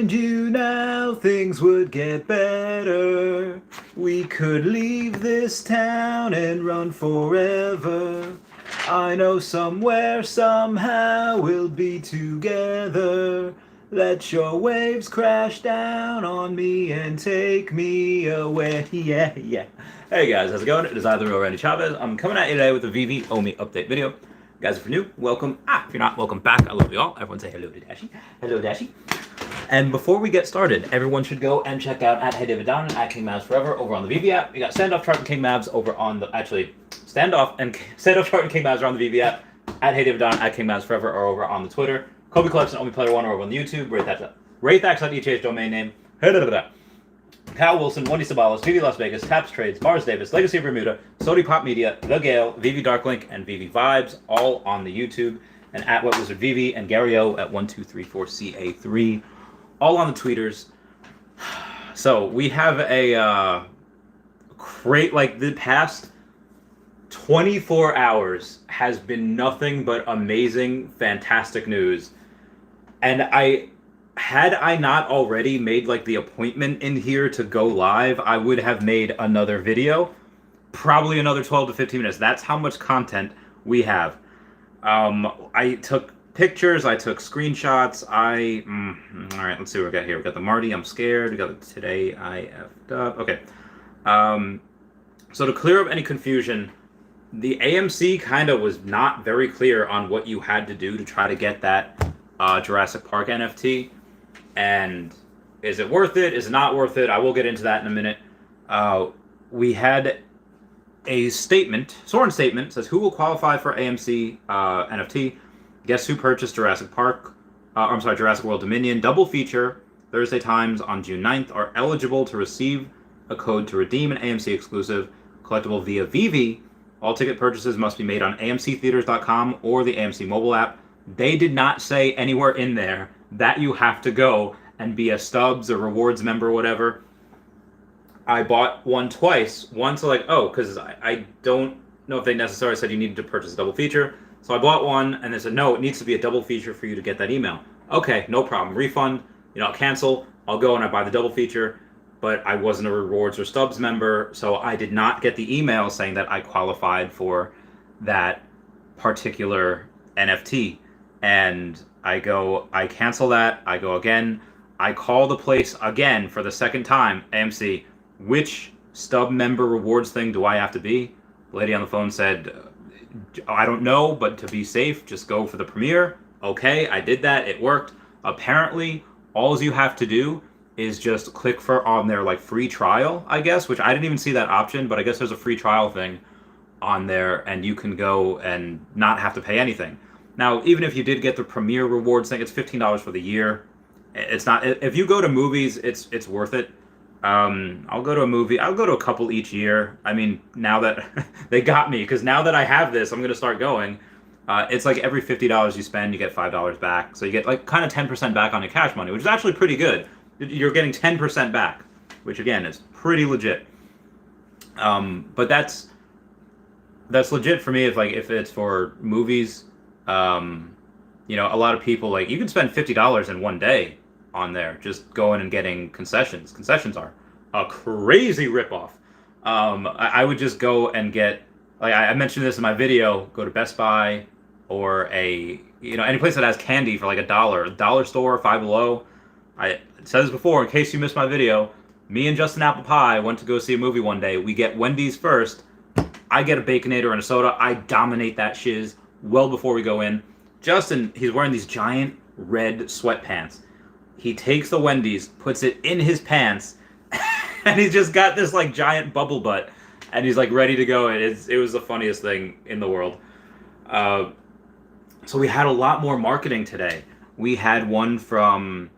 find you now, things would get better. We could leave this town and run forever. I know somewhere, somehow, we'll be together. Let your waves crash down on me and take me away. Yeah, yeah. Hey guys, how's it going? It is I, the real Randy Chavez. I'm coming at you today with a Veve Omi update video. Guys, if you're new, welcome. If you're not, welcome back. I love you all. Everyone say hello to Dashi. Hello, Dashi. And before we get started, everyone should go and check out at Hey David Down and at King Mavs Forever over on the Veve app. You got Standoff Chart and King Mavs over on the Standoff Chart and King Mavs are on the Veve app. At Hey David Down at King Mavs Forever are over on the Twitter. Kobe Collection, Omi Player One are over on the YouTube. Wraithax.ETH domain name. Cal Willson, Wendy Stibalis, Veve Las Vegas, Taps Trades, Mars Davis, Legacy of Bermuda, Sody Pop Media, The Gale, Veve Darklink, and Veve Vibes, all on the YouTube. And at Wet Wizard Veve and Gary O at 1234CA3, all on the tweeters. So we have a the past 24 hours has been nothing but amazing, fantastic news. And had I not already made the appointment in here to go live, I would have made another video, probably another 12 to 15 minutes. That's how much content we have. I took pictures, I took screenshots, all right, let's see what we got here. We got the Marty, I'm scared. We got the Today I effed up. Okay. So to clear up any confusion, the AMC kind of was not very clear on what you had to do to try to get that Jurassic Park NFT. And is it worth it? Is it not worth it? I will get into that in a minute. We had a sworn statement, says who will qualify for AMC NFT? Guess who purchased Jurassic World Dominion double feature Thursday times on June 9th are eligible to receive a code to redeem an AMC exclusive collectible via Veve. All ticket purchases must be made on amctheaters.com or the AMC mobile app. They did not say anywhere in there that you have to go and be a Stubs or Rewards member or whatever. I bought one twice. Once because I don't know if they necessarily said you needed to purchase a double feature. So I bought one and they said, no, it needs to be a double feature for you to get that email. Okay, no problem. Refund, I'll cancel. I'll go and I buy the double feature. But I wasn't a Rewards or Stubs member, so I did not get the email saying that I qualified for that particular NFT. And I cancel that, I go again, I call the place again for the second time, AMC, which Stub member rewards thing do I have to be? The lady on the phone said, I don't know, but to be safe, just go for the premiere. Okay, I did that, it worked. Apparently, all you have to do is just click on their free trial, I guess, which I didn't even see that option, but I guess there's a free trial thing on there and you can go and not have to pay anything. Now, even if you did get the premiere rewards thing, it's $15 for the year. It's not. If you go to movies, it's worth it. I'll go to a movie. I'll go to a couple each year. I mean, now that they got me, because now that I have this, I'm gonna start going. It's every $50 you spend, you get $5 back. So you get kind of 10% back on your cash money, which is actually pretty good. You're getting 10% back, which again is pretty legit. But that's legit for me if it's for movies. A lot of people you can spend $50 in one day on there just going and getting concessions. Concessions are a crazy ripoff. I would just go and get I mentioned this in my video. Go to Best Buy or any place that has candy for $1, dollar store, Five Below. I said this before in case you missed my video. Me and Justin Apple Pie went to go see a movie one day. We get Wendy's first. I get a Baconator and a soda. I dominate that shiz well before we go in. Justin, he's wearing these giant red sweatpants. He takes the Wendy's, puts it in his pants, and he's just got this giant bubble butt, and he's ready to go. It was the funniest thing in the world. So we had a lot more marketing today. We had one from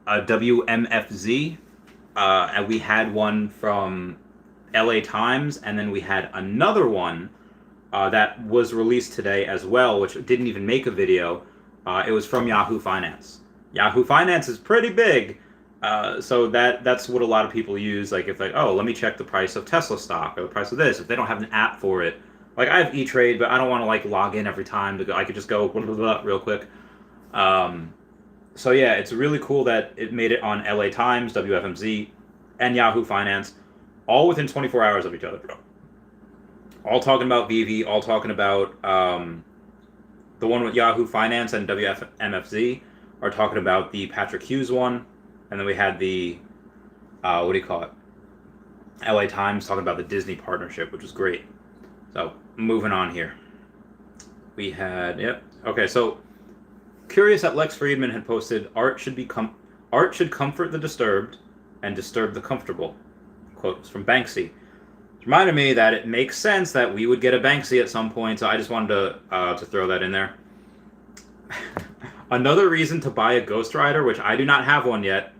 WMFZ, and we had one from LA Times, and then we had another one that was released today as well, which didn't even make a video. It was from Yahoo Finance. Yahoo Finance is pretty big, so that's what a lot of people use. If let me check the price of Tesla stock or the price of this. If they don't have an app for it, I have E-Trade, but I don't want to log in every time to go. I could just go blah, blah, blah, real quick. So yeah, it's really cool that it made it on LA Times, WFMZ, and Yahoo Finance, all within 24 hours of each other, bro. All talking about Veve, all talking about the one with Yahoo Finance and WFMFZ are talking about the Patrick Hughes one, and then we had the what do you call it? LA Times talking about the Disney partnership, which was great. So moving on here, we had okay. So curious that Lex Friedman had posted art should comfort the disturbed and disturb the comfortable. Quotes from Banksy. It reminded me that it makes sense that we would get a Banksy at some point, so I just wanted to throw that in there. Another reason to buy a Ghost Rider, which I do not have one yet,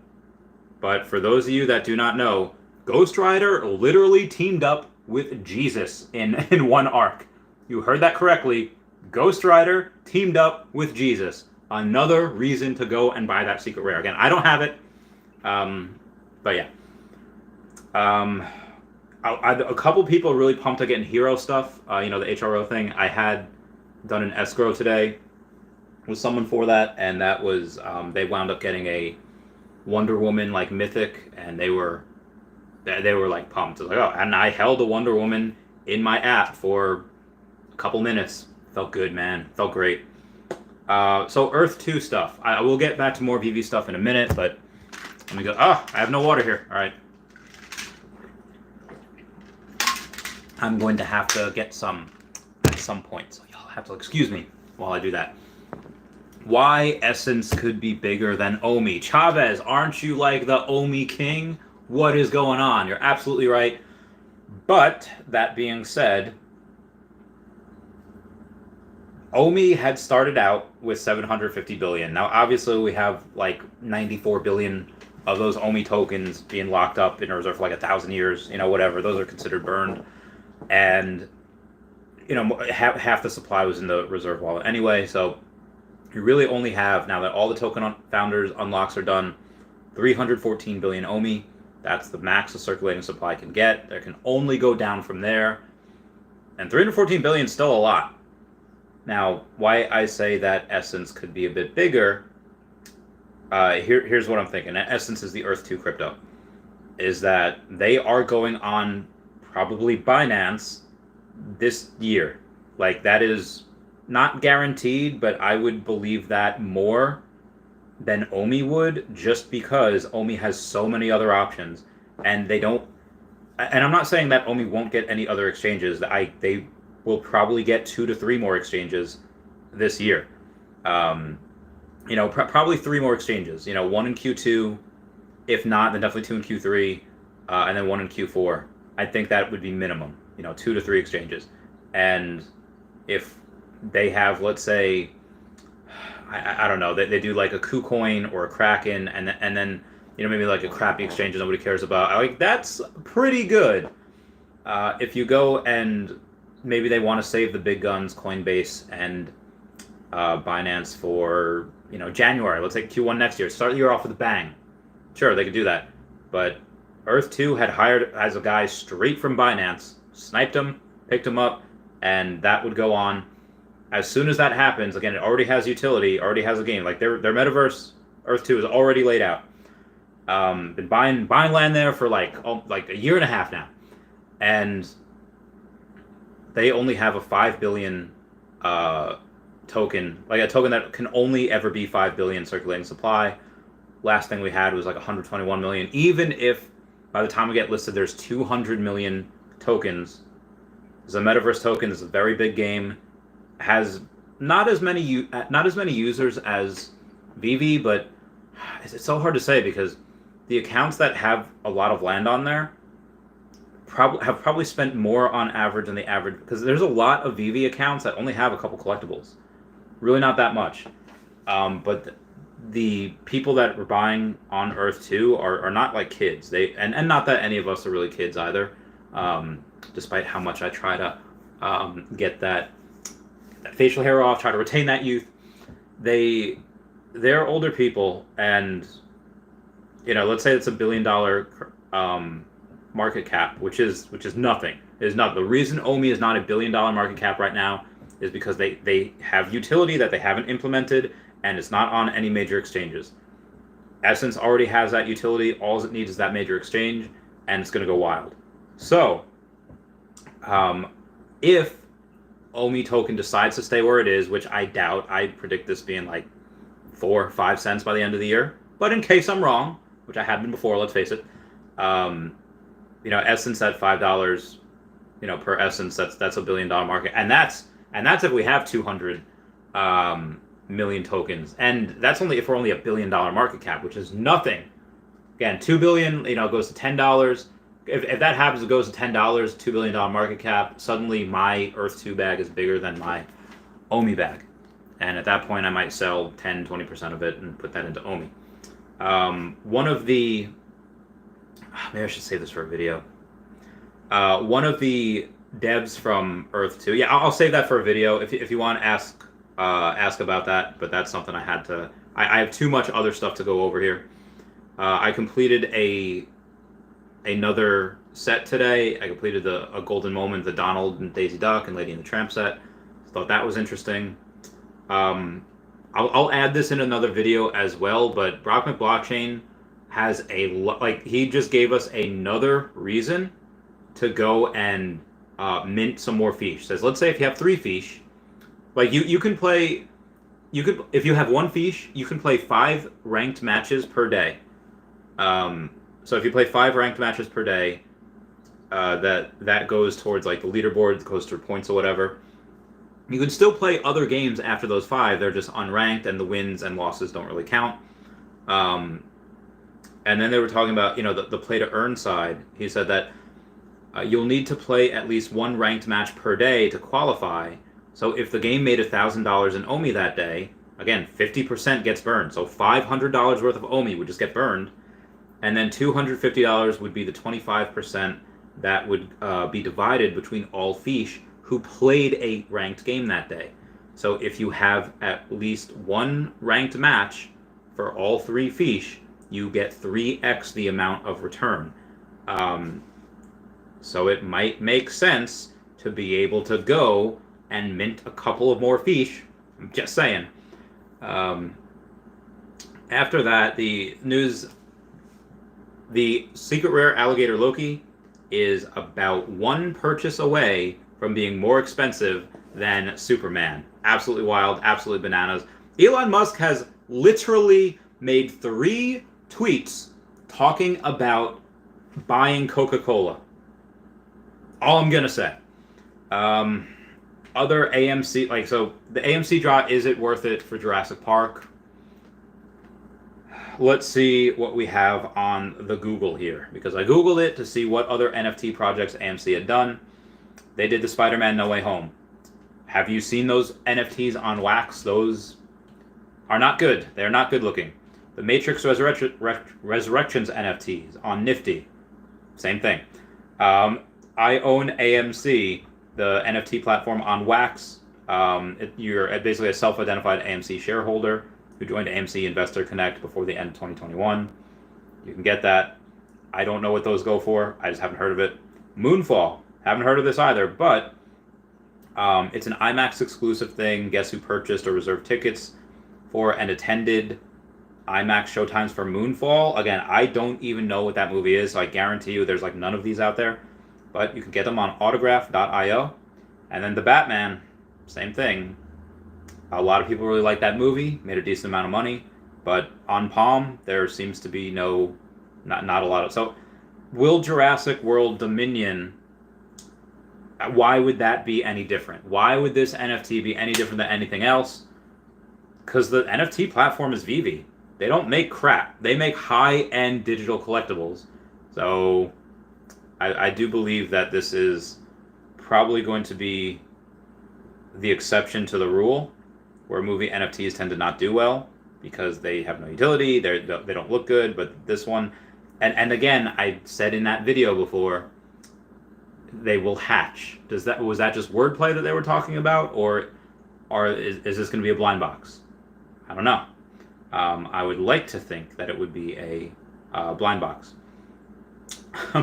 but for those of you that do not know, Ghost Rider literally teamed up with Jesus in one arc. You heard that correctly. Ghost Rider teamed up with Jesus. Another reason to go and buy that secret rare. Again, I don't have it, but yeah. A couple people really pumped to getting hero stuff. The HRO thing. I had done an escrow today with someone for that, and that was they wound up getting a Wonder Woman like mythic, and they were like pumped. I was like, oh, and I held a Wonder Woman in my app for a couple minutes. Felt good, man. Felt great. So Earth 2 stuff. I will get back to more VV stuff in a minute, but let me go. Oh, I have no water here. All right. I'm going to have to get some at some point, so y'all have to excuse me while I do that. Why Essence could be bigger than Omi. Chavez, aren't you like the Omi king? What is going on? You're absolutely right. But that being said, Omi had started out with 750 billion. Now, obviously, we have like 94 billion of those Omi tokens being locked up in a reserve for like 1,000 years. Whatever. Those are considered burned. And, half the supply was in the reserve wallet anyway. So you really only have, now that all the token founders unlocks are done, 314 billion Omi. That's the max the circulating supply can get. There can only go down from there. And 314 billion is still a lot. Now, why I say that Essence could be a bit bigger, here's what I'm thinking. Essence is the Earth 2 crypto. Is that they are going on probably Binance this year. Like, that is not guaranteed, but I would believe that more than Omi would, just because Omi has so many other options, and they don't. And I'm not saying that Omi won't get any other exchanges. They will probably get 2 to 3 more exchanges this year. Probably 3 more exchanges. 1 in Q2, if not, then definitely 2 in Q3, and then 1 in Q4. I think that would be minimum. 2 to 3 exchanges, and if they have, let's say, I don't know, they do like a KuCoin or a Kraken, and then maybe like a crappy exchange that nobody cares about. Like, that's pretty good. If you go and maybe they want to save the big guns, Coinbase and Binance for January. Let's say Q1 next year. Start the year off with a bang. Sure, they could do that, but Earth 2 had hired as a guy straight from Binance, sniped him, picked him up, and that would go on. As soon as that happens, again, it already has utility, already has a game. Like, their metaverse, Earth 2, is already laid out. Been buying land there for like a year and a half now. And they only have a 5 billion token, like a token that can only ever be 5 billion circulating supply. Last thing we had was like 121 million. Even if by the time we get listed, there's 200 million tokens. The metaverse token is a very big game. Has not as many users as Veve, but it's so hard to say because the accounts that have a lot of land on there have probably spent more on average than the average, because there's a lot of Veve accounts that only have a couple collectibles, really not that much. But the people that were buying on Earth 2 are not like kids. And not that any of us are really kids either, despite how much I try to get that facial hair off, try to retain that youth. They're older people, and let's say it's $1 billion market cap, which is nothing. It is not. The reason Omi is not $1 billion market cap right now is because they have utility that they haven't implemented, and it's not on any major exchanges. Essence already has that utility. All it needs is that major exchange, and it's going to go wild. So, if OMI token decides to stay where it is, which I doubt, I predict this being like 4 or 5 cents by the end of the year. But in case I'm wrong, which I have been before, let's face it, Essence at $5, per Essence, that's $1 billion market, and that's if we have 200 million tokens, and that's only if we're only $1 billion market cap, which is nothing. Again, 2 billion, goes to $10. If that happens, it goes to $10, $2 billion market cap. Suddenly, my Earth 2 bag is bigger than my OMI bag, and at that point, I might sell 10-20% of it and put that into OMI. One of the maybe I should save this for a video. One of the devs from Earth 2. Yeah, I'll save that for a video if you want to ask about that. But that's something I had to. I have too much other stuff to go over here. I completed another set today. I completed a Golden Moment, the Donald and Daisy Duck and Lady and the Tramp set. Thought that was interesting. I'll add this in another video as well. But Brock McBlockchain has he just gave us another reason to go and mint some more fiche. Says, let's say if you have 3 fiche, you can play, if you have 1 fiche, you can play 5 ranked matches per day. So if you play 5 ranked matches per day, that goes towards the leaderboard, goes toward points or whatever. You can still play other games after those 5. They're just unranked, and the wins and losses don't really count. And then they were talking about, the play to earn side. He said that you'll need to play at least 1 ranked match per day to qualify. So if the game made $1,000 in OMI that day, again, 50% gets burned. So $500 worth of OMI would just get burned. And then $250 would be the 25% that would be divided between all fiche who played a ranked game that day. So if you have at least 1 ranked match for all 3 fiche, you get 3x the amount of return. So it might make sense to be able to go and mint a couple of more fiche. I'm just saying. After that, the news, the secret rare alligator Loki is about 1 purchase away from being more expensive than Superman. Absolutely wild, absolutely bananas. Elon Musk has literally made 3 tweets talking about buying Coca-Cola. All I'm gonna say. Other AMC, so the AMC draw, is it worth it for Jurassic Park? Let's see what we have on the Google here, because I Googled it to see what other NFT projects AMC had done. They did the Spider-Man No Way Home. Have you seen those NFTs on Wax? Those are not good. They're not good looking. The Matrix Resurrections NFTs on Nifty. Same thing. I own AMC, the NFT platform on Wax. You're basically a self-identified AMC shareholder who joined AMC Investor Connect before the end of 2021. You can get that. I don't know what those go for. I just haven't heard of it. Moonfall. Haven't heard of this either, but it's an IMAX exclusive thing. Guess who purchased or reserved tickets for and attended IMAX showtimes for Moonfall? Again, I don't even know what that movie is, so I guarantee you there's none of these out there. But you can get them on autograph.io. And then The Batman, same thing. A lot of people really like that movie, made a decent amount of money. But on Palm, there seems to be not a lot of... So, will Jurassic World Dominion... Why would that be any different? Why would this NFT be any different than anything else? Because the NFT platform is Veve. They don't make crap. They make high-end digital collectibles. So I do believe that this is probably going to be the exception to the rule, where movie NFTs tend to not do well because they have no utility, they don't look good. But this one, and again, I said in that video before, they will hatch. Was that just wordplay that they were talking about, or is this going to be a blind box? I don't know. I would like to think that it would be a blind box.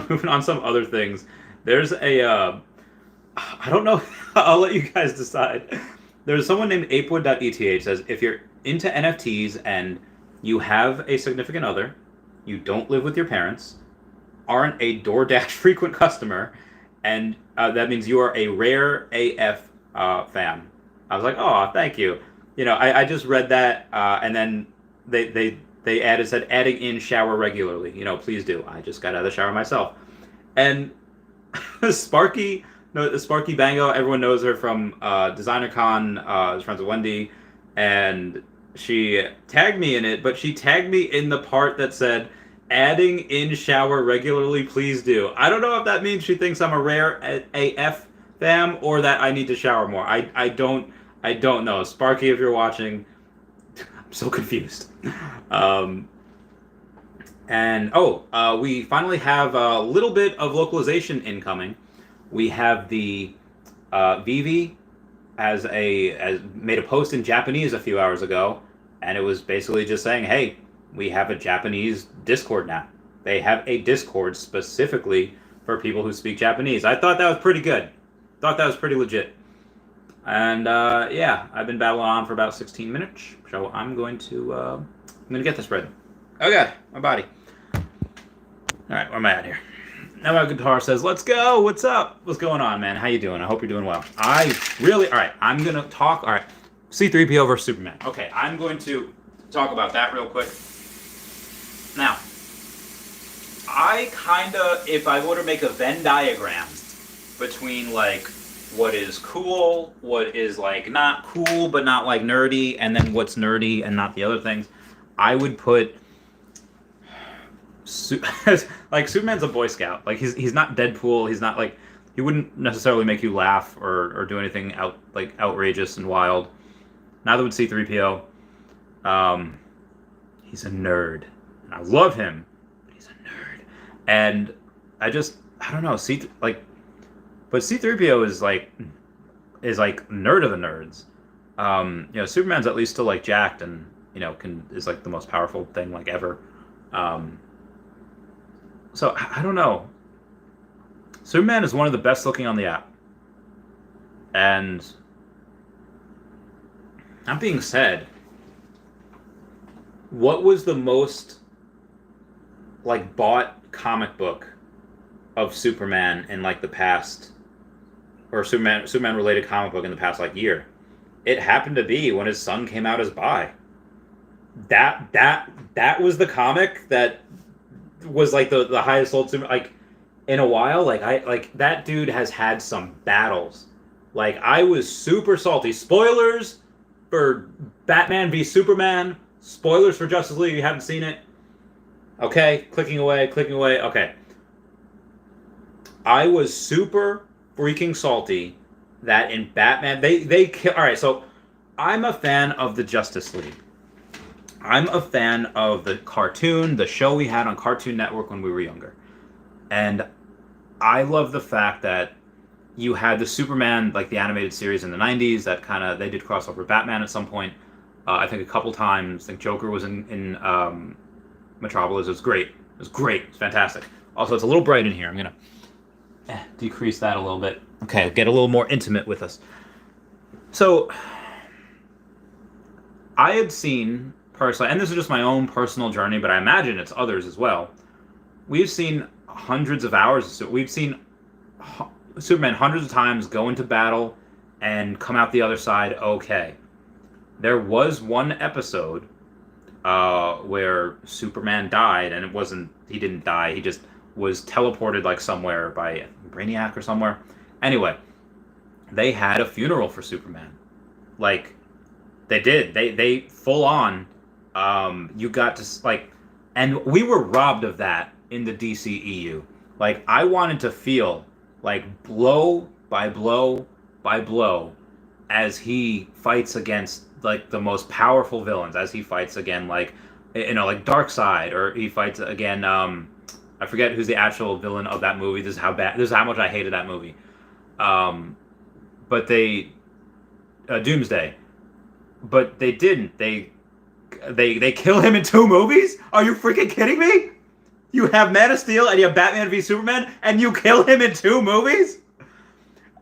Moving on, some other things. There's I don't know. I'll let you guys decide. There's someone named Apewood.eth says, if into NFTs and you have a significant other, you don't live with your parents, aren't a DoorDash frequent customer, and that means you are a rare AF fan. I was like, oh, thank you. I just read that, and then they said adding in shower regularly. Please do. I just got out of the shower myself, and Sparky Bango. Everyone knows her from Designer Con. Is friends with Wendy, and she tagged me in it. But she tagged me in the part that said, "Adding in shower regularly, please do." I don't know if that means she thinks I'm a rare AF fam or that I need to shower more. I don't know. Sparky, if you're watching, I'm so confused. We finally have a little bit of localization incoming. We have the Veve as made a post in Japanese a few hours ago, and it was basically just saying, hey, we have a Japanese Discord now. They have a Discord specifically for people who speak Japanese. I thought that was pretty good. Thought that was pretty legit. And I've been battling on for about 16 minutes, so I'm going to get this ready. Okay, my body. All right, where am I at here? Now my guitar says, "Let's go. What's up? What's going on, man? How you doing? I hope you're doing well." All right, I'm gonna talk. All right, C-3PO versus Superman. Okay, I'm going to talk about that real quick. Now, if I were to make a Venn diagram between like what is cool, what is like not cool but not like nerdy, and then what's nerdy and not the other things, I would put like Superman's a Boy Scout. Like he's not Deadpool. He's not like, he wouldn't necessarily make you laugh or do anything outrageous and wild. Neither would C-3PO. He's a nerd, and I love him, but he's a nerd. And I don't know. But C-3PO is like nerd of the nerds. Superman's at least still like jacked and is like the most powerful thing like ever. So I don't know. Superman is one of the best looking on the app. And that being said, what was the most like bought comic book of Superman in like the past, or Superman related comic book in the past like year? It happened to be when his son came out as bi. That was the comic that was like the highest sold Superman like in a while. Like that dude has had some battles. Like I was super salty. Spoilers for Batman v Superman. Spoilers for Justice League if you haven't seen it. Okay, clicking away. Okay. I was super freaking salty that in Batman they kill. All right, so I'm a fan of the Justice League. I'm a fan of the cartoon, the show we had on Cartoon Network when we were younger. And I love the fact that you had the Superman, like the animated series in the 90s, that they did crossover Batman at some point. I think a couple times. I think Joker was in Metropolis. It was great. It was fantastic. Also, it's a little bright in here. I'm going to decrease that a little bit. Okay, get a little more intimate with us. So, I had seen personally, and this is just my own personal journey, but I imagine it's others as well. We've seen hundreds of hours. We've seen Superman hundreds of times go into battle and come out the other side okay. There was one episode where Superman died, and he didn't die. He just was teleported like somewhere by Brainiac or somewhere. Anyway, they had a funeral for Superman. Like, they did. They full on. You got to and we were robbed of that in the DCEU. Like, I wanted to feel like blow by blow by blow as he fights against like the most powerful villains, as he fights again like Darkseid, or he fights again I forget who's the actual villain of that movie. This is how much I hated that movie. But they Doomsday. But they didn't. They kill him in 2 movies? Are you freaking kidding me? You have Man of Steel and you have Batman v Superman and you kill him in 2 movies?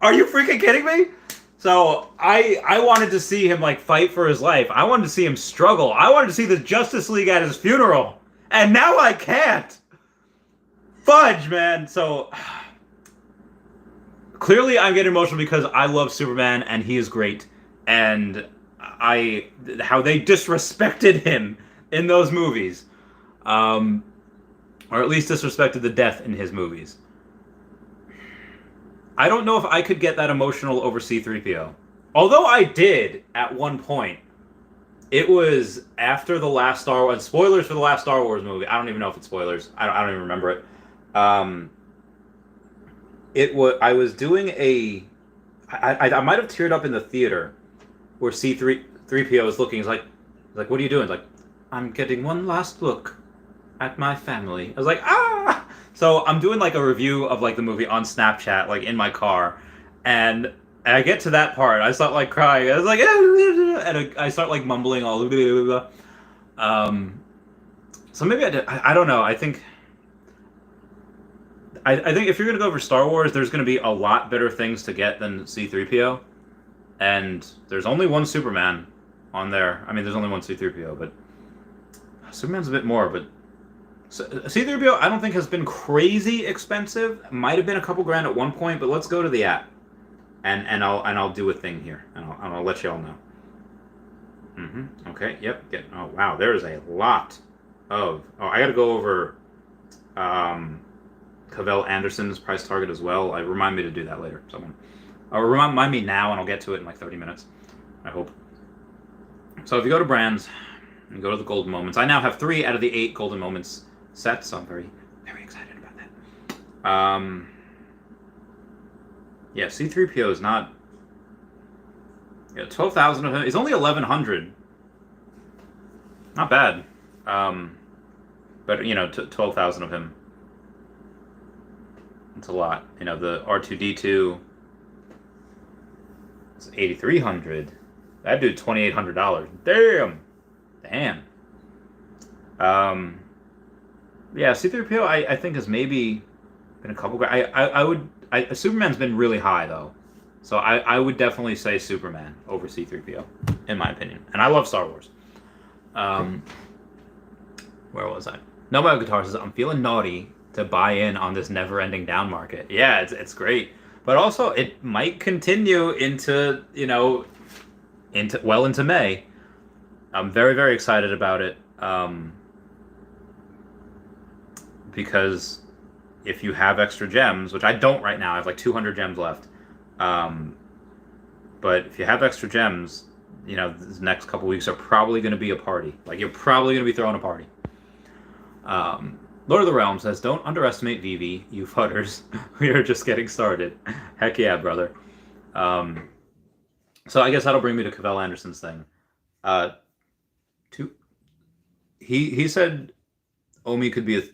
Are you freaking kidding me? So I wanted to see him like fight for his life. I wanted to see him struggle. I wanted to see the Justice League at his funeral. And now I can't. Fudge, man. So clearly I'm getting emotional because I love Superman and he is great. And how they disrespected him in those movies. Or at least disrespected the death in his movies. I don't know if I could get that emotional over C-3PO. Although I did at one point. It was after the last Star Wars... Spoilers for the last Star Wars movie. I don't even know if it's spoilers. I don't even remember it. I was doing a... I might have teared up in the theater where C-3PO is looking. He's like, what are you doing? Like, I'm getting one last look at my family. I was like, ah! So I'm doing like a review of like the movie on Snapchat, like in my car, and I get to that part. I start like crying. I was like, and I start like mumbling all. So maybe I don't know. I think if you're gonna go for Star Wars, there's gonna be a lot better things to get than C-3PO, and there's only one Superman on there. I mean, there's only one C-3PO, but Superman's a bit more, but. C-3PO, I don't think has been crazy expensive. Might have been a couple grand at one point, but let's go to the app, and I'll do a thing here, and I'll let you all know. Okay. Yep. Oh wow, there is a lot of. Oh, I got to go over Cavell Anderson's price target as well. Remind me to do that later. Someone, or remind me now, and I'll get to it in like 30 minutes. I hope. So if you go to brands and go to the golden moments, I now have 3 out of the 8 golden moments set, so I'm very, very excited about that. Yeah, C-3PO is not... Yeah, 12,000 of him. He's only 1,100. Not bad. But, 12,000 of him. It's a lot. The R2-D2 is 8,300. That dude, $2,800. Damn. Yeah, C-3PO I think has maybe been a couple. Superman's been really high though, so I would definitely say Superman over C-3PO in my opinion. And I love Star Wars. Where was I? Nomad Guitar says I'm feeling naughty to buy in on this never-ending down market. Yeah, it's great, but also it might continue into into May. I'm very, very excited about it. Because if you have extra gems, which I don't right now, I have like 200 gems left. But if you have extra gems, the next couple weeks are probably going to be a party. Like, you're probably going to be throwing a party. Lord of the Realm says, don't underestimate Veve, you fudders. We are just getting started. Heck yeah, brother. So I guess that'll bring me to Cavell Anderson's thing. He said Omi could be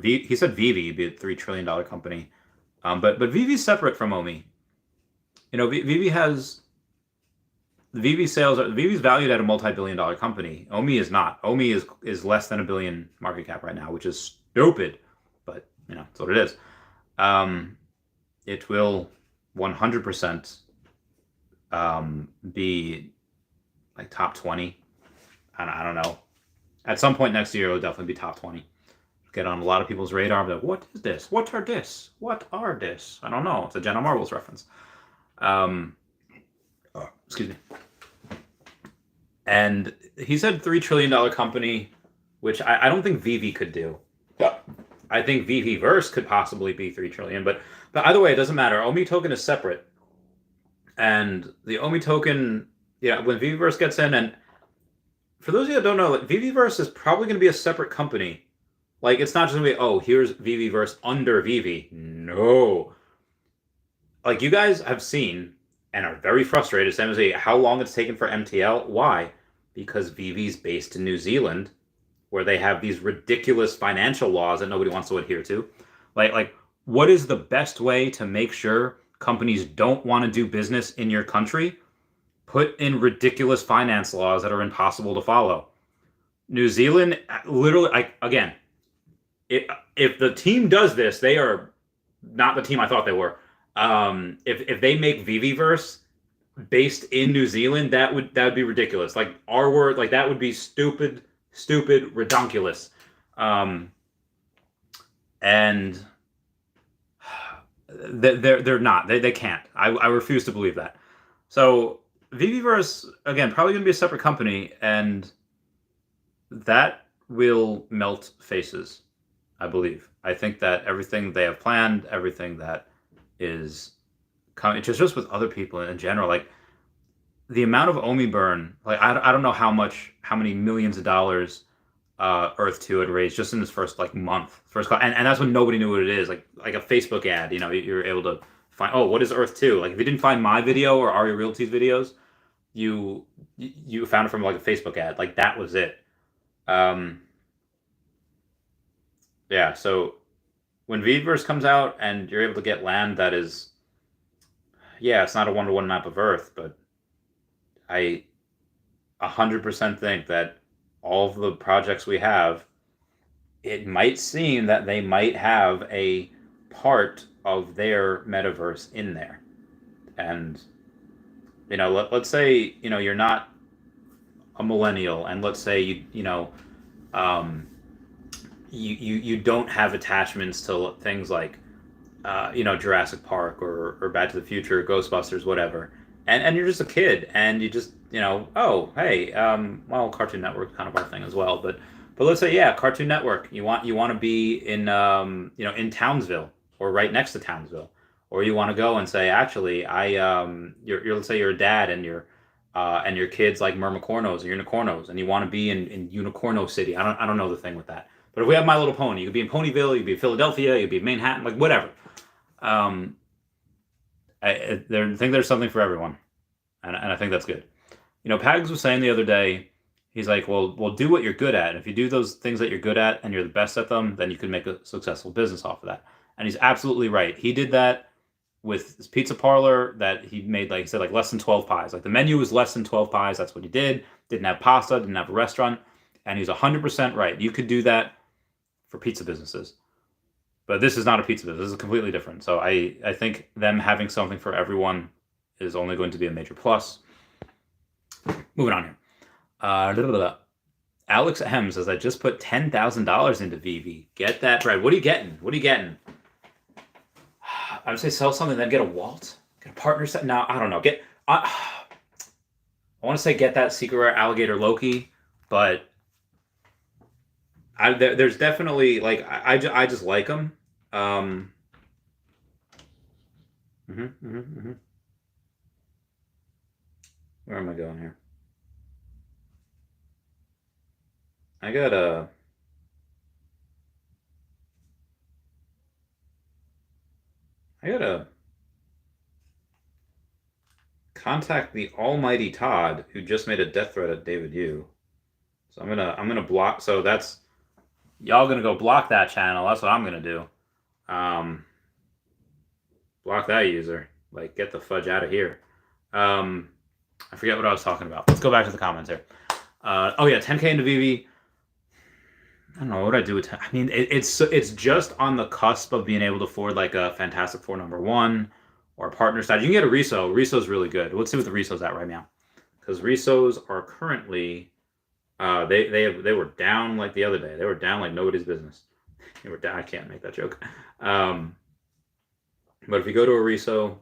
he said Veve would be a $3 trillion company. But Vivi's separate from Omi. Veve has Vive's valued at a multi-billion-dollar company. Omi is not. Omi is less than $1 billion market cap right now, which is stupid, but that's what it is. It will 100% be like top 20. I don't know. At some point next year, it'll definitely be top 20. Get on a lot of people's radar. Like, what is this? What are this? What are this? I don't know. It's a Jenna Marbles reference. Excuse me. And he said $3 trillion company, which I don't think Veve could do. Yeah. I think Veveverse could possibly be $3 trillion, but either way, it doesn't matter. Omi token is separate, and the Omi token, when Veveverse gets in, and for those of you that don't know, like, Veveverse is probably going to be a separate company. Like, it's not just going to be, oh, here's Veveverse under Veve. No. Like, you guys have seen and are very frustrated, same as me, how long it's taken for MTL. Why? Because Veve's based in New Zealand, where they have these ridiculous financial laws that nobody wants to adhere to. Like, what is the best way to make sure companies don't want to do business in your country? Put in ridiculous finance laws that are impossible to follow. New Zealand, literally, again, if the team does this, they are not the team I thought they were. If they make Veveverse, based in New Zealand, that would be ridiculous. Like our word, like that would be stupid, redonkulous. Um, and they're not. They can't. I refuse to believe that. So Viviverse again probably going to be a separate company, and that will melt faces. I believe. I think that everything they have planned, everything that is coming, just with other people in general, like the amount of Omi burn, like I don't know how many millions of dollars Earth 2 had raised just in this first like month, first call, and that's when nobody knew what it is, like a Facebook ad, you're able to find, oh, what is Earth 2? Like if you didn't find my video or Arya Realty's videos, you found it from like a Facebook ad, like that was it. Um, yeah, so when Veedverse comes out and you're able to get land that is, yeah, it's not a one-to-one map of Earth, but I 100% think that all of the projects we have, it might seem that they might have a part of their metaverse in there. And, let's say, you're not a millennial, and let's say um, you don't have attachments to things like Jurassic Park or Back to the Future, Ghostbusters, whatever, and you're just a kid, and you just oh hey, well, Cartoon Network's kind of our thing as well, but let's say, yeah, Cartoon Network, you want to be in in Townsville or right next to Townsville, or you want to go and say, actually, you're let's say you're a dad and your kids like Mermicornos or Unicornos, and you want to be in Unicorno City. I don't know the thing with that. But if we have My Little Pony, you could be in Ponyville, you could be in Philadelphia, you could be in Manhattan, like whatever. Um, I think there's something for everyone, and I think that's good. Pags was saying the other day, he's like, well, do what you're good at. And if you do those things that you're good at and you're the best at them, then you can make a successful business off of that. And he's absolutely right. He did that with his pizza parlor that he made, like he said, like less than 12 pies. Like the menu was less than 12 pies. That's what he did. Didn't have pasta, didn't have a restaurant. And he's 100% right. You could do that for pizza businesses. But this is not a pizza business. This is completely different. So I think them having something for everyone is only going to be a major plus. Moving on here. Alex M says, I just put $10,000 into Veve. Get that bread. What are you getting? I would say sell something, then get a Walt. Get a partner set. No, I don't know. I want to say get that secret rare alligator Loki, but there's definitely, like, I just like them. Where am I going here? I gotta contact the almighty Todd, who just made a death threat at David Yu. So I'm gonna block. So that's y'all gonna go block that channel. That's what I'm gonna do. Block that user. Like, get the fudge out of here. I forget what I was talking about. Let's go back to the comments here. Oh yeah, 10K into Veve. I don't know what I do with 10. I mean, it's just on the cusp of being able to afford like a Fantastic Four #1 or a partner side. You can get a Riso. Riso's really good. Let's see what the Riso's at right now, because Risos are currently they were down like the other day. They were down like nobody's business. They were down. I can't make that joke. But if you go to a Riso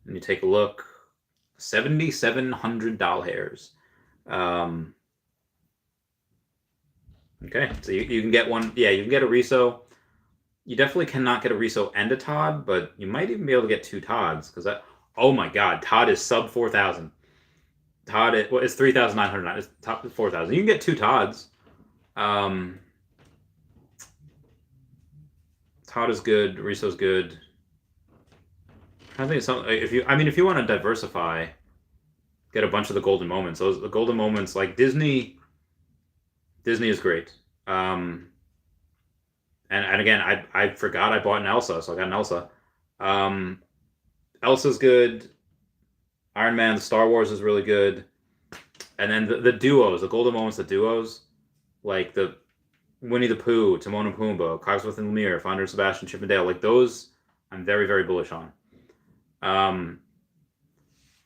and you take a look, $7,700. Okay, so you can get one. Yeah, you can get a Riso. You definitely cannot get a Riso and a Todd, but you might even be able to get two Todds, because oh my God, Todd is sub 4,000. Todd it's 3,900. It's top 4,000. You can get two Todds. Todd is good. Riso's good. I think it's something. If you want to diversify, get a bunch of the golden moments. The golden moments, like Disney is great. And again, I forgot I bought an Elsa, so I got an Elsa. Elsa's good. Iron Man, the Star Wars is really good. And then the duos, the golden moments, the duos, like the Winnie the Pooh, Timon and Pumbaa, Cogsworth and Lemire, Founder and Sebastian, Chip and Dale, like those, I'm very, very bullish on.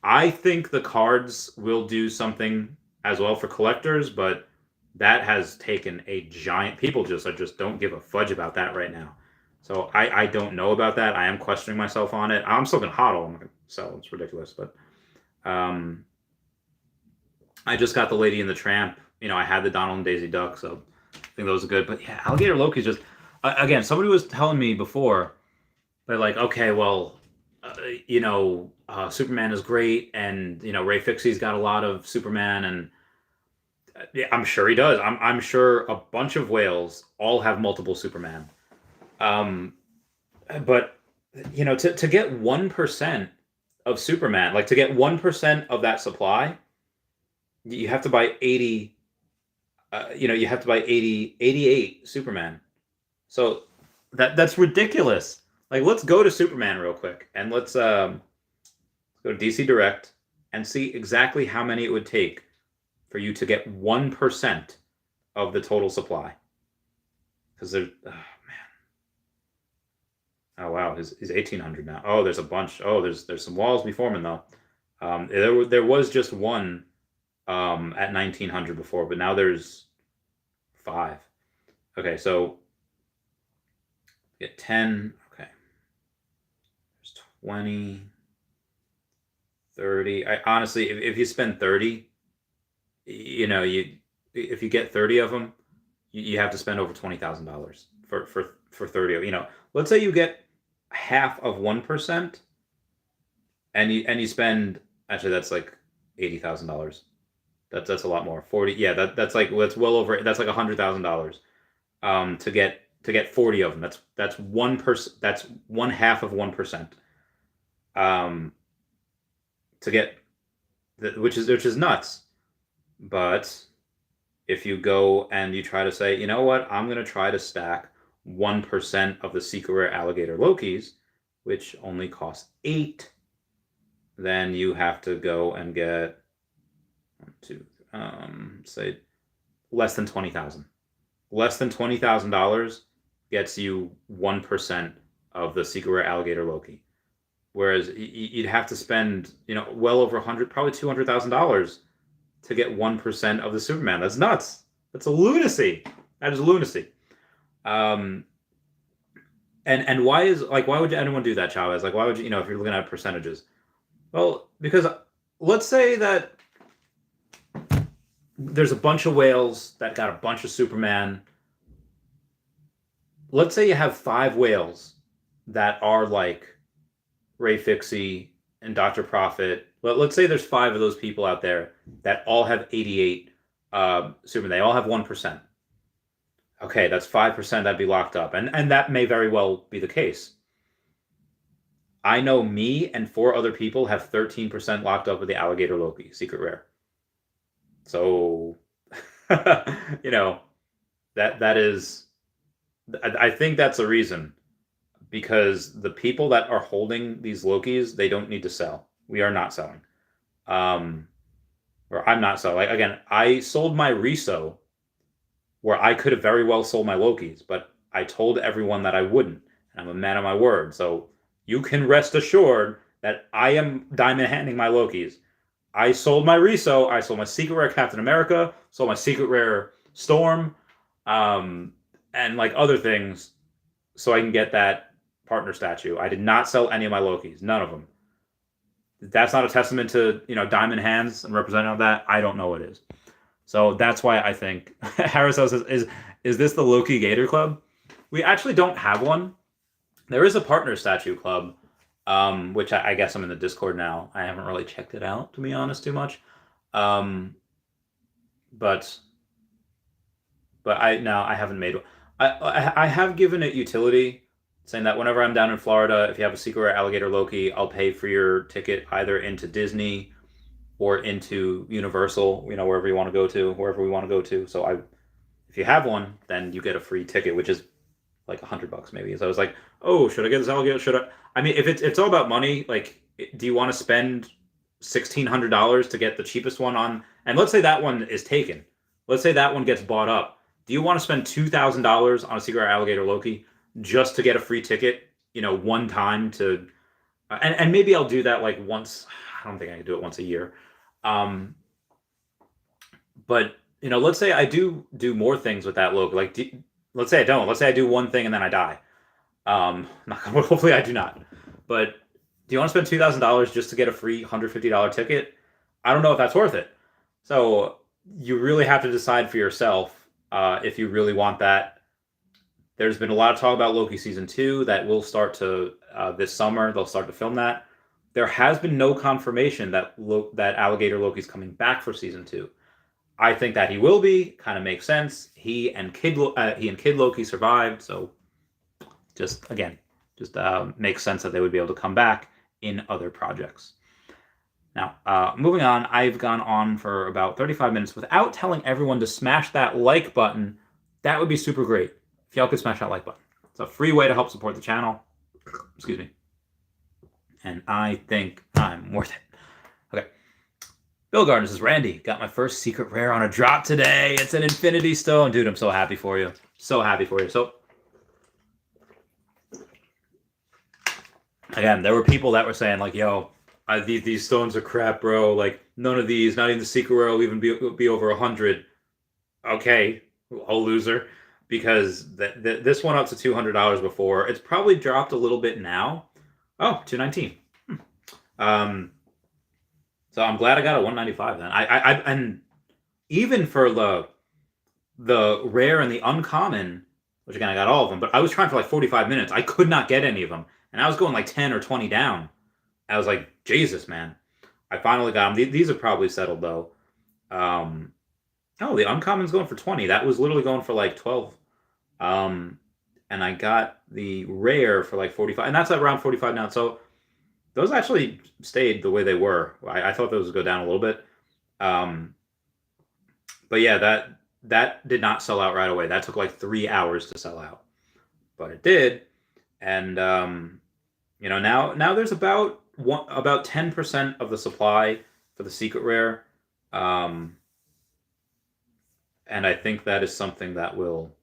I think the cards will do something as well for collectors, but that has taken a giant. People just don't give a fudge about that right now. So I don't know about that. I am questioning myself on it. I'm still gonna hodl. I'm not gonna sell. It's ridiculous, but um, I just got the Lady and the Tramp. I had the Donald and Daisy Duck, so I think those are good. But yeah, Alligator Loki's just again. Somebody was telling me before, they're like, okay, well, Superman is great, and Ray Fixie's got a lot of Superman, and yeah, I'm sure he does. I'm sure a bunch of whales all have multiple Superman. Um, but to get 1% of Superman, like to get 1% of that supply, you have to buy 80. You have to buy 88 Superman. So that's ridiculous. Like, let's go to Superman real quick, and let's go to DC Direct and see exactly how many it would take for you to get 1% of the total supply. Because there's, oh man, oh wow, he's 1800 now. Oh, there's a bunch. Oh, there's some walls beforehand though. There was just one at 1900 before, but now there's 5. Okay, so get 10. Okay, there's 20, 30. I honestly, if you spend 30, if you get 30 of them, you have to spend over $20,000 for 30. Let's say you get half of 1%, and you spend, actually that's like $80,000. That's a lot more. 40. Yeah, that's well over. That's like $100,000. To get 40 of them. That's 1%. That's one half of 1%. To get, which is nuts. But if you go and you try to say, you know what, I'm going to try to stack 1% of the secret rare alligator Lokis, which only costs 8, then you have to go and get say less than 20,000. Less than $20,000 gets you 1% of the secret rare alligator Loki. Whereas you'd have to spend, well over probably $200,000 to get 1% of the Superman. That's nuts. That's a lunacy. That is lunacy. And why would anyone do that, Chavez? Like, why would you, if you're looking at percentages? Well, because let's say that there's a bunch of whales that got a bunch of Superman. Let's say you have 5 whales that are like Ray Fixie and Dr. Prophet. Let's say there's 5 of those people out there that all have 88 Superman. They all have 1%. Okay, that's 5% that'd be locked up. And that may very well be the case. I know me and 4 other people have 13% locked up with the alligator Loki, secret rare. So, that is, I think that's a reason, because the people that are holding these Lokis, they don't need to sell. We are not selling. Or I'm not selling. Like, again, I sold my Riso where I could have very well sold my Lokis, but I told everyone that I wouldn't. And I'm a man of my word. So you can rest assured that I am diamond handing my Lokis. I sold my Riso, I sold my secret rare Captain America, sold my secret rare Storm, and like other things, so I can get that partner statue. I did not sell any of my Lokis, none of them. That's not a testament to diamond hands and representative of that. I don't know what it is. So that's why I think Harris says, is this the Loki Gator Club? We actually don't have one. There is a partner statue club, which I guess I'm in the Discord now. I haven't really checked it out, to be honest, too much. But I haven't made one. I have given it utility, saying that whenever I'm down in Florida, if you have a secret rare alligator Loki, I'll pay for your ticket either into Disney or into Universal, wherever you want to go to, wherever we want to go to. So if you have one, then you get a free ticket, which is like $100 maybe. So I was like, oh, should I get this alligator? Should I? I mean, if it's all about money, like, do you want to spend $1,600 to get the cheapest one on? And let's say that one is taken. Let's say that one gets bought up. Do you want to spend $2,000 on a secret alligator Loki just to get a free ticket? One time to, and maybe I'll do that like once. don't think I can do it once a year. But let's say I do more things with that logo. Like, let's say I don't. Let's say I do one thing and then I die. Hopefully I do not. But do you want to spend $2,000 just to get a free $150 ticket? I don't know if that's worth it. So you really have to decide for yourself if you really want that. There's been a lot of talk about Loki season 2 that will start to this summer. They'll start to film that. There has been no confirmation that Alligator Loki's coming back for season 2. I think that he will be. Kind of makes sense. He and Kid Loki survived, so just makes sense that they would be able to come back in other projects. Now, moving on, I've gone on for about 35 minutes without telling everyone to smash that like button. That would be super great if y'all could smash that like button. It's a free way to help support the channel. Excuse me. And I think I'm worth it. Okay. Bill Gardner says, Randy, got my first secret rare on a drop today. It's an Infinity Stone. Dude, I'm so happy for you. So happy for you. So, again, there were people that were saying, like, yo, these stones are crap, bro. Like, none of these, not even the secret rare will even be over 100. Okay, a loser. Because this one up to $200 before. It's probably dropped a little bit now. Oh, $219. So I'm glad I got a $195 then. And even for the rare and the uncommon, which again I got all of them, but I was trying for like 45 minutes. I could not get any of them, and I was going like 10 or 20 down. I was like, Jesus, man! I finally got them. These are probably settled though. Oh, the uncommon's going for 20. That was literally going for like 12. And I got the rare for like 45, and that's around 45 now. So those actually stayed the way they were. I thought those would go down a little bit. But yeah, that did not sell out right away. That took like 3 hours to sell out, but it did. And now there's about 10% of the supply for the secret rare. And I think that is something that will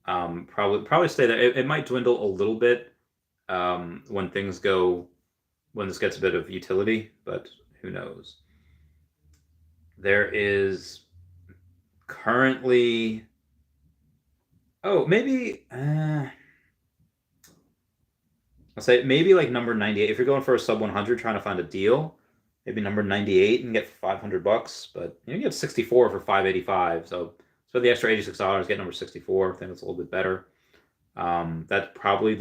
probably stay there. It might dwindle a little bit when this gets a bit of utility, but who knows? There is currently, maybe I'll say maybe like number 98. If you're going for a sub 100 trying to find a deal, maybe number 98 and get $500, but you get 64 for 585. So the extra $86, get number 64. I think that's a little bit better. That's probably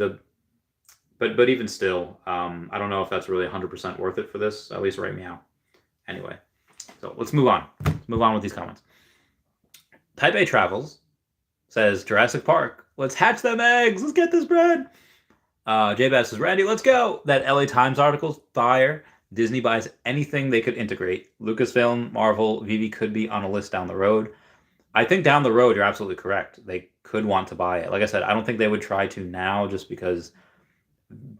but even still, I don't know if that's really 100% worth it for this, at least right now. Anyway, so let's move on. Let's move on with these comments. Type A Travels says, Jurassic Park, let's hatch them eggs. Let's get this bread. J-Bass says, Randy, let's go. That LA Times article's fire. Disney buys anything they could integrate. Lucasfilm, Marvel, Veve could be on a list down the road. I think down the road, you're absolutely correct. They could want to buy it. Like I said, I don't think they would try to now just because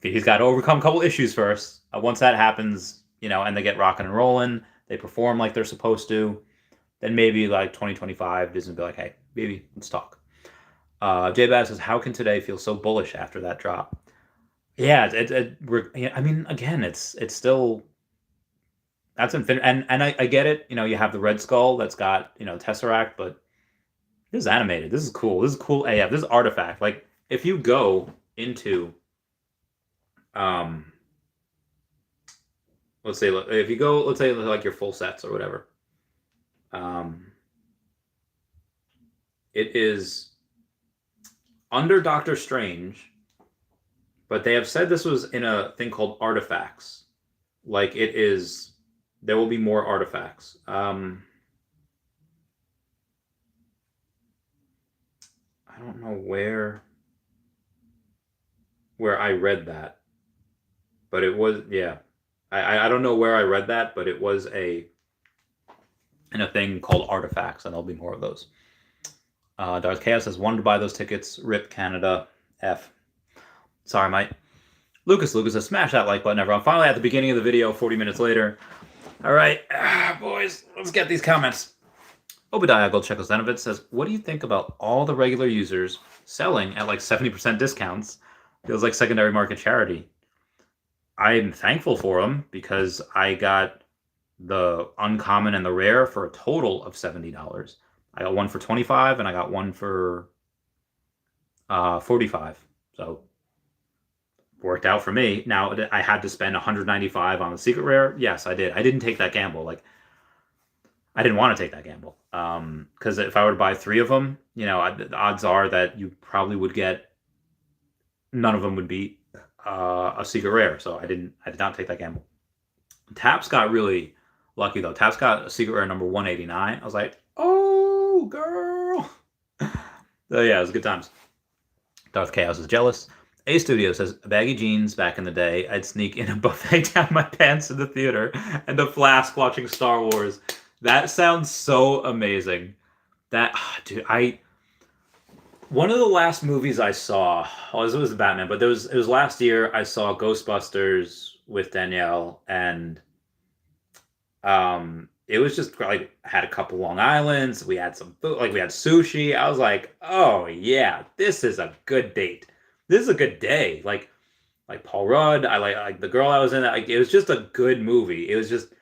he's got to overcome a couple issues first. Once that happens, and they get rocking and rolling, they perform like they're supposed to, then maybe like 2025, Disney will be like, hey, baby, let's talk. J-Bass says, how can today feel so bullish after that drop? Yeah, I mean, again, it's still, that's infinite. And I get it. You have the Red Skull that's got, Tesseract, but this is animated. This is cool. This is cool AF. This is Artifact. Like, if you go into, let's say like your full sets or whatever, it is under Doctor Strange, but they have said this was in a thing called artifacts. Like, it is, there will be more artifacts. I don't know where I read that, but it was, yeah. I don't know where I read that, but it was in a thing called artifacts, and there'll be more of those. Darth Chaos says, wanted to buy those tickets. Rip Canada. F. Sorry, mate. Lucas says, smash that like button, everyone. Finally at the beginning of the video, 40 minutes later. All right, boys, let's get these comments. Obadiah Goldcheckos says, what do you think about all the regular users selling at like 70% discounts? Feels like secondary market charity. I'm thankful for them because I got the uncommon and the rare for a total of $70. I got one for 25 and I got one for 45. So worked out for me. Now I had to spend 195 on the secret rare. Yes, I did. I didn't take that gamble. Like I didn't want to take that gamble. Because if I were to buy three of them, the odds are that you probably would get none of them would be a secret rare. So I did not take that gamble. Taps got really lucky though. Taps got a secret rare number 189. I was like, oh girl. So yeah, it was good times. Darth Chaos is jealous. A Studio says, baggy jeans back in the day, I'd sneak in a buffet down my pants in the theater and a flask watching Star Wars. That sounds so amazing. Dude, one of the last movies I saw, it was the Batman, but it was last year I saw Ghostbusters with Danielle, and it was just like had a couple Long Islands, we had some food, like we had sushi. I was like, oh yeah, this is a good date. This is a good day. Like Paul Rudd, I like the girl I was in. Like it was just a good movie. It was just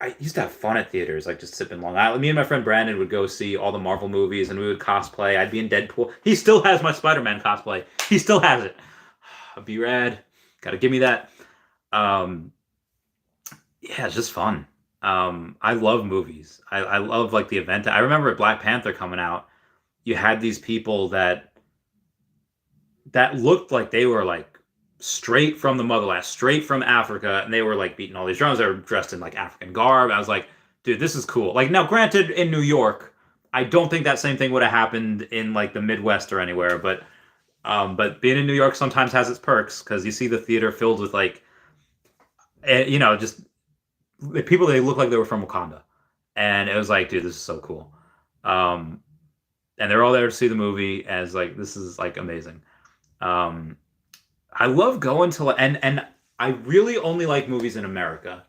I used to have fun at theaters, like just sipping Long Island. Me and my friend Brandon would go see all the Marvel movies, and we would cosplay. I'd be in Deadpool. He still has my Spider-Man cosplay. He still has it. Be rad. Gotta give me that. Yeah, it's just fun. I love movies. I love like the event. I remember at Black Panther coming out, you had these people that looked like they were like straight from the motherland, straight from Africa, and they were like beating all these drums. They were dressed in like African garb. I was like, dude, this is cool. Like now, granted, in New York, I don't think that same thing would have happened in like the Midwest or anywhere, but being in New York sometimes has its perks because you see the theater filled with like, just people they look like they were from Wakanda, and it was like, dude, this is so cool. And they're all there to see the movie, as like this is like amazing. I love going to and I really only like movies in America.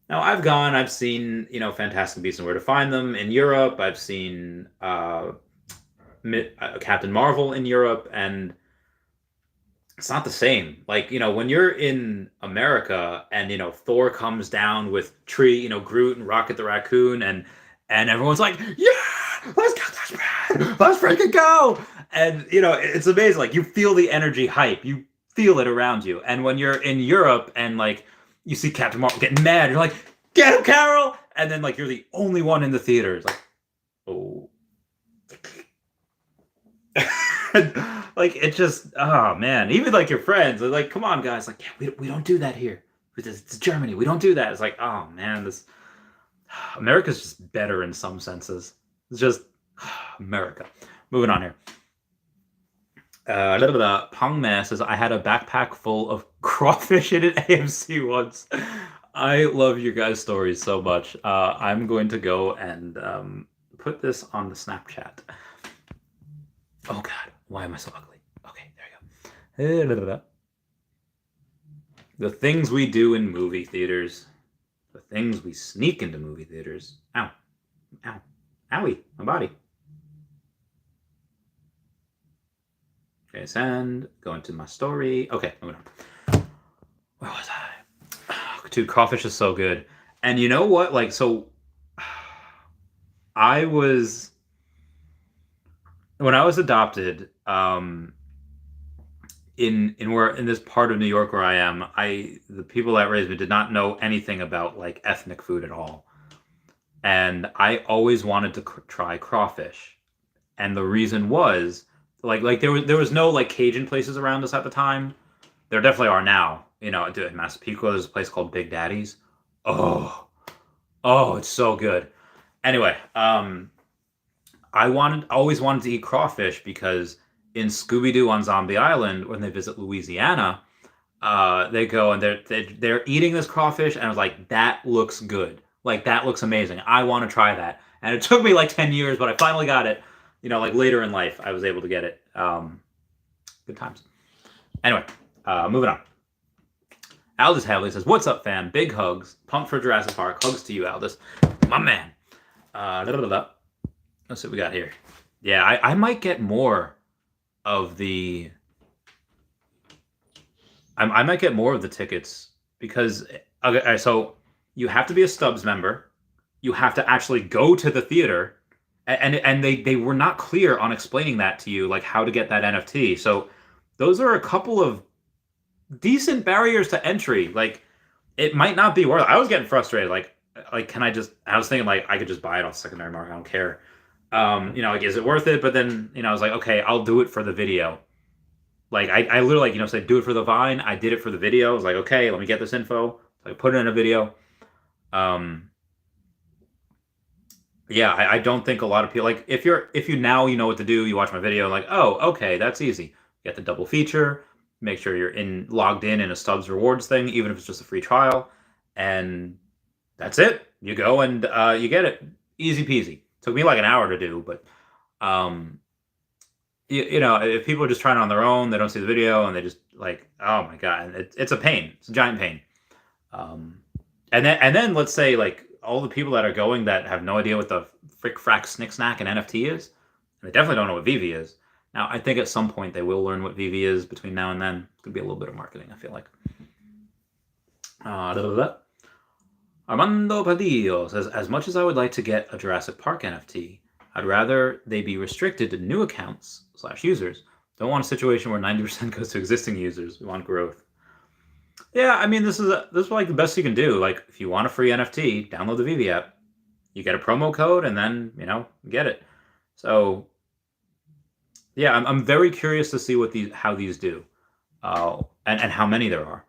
Now I've seen Fantastic Beasts and Where to Find Them in Europe. I've seen Captain Marvel in Europe, and it's not the same. Like when you're in America and Thor comes down with Tree, Groot and Rocket the Raccoon, and everyone's like, yeah, let's go, let's freaking go, and it's amazing. Like you feel the energy hype. You feel it around you. And when you're in Europe and like you see Captain Marvel getting mad, you're like, get him, Carol! And then like you're the only one in the theater. It's like, oh. Like it just, oh man. Even like your friends are like, come on, guys. Like, yeah, we don't do that here. It's Germany. We don't do that. It's like, oh man, this America's just better in some senses. It's just America. Moving on here. Pongman says, I had a backpack full of crawfish in an AMC once. I love your guys' stories so much. I'm going to go and put this on the Snapchat. Oh God, why am I so ugly? Okay, there you go. The things we do in movie theaters. The things we sneak into movie theaters. Ow. Ow. Owie, my body. Okay, send. Go into my story. Okay, moving on. Where was I? Oh, dude, crawfish is so good. And you know what? Like, so when I was adopted, in this part of New York where I am, the people that raised me did not know anything about like ethnic food at all. And I always wanted to try crawfish. And the reason was like there was no like Cajun places around us at the time. There definitely are now. In Massapequa, there's a place called Big Daddy's. Oh, it's so good. Anyway, I always wanted to eat crawfish because in Scooby-Doo on Zombie Island, when they visit Louisiana, they go and they're eating this crawfish, and I was like, that looks good. Like that looks amazing. I want to try that. And it took me like 10 years, but I finally got it. Like later in life, I was able to get it. Good times. Anyway, moving on. Aldous Hadley says, what's up, fam? Big hugs. Pumped for Jurassic Park. Hugs to you, Aldous. My man. Let's see what we got here. Yeah, I might get more of the I might get more of the tickets because okay, so you have to be a Stubs member. You have to actually go to the theater, and they were not clear on explaining that to you, like how to get that NFT. So those are a couple of decent barriers to entry. Like it might not be worth it. I was getting frustrated. Like can I just? I was thinking like I could just buy it off secondary market. I don't care. Like is it worth it? But then I was like, okay, I'll do it for the video. Like I literally like said do it for the Vine. I did it for the video. I was like, okay, let me get this info. So I put it in a video. Um, yeah, I don't think a lot of people like if you now you know what to do. You watch my video, like oh okay, that's easy. You get the double feature. Make sure you're logged in a Stubs rewards thing, even if it's just a free trial, and that's it. You go and you get it, easy peasy. Took me like an hour to do, but um, if people are just trying it on their own, they don't see the video, and they just like, oh my god, it's a pain. It's a giant pain. Um, and then let's say like all the people that are going that have no idea what the frick frack snick snack and NFT is, and they definitely don't know what Veve is. Now, I think at some point they will learn what Veve is between now and then. It's going to be a little bit of marketing, I feel like. Armando Padillo says, as much as I would like to get a Jurassic Park NFT, I'd rather they be restricted to new accounts / users. Don't want a situation where 90% goes to existing users. We want growth. Yeah, I mean, this is like the best you can do. Like, if you want a free NFT, download the Veve app. You get a promo code, and then get it. So, yeah, I'm very curious to see how these do, and how many there are.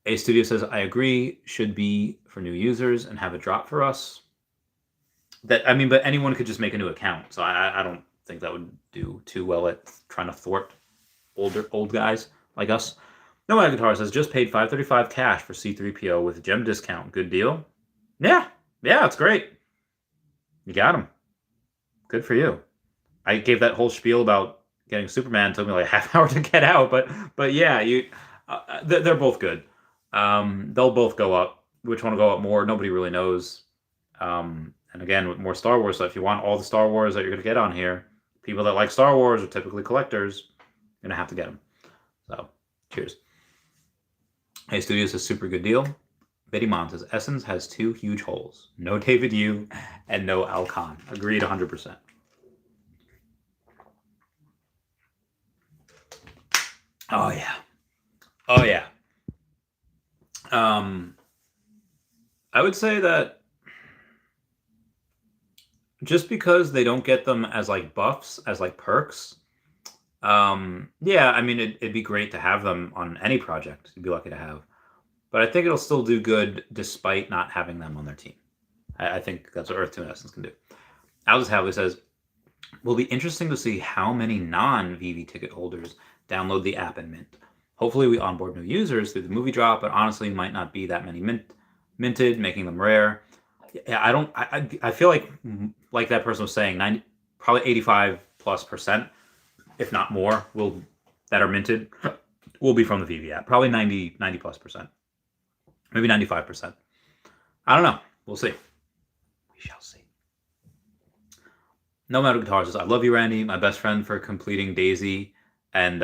A Studio says, I agree, should be for new users and have a drop for us. But anyone could just make a new account, so I don't think that would do too well at trying to thwart old guys like us. No Guitar says, just paid $535 cash for C3PO with gem discount. Good deal? Yeah, it's great. You got him. Good for you. I gave that whole spiel about getting Superman. It took me like a half hour to get out, but yeah, they're both good. They'll both go up. Which one will go up more? Nobody really knows. And again, with more Star Wars, so if you want all the Star Wars that you're going to get on here, people that like Star Wars are typically collectors. You're going to have to get them. So, cheers. Hey, Studios, a super good deal. Betty Mon says, Essence has 2 huge holes. No David Yu and no Alcon. Agreed 100%. Oh, yeah. I would say that just because they don't get them as like buffs, as like perks, yeah, it'd be great to have them on any project. You'd be lucky to have. But I think it'll still do good despite not having them on their team. I think that's what Earth 2 and Essence can do. Alice Havley says, will be interesting to see how many non-Veve ticket holders download the app and mint. Hopefully we onboard new users through the movie drop, but honestly might not be that many minted, making them rare. Yeah, I feel like that person was saying, probably 85+%, if not more, that are minted will be from the Veve app. Probably 90+%. Maybe 95%. I don't know. We'll see. We shall see. No Metal Guitar says, I love you, Randy. My best friend for completing Daisy and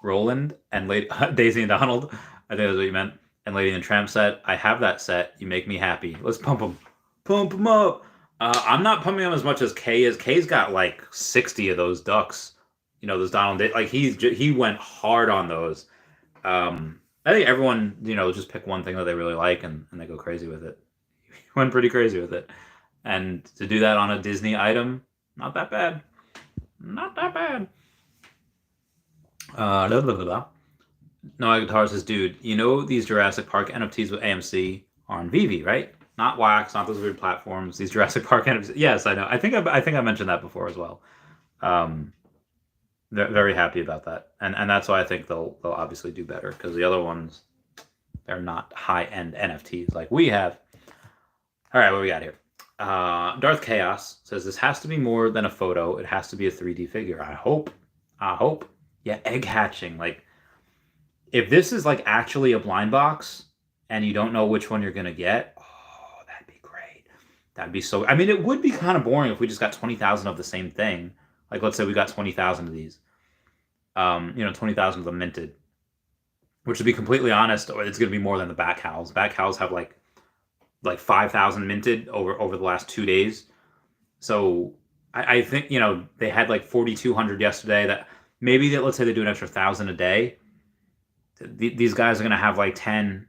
Roland and Daisy and Donald. I think that's what you meant. And Lady and Tramp set. I have that set. You make me happy. Let's pump them. Pump them up. I'm not pumping them as much as Kay is. Kay's got like 60 of those ducks. Those Donald. Like he went hard on those. I think everyone, just pick one thing that they really like and they go crazy with it. He went pretty crazy with it. And to do that on a Disney item, not that bad. Not that bad. No Guitar says, dude, these Jurassic Park NFTs with AMC are on Veve, right? Not Wax, not those weird platforms. These Jurassic Park NFTs. Yes, I know. I think I mentioned that before as well. They're very happy about that, and that's why I think they'll obviously do better, because the other ones, they're not high-end NFTs like we have. All right, what we got here? Darth Chaos says, this has to be more than a photo. It has to be a 3D figure. I hope. Yeah, egg hatching. Like, if this is like actually a blind box and you don't know which one you're gonna get, oh, that'd be great. That'd be so. It would be kind of boring if we just got 20,000 of the same thing. Like, let's say we got 20,000 of these. 20,000 of them minted. which to be completely honest, it's going to be more than the back howls. Back howls have like 5,000 minted over the last 2 days. So I think, they had like 4,200 yesterday. That maybe let's say they do an extra 1,000 a day. These guys are going to have like 10,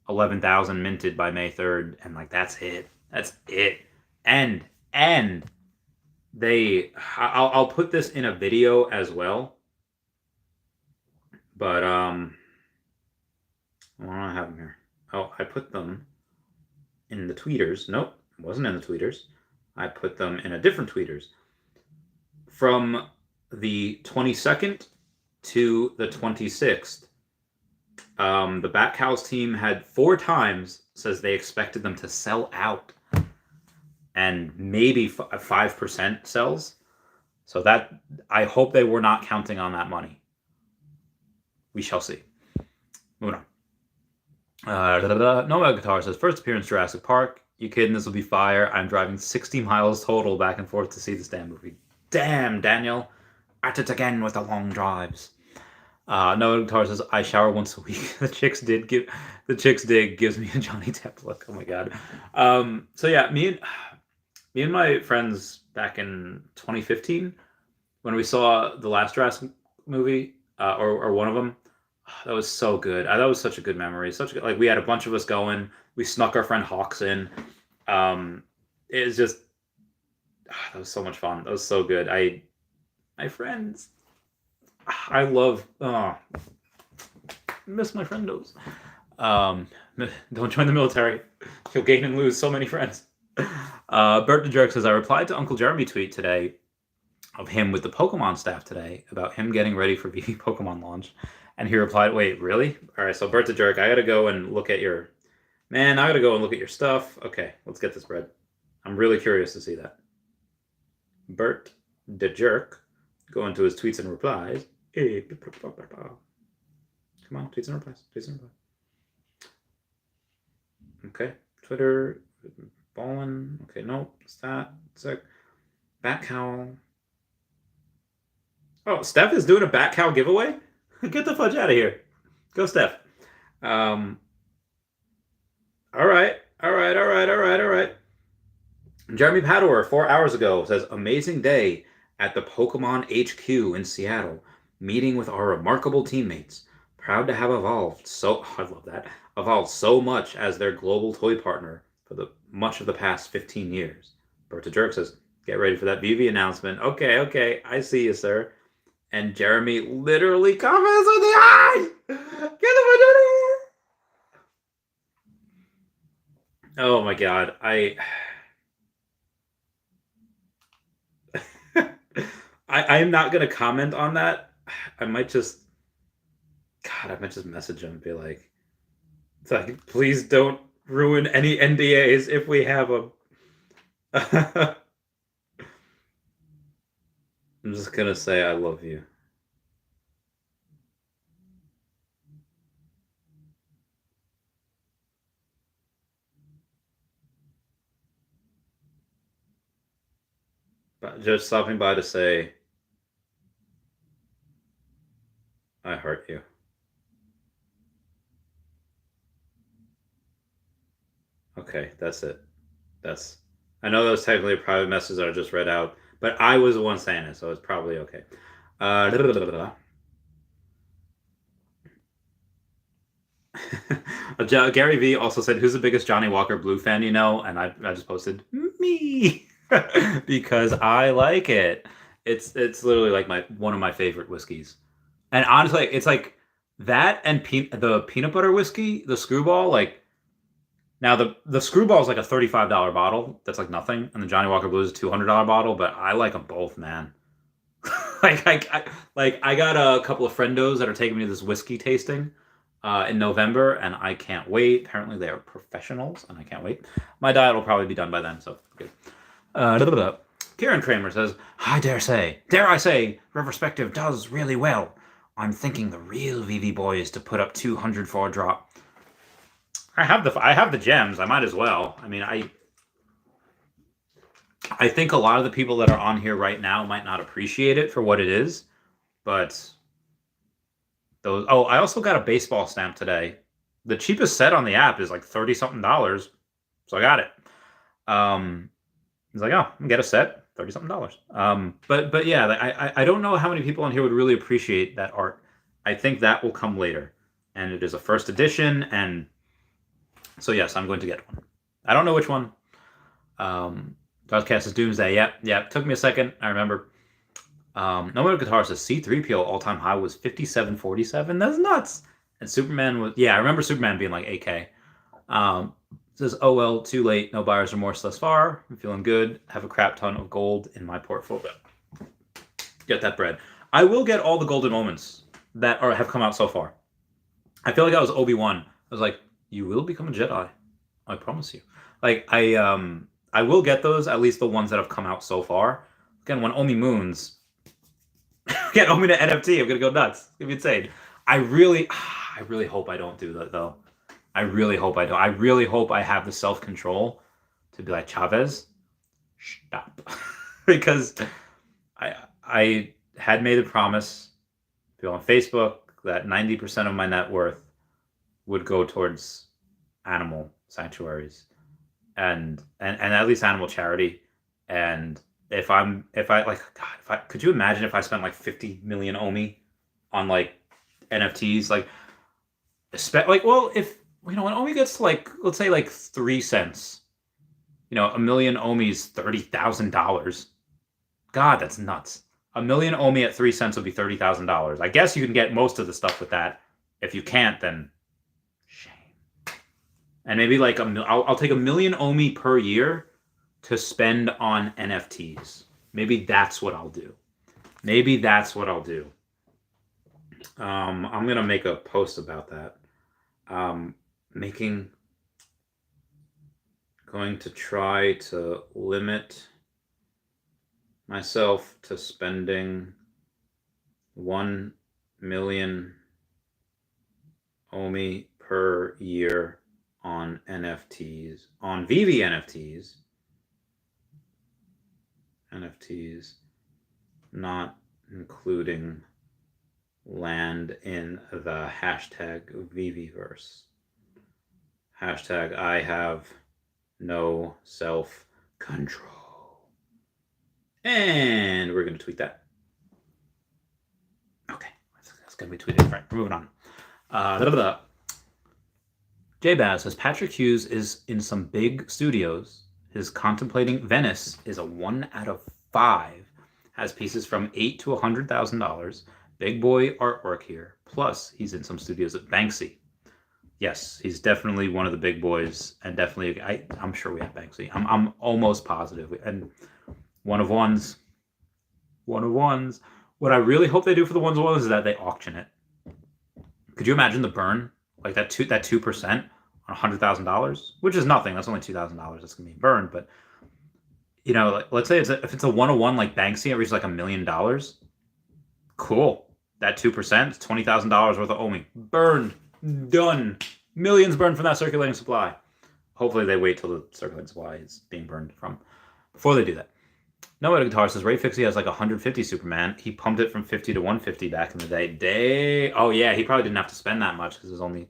11,000 minted by May 3rd. And like, that's it. That's it. And I'll put this in a video as well. But, what do I have them here? Oh, I put them in the tweeters. Nope, it wasn't in the tweeters. I put them in a different tweeters. From the 22nd to the 26th, the Bat Cows team had 4 times says they expected them to sell out, and maybe 5% sells. So that, I hope they were not counting on that money. We shall see. Moving on. Nomad Guitar says, first appearance Jurassic Park. You kidding? This will be fire. I'm driving 60 miles total back and forth to see this damn movie. Damn, Daniel. At it again with the long drives. Nomad Guitar says, I shower once a week. The chicks dig gives me a Johnny Depp look. Oh my god. So yeah, me and my friends back in 2015, when we saw the last Jurassic movie, or one of them, that was so good. That was such a good memory. Such a good, like, we had a bunch of us going. We snuck our friend Hawks in. It was just, that was so much fun. That was so good. My friends, I love, miss my friendos. Don't join the military. You'll gain and lose so many friends. Bert the Jerk says, I replied to Uncle Jeremy tweet today of him with the Pokemon staff today about him getting ready for VV Pokemon launch. And he replied, wait, really? All right, so Bert the Jerk, I got to go and look at your... Man, I got to go and look at your stuff. Okay, let's get this bread. I'm really curious to see that. Bert the Jerk, go into his tweets and replies. Come on, tweets and replies. Tweets and replies. Okay, Twitter, Ballin. Okay, nope, it's that. Sec. Bat Cow. Oh, Steph is doing a Bat Cow giveaway? Get the fudge out of here. Go, Steph. All right. Jeremy Padower, 4 hours ago, says, amazing day at the Pokemon HQ in Seattle, meeting with our remarkable teammates. Proud to have evolved so much as their global toy partner for much of the past 15 years. Berta Jerk says, get ready for that VV announcement. Okay, I see you, sir. And Jeremy literally comments with the eyes! Get the fuck out of here! Oh my god, I am not gonna comment on that. I might just message him and be like, please don't ruin any NDAs if we have them. I'm just gonna say I love you. But just stopping by to say I heart you. Okay, that's it. I know that was technically a private message that I just read out, but I was the one saying it, so it's probably okay. Gary V also said, who's the biggest Johnny Walker Blue fan you know? And I just posted, me. Because I like it. It's literally like one of my favorite whiskeys. And honestly, it's like that and the peanut butter whiskey, the Screwball, like, now the Screwball is like a $35 bottle. That's like nothing. And the Johnny Walker Blue is a $200 bottle, but I like them both, man. I got a couple of friendos that are taking me to this whiskey tasting in November, and I can't wait. Apparently they are professionals, and I can't wait. My diet will probably be done by then, so good. Kieran Kramer says, I dare I say, Retrospective does really well. I'm thinking the real VV boy is to put up 200 for a drop. I have the gems. I might as well. I mean, I think a lot of the people that are on here right now might not appreciate it for what it is, but those. Oh, I also got a baseball stamp today. The cheapest set on the app is like 30 something dollars, so I got it. He's like, oh, get a set, 30 something dollars. But yeah, I don't know how many people on here would really appreciate that art. I think that will come later, and it is a first edition, and so yes, I'm going to get one. I don't know which one. Godcast is Doomsday. Yep. Took me a second. I remember. No Matter Guitar says C3PO all-time high was 57.47. That's nuts. And Superman was, yeah, I remember Superman being like 8K. Says, oh well, too late. No buyer's remorse thus far. I'm feeling good. Have a crap ton of gold in my portfolio. Get that bread. I will get all the golden moments that have come out so far. I feel like I was Obi-Wan. I was like, you will become a Jedi. I promise you. Like, I will get those, at least the ones that have come out so far. Again, when Omi moons, get Omi to NFT, I'm gonna go nuts. It's gonna be insane. I really hope I don't do that though. I really hope I don't. I really hope I have the self-control to be like, Chavez, stop. Because I had made a promise to people on Facebook that 90% of my net worth would go towards animal sanctuaries and at least animal charity. And could you imagine if I spent like 50 million Omi on like NFTs? If when Omi gets to like, let's say like 3 cents, a million Omi is $30,000. God, that's nuts. A million Omi at 3 cents would be $30,000. I guess you can get most of the stuff with that. If you can't, then shame. And maybe like I'll take a million Omi per year to spend on NFTs. Maybe that's what I'll do. I'm gonna make a post about that. Going to try to limit myself to spending 1 million Omi per year on NFTs, on Veve NFTs, not including land in the hashtag Veveverse. Hashtag I have no self-control. And we're going to tweet that. Okay, that's going to be tweeted. Right, we're moving on. J-Baz says, Patrick Hughes is in some big studios. His Contemplating Venice is a 1 out of 5. Has pieces from $8,000 to $100,000. Big boy artwork here. Plus, he's in some studios at Banksy. Yes, he's definitely one of the big boys, and definitely, I'm sure we have Banksy. I'm almost positive. And one of ones. What I really hope they do for the ones of ones is that they auction it. Could you imagine the burn? Like that 2% on $100,000, which is nothing. That's only $2,000 that's gonna be burned. But let's say if it's a 101 like Banksy, it reaches like $1 million. Cool. That 2%, $20,000 worth of Omi burned, done. Millions burned from that circulating supply. Hopefully they wait till the circulating supply is being burned from before they do that. No Other Guitar says Ray Fixie has like 150 Superman. He pumped it from 50 to 150 back in the day. Oh yeah, he probably didn't have to spend that much because it was only.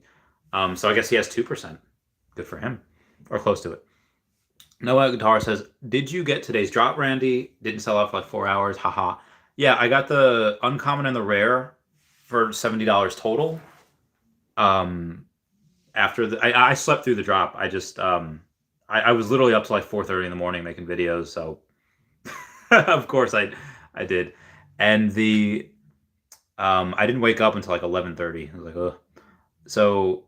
So I guess he has 2%. Good for him, or close to it. Noah Guitar says, did you get today's drop, Randy? Didn't sell out for like 4 hours. Haha. Yeah, I got the uncommon and the rare for $70 total. After I slept through the drop. I just I was literally up to like 4:30 in the morning making videos. So of course I did. And I didn't wake up until like 11:30. I was like, ugh. So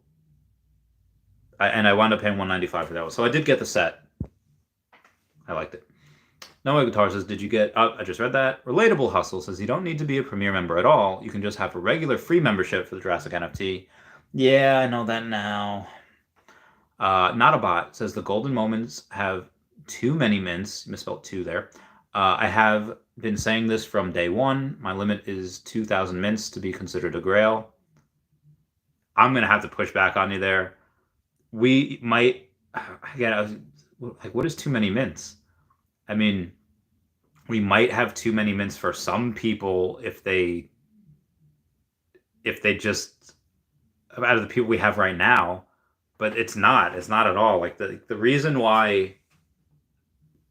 I wound up paying $195 for that one. So I did get the set. I liked it. Noah Guitar says, did you get... I just read that. Relatable Hustle says, you don't need to be a Premier member at all. You can just have a regular free membership for the Jurassic NFT. Yeah, I know that now. Not a Bot says, the golden moments have too many mints. You misspelled 2 there. I have been saying this from day one. My limit is 2,000 mints to be considered a grail. I'm going to have to push back on you there. We might... Again, what is too many mints? I mean, we might have too many mints for some people if they if they just out of the people we have right now, but it's not. It's not at all. Like the reason why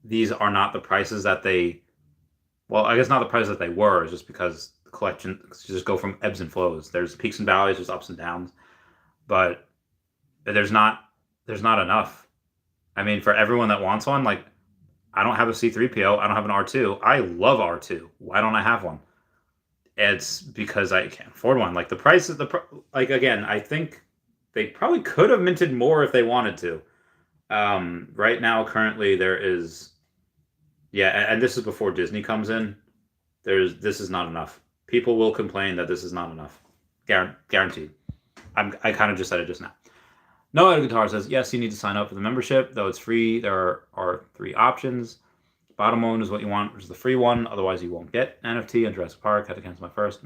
these are not the prices that they, well, I guess not the prices that they were, is just because the collection just go from ebbs and flows. There's peaks and valleys, there's ups and downs, but there's not enough. I mean, for everyone that wants one, like I don't have a C3PO, I don't have an R2. I love R2. Why don't I have one? It's because I can't afford one. Like the price of like again, I think they probably could have minted more if they wanted to. Right now, currently there is, yeah, and this is before Disney comes in. This is not enough. People will complain that this is not enough. Guaranteed. I kind of just said it just now. No Other Guitar says, yes, you need to sign up for the membership, though it's free. There are 3 options. Bottom one is what you want, which is the free one. Otherwise, you won't get NFT on Jurassic Park. Had to cancel my first.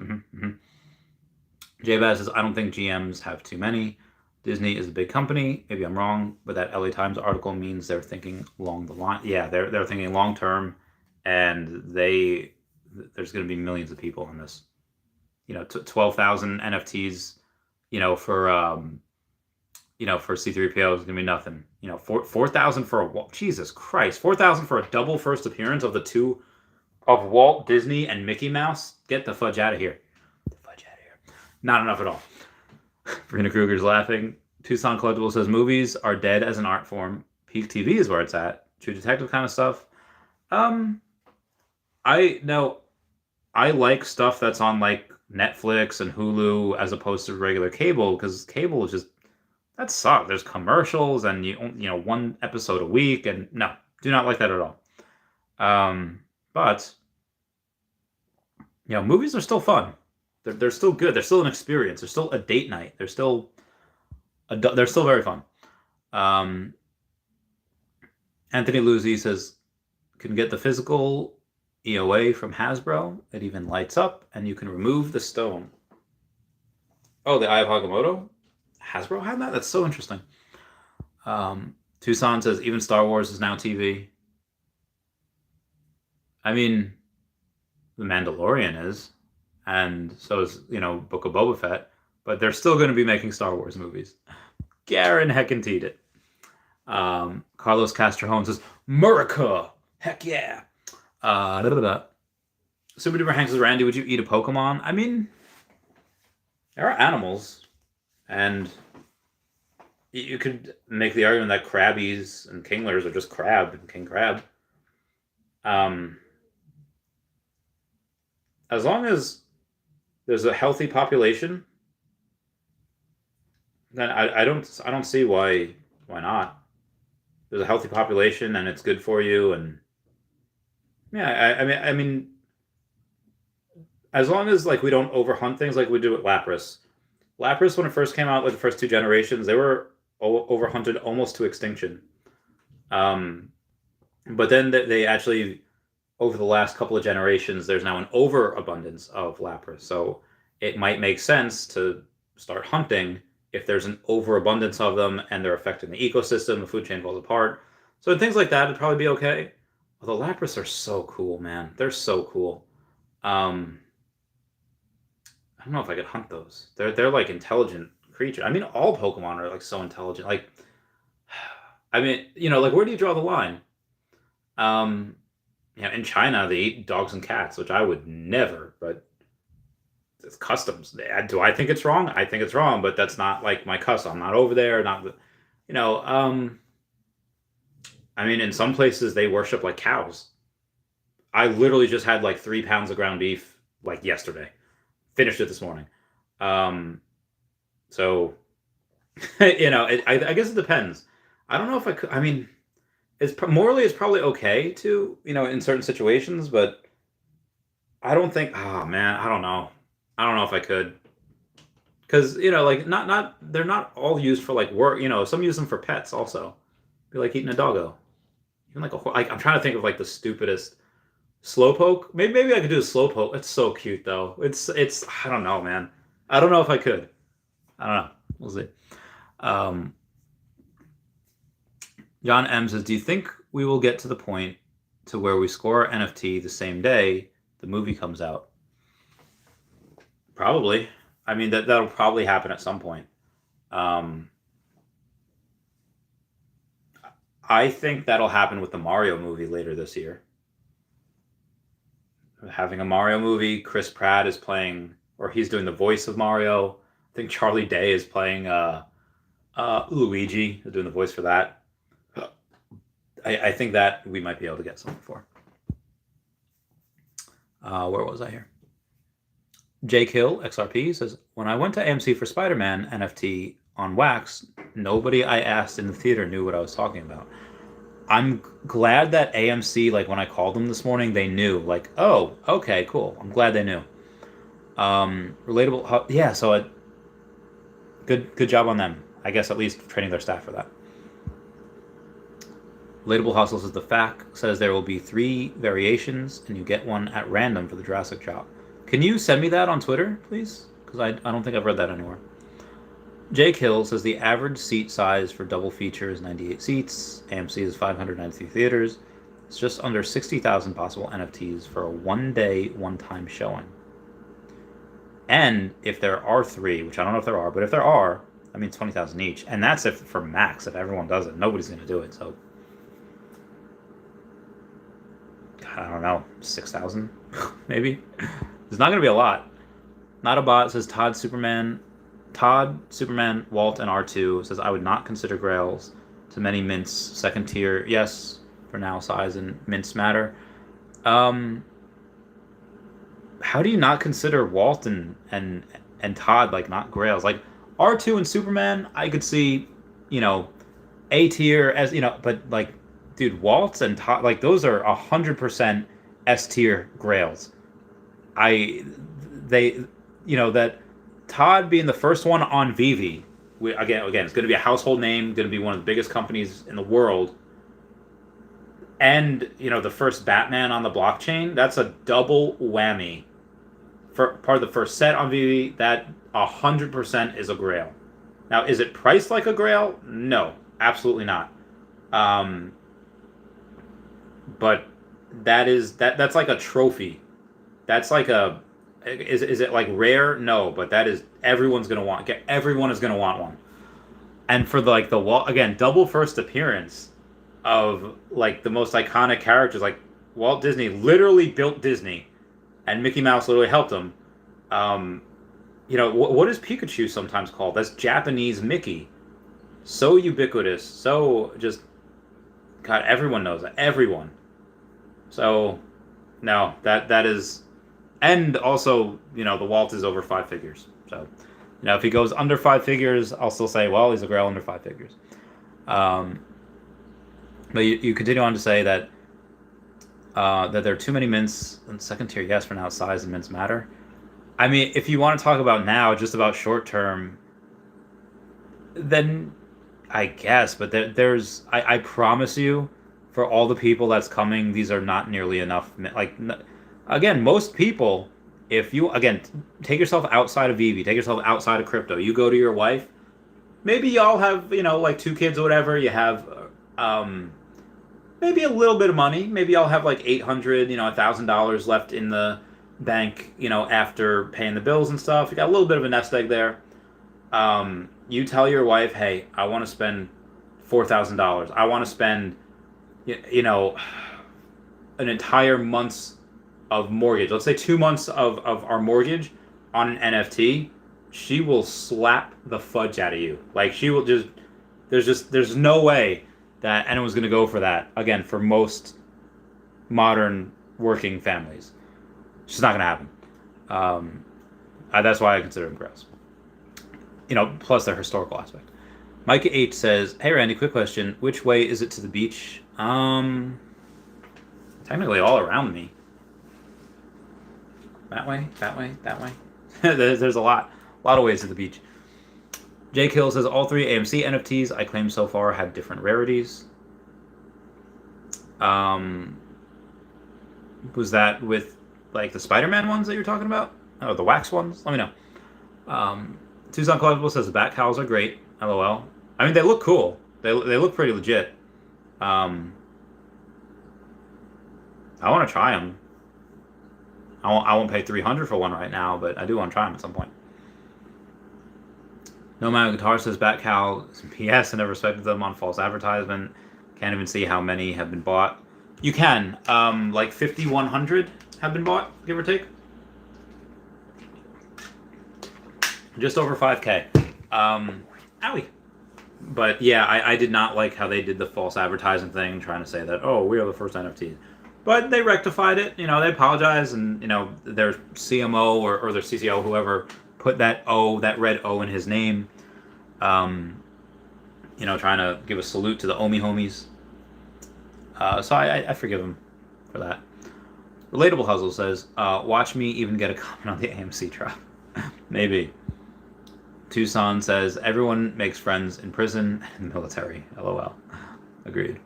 J-Baz says, I don't think GMs have too many. Disney is a big company. Maybe I'm wrong, but that LA Times article means they're thinking along the line. Yeah, they're thinking long term, and there's going to be millions of people on this. 12,000 NFTs, for C3PO is going to be nothing. 4,000 for a Jesus Christ, 4,000 for a double first appearance of the two of Walt Disney and Mickey Mouse. Get the fudge out of here. Not enough at all. Verena Kruger's laughing. Tucson Collectible says movies are dead as an art form. Peak TV is where it's at. True Detective kind of stuff. I like stuff that's on like Netflix and Hulu as opposed to regular cable, because cable is just, that sucks. There's commercials and one episode a week, and no, do not like that at all. But movies are still fun. They're still good. They're still an experience. They're still a date night. They're still very fun. Anthony Luzzi says, can get the physical EOA from Hasbro. It even lights up, and you can remove the stone. Oh, the Eye of Agamotto? Hasbro had that? That's so interesting. Tucson says, even Star Wars is now TV. I mean, The Mandalorian is. And so is, Book of Boba Fett. But they're still going to be making Star Wars movies. Garen heckin' it. Carlos Castrejón says, Murica! Heck yeah! Super Duper Hank says, Randy, would you eat a Pokemon? I mean, there are animals. And you could make the argument that Krabbies and Kinglers are just crab and king crab. As long as there's a healthy population, then I don't see why not. There's a healthy population and it's good for you, and yeah, I mean, as long as like we don't overhunt things like we do with Lapras. Lapras, when it first came out, like the first 2 generations, they were overhunted almost to extinction. But then they actually, over the last couple of generations, there's now an overabundance of Lapras. So it might make sense to start hunting if there's an overabundance of them and they're affecting the ecosystem, the food chain falls apart. So things like that would probably be okay. Although Lapras are so cool, man. They're so cool. I don't know if I could hunt those. They're like intelligent creatures. I mean, all Pokemon are like so intelligent. Like, I mean, like where do you draw the line? In China they eat dogs and cats, which I would never. But it's customs. Do I think it's wrong? I think it's wrong, but that's not like my custom. I'm not over there. I mean, in some places they worship like cows. I literally just had like 3 pounds of ground beef like yesterday. Finished it this morning. So, I guess it depends. I don't know if I could. I mean, morally it's probably okay to, in certain situations, but I don't think. Oh man, I don't know. I don't know if I could, because like not they're not all used for like work. Some use them for pets also. Be like eating a doggo. Even like I'm trying to think of like the stupidest. Slowpoke? Maybe I could do a Slowpoke. It's so cute though. It's I don't know, man. I don't know if I could. I don't know. We'll see. John M says, do you think we will get to the point to where we score NFT the same day the movie comes out? Probably. I mean, that'll probably happen at some point. Um, I think that'll happen with the Mario movie later this year. Having a Mario movie, Chris Pratt is playing, or he's doing the voice of Mario. I think Charlie Day is playing Luigi, is doing the voice for that. I think that we might be able to get something for. Where was I here? Jake Hill, XRP, says, when I went to AMC for Spider-Man NFT on Wax, nobody I asked in the theater knew what I was talking about. I'm glad that AMC, like when I called them this morning, they knew. Like, oh, okay, cool. I'm glad they knew. Relatable, yeah. So, good job on them. I guess at least training their staff for that. Relatable Hustle says the fact says there will be 3 variations, and you get one at random for the Jurassic drop. Can you send me that on Twitter, please? Because I don't think I've read that anywhere. Jake Hill says the average seat size for double feature is 98 seats. AMC is 593 theaters. It's just under 60,000 possible NFTs for a one-day, one-time showing. And if there are 3, which I don't know if there are, but if there are, I mean 20,000 each. And that's if for max. If everyone does it, nobody's going to do it. So, I don't know, 6,000 maybe. There's not going to be a lot. Not a bot says Todd, Superman, Walt, and R2 says I would not consider Grails to many mints second tier. Yes, for now size and mints matter. How do you not consider Walt and Todd like not Grails? Like R2 and Superman, I could see, A tier as but like, dude, Walt and Todd, like those are 100% S tier Grails. That Todd being the first one on Veve, again, it's going to be a household name, going to be one of the biggest companies in the world, and the first Batman on the blockchain. That's a double whammy. For part of the first set on Veve, that 100% is a Grail. Now, is it priced like a Grail? No, absolutely not. But that's like a trophy. That's like a. Is it like rare? No, but that is everyone's gonna want. Everyone is gonna want one. And for the Walt, again, double first appearance of like the most iconic characters, like Walt Disney literally built Disney, and Mickey Mouse literally helped him. What is Pikachu sometimes called? That's Japanese Mickey. So ubiquitous, so just God, everyone knows that. Everyone. So no, that is. And also, the Walt is over 5 figures. So, if he goes under 5 figures, I'll still say, well, he's a Grail under 5 figures. But you continue on to say that there are too many mints in second tier. Yes, for now, size and mints matter. I mean, if you want to talk about now, just about short term, then I guess. But there's, I promise you, for all the people that's coming, these are not nearly enough. Like. Again, most people, if you, again, take yourself outside of Veve, take yourself outside of crypto, you go to your wife, maybe y'all have, like 2 kids or whatever, you have maybe a little bit of money, maybe y'all have like $800, $1,000 left in the bank, after paying the bills and stuff, you got a little bit of a nest egg there. You tell your wife, hey, I want to spend $4,000, I want to spend, an entire month's of mortgage, let's say 2 months of our mortgage on an NFT, she will slap the fudge out of you. Like she will there's no way that anyone's going to go for that. Again, for most modern working families, it's just not going to happen. That's why I consider them gross. Plus their historical aspect. Mike H says, hey Randy, quick question. Which way is it to the beach? Technically all around me. That way. There's a lot of ways to the beach. Jake Hill says all 3 AMC NFTs I claim so far have different rarities. Was that with like the Spider-Man ones that you're talking about? Oh, the wax ones? Let me know. Tucson Collectible says the bat cows are great. LOL. I mean, they look cool. They look pretty legit. I want to try them. I won't pay $300 for one right now, but I do want to try them at some point. No Man Guitar says Batcal PS. I never respected them on false advertisement. Can't even see how many have been bought. You can. Like 5,100 have been bought, give or take. Just over 5K. Owie. But yeah, I did not like how they did the false advertising thing, trying to say that, oh, we are the first NFT. But they rectified it. You know, they apologized, and, you know, their CMO or their CCO, whoever, put that red O in his name. You know, trying to give a salute to the Omi homies. So I forgive him for that. Relatable Hustle says, watch me even get a comment on the AMC drop. Maybe. Tucson says, everyone makes friends in prison and military. LOL. Agreed.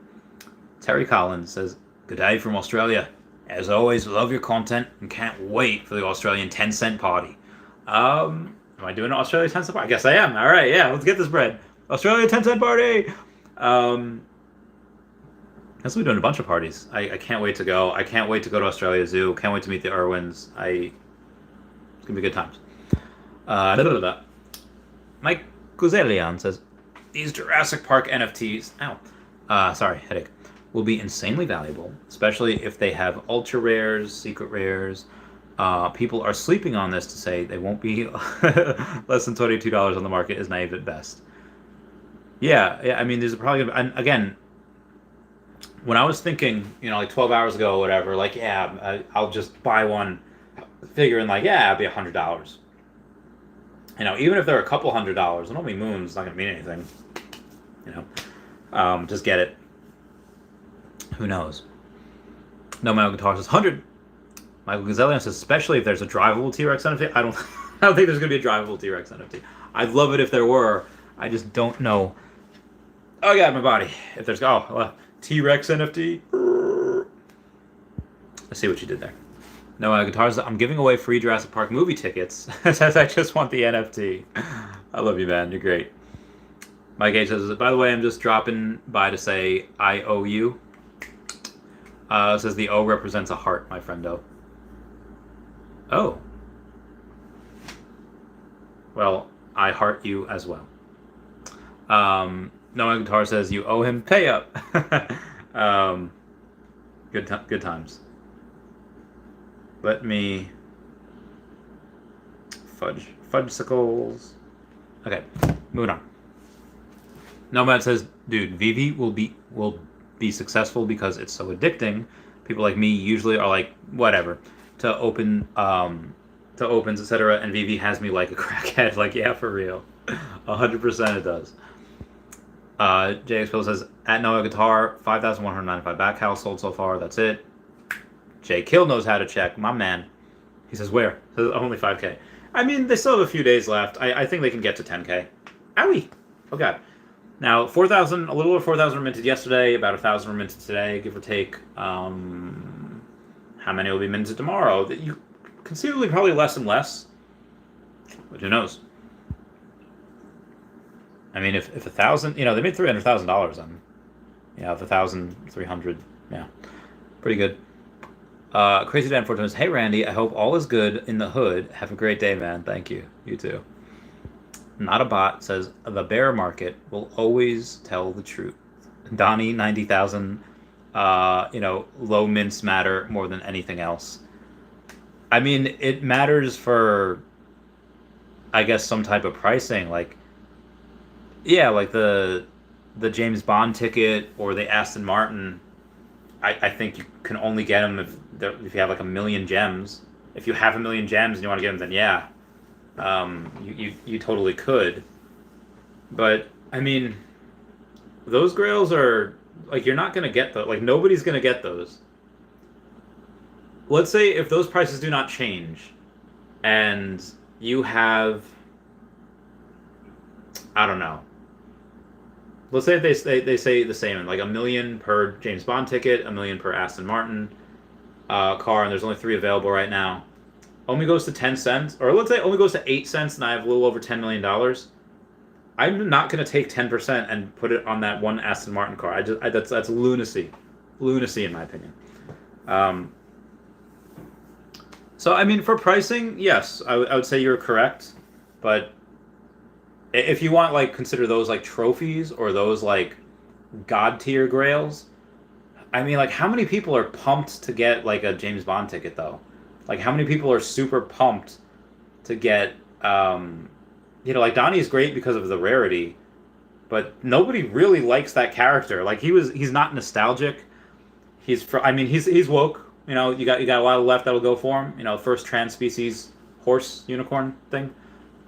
Terry Collins says, good day from Australia. As always, love your content and can't wait for the Australian 10-cent party. Am I doing an Australia 10-cent party? I guess I am. All right, yeah, let's get this bread. Australia 10-cent party! Guess we're doing a bunch of parties. I can't wait to go. I can't wait to go to Australia Zoo. Can't wait to meet the Irwins. It's going to be good times. Mike Guzelian says, these Jurassic Park NFTs, sorry, headache, will be insanely valuable, especially if they have ultra rares, secret rares. People are sleeping on this to say they won't be less than $22 on the market is naive at best. Yeah, I mean, these are probably, and again, when I was thinking, you know, like 12 hours ago or whatever, like, yeah, I'll just buy one, figuring like, yeah, it'll be $100. You know, even if they're a couple $100, an only moon's not going to mean anything. You know, just get it. Who knows? No, my guitar says 100. Michael Gazelian says, especially if there's a drivable T-Rex NFT. I don't think there's going to be a drivable T-Rex NFT. I'd love it if there were. I just don't know. Oh, God, my body. If there's, T-Rex NFT. I see what you did there. No, guitars. I'm giving away free Jurassic Park movie tickets. Says I just want the NFT. I love you, man. You're great. Mike H says, by the way, I'm just dropping by to say I owe you. Says the O represents a heart, my friendo. Oh. Well, I heart you as well. No, guitar says you owe him pay up. Good times. Let me fudgesicles. Okay, moving on. Nomad says, dude, Veve will be successful because it's so addicting. People like me usually are like, whatever, to opens, etc. And Veve has me like a crackhead. Like, yeah, for real. 100% it does. JX says, at Noah Guitar, 5,195 back house sold so far. That's it. Jay Kill knows how to check. My man. He says, where? Says, only 5K. I mean, they still have a few days left. I think they can get to 10K. Owie. Oh, God. Now, 4,000, a little over 4,000 were minted yesterday. About 1,000 were minted today, give or take. How many will be minted tomorrow? You conceivably probably less and less. But who knows? I mean, if 1,000, you know, they made $300,000 on, yeah, if 1,300, yeah, pretty good. Crazy Dan Fortune says, hey Randy, I hope all is good in the hood. Have a great day, man. Thank you. You too. Not a bot says, the bear market will always tell the truth. Donnie 90,000, you know, low mints matter more than anything else. I mean, it matters for, I guess, some type of pricing, like, yeah, like the James Bond ticket or the Aston Martin. I think you can only get them if you have like 1 million gems. If you have 1 million gems and you want to get them, then yeah, you totally could. But I mean, those grails are like, you're not gonna get those. Like, nobody's gonna get those. Let's say if those prices do not change, and you have, I don't know. Let's say they say the same, like 1 million per James Bond ticket, 1 million per Aston Martin car, and there's only 3 available right now. Only goes to 10 cents, or let's say only goes to 8 cents, and I have a little over $10 million. I'm not going to take 10% and put it on that one Aston Martin car. That's lunacy, in my opinion. So I mean, for pricing, yes, I would say you're correct, but if you want like consider those like trophies or those like god tier grails. I mean, like how many people are pumped to get like a James Bond ticket though? Like how many people are super pumped to get like Donnie is great because of the rarity, but nobody really likes that character. Like he's not nostalgic. He's woke. You got a lot of left that'll go for him. First trans species horse unicorn thing.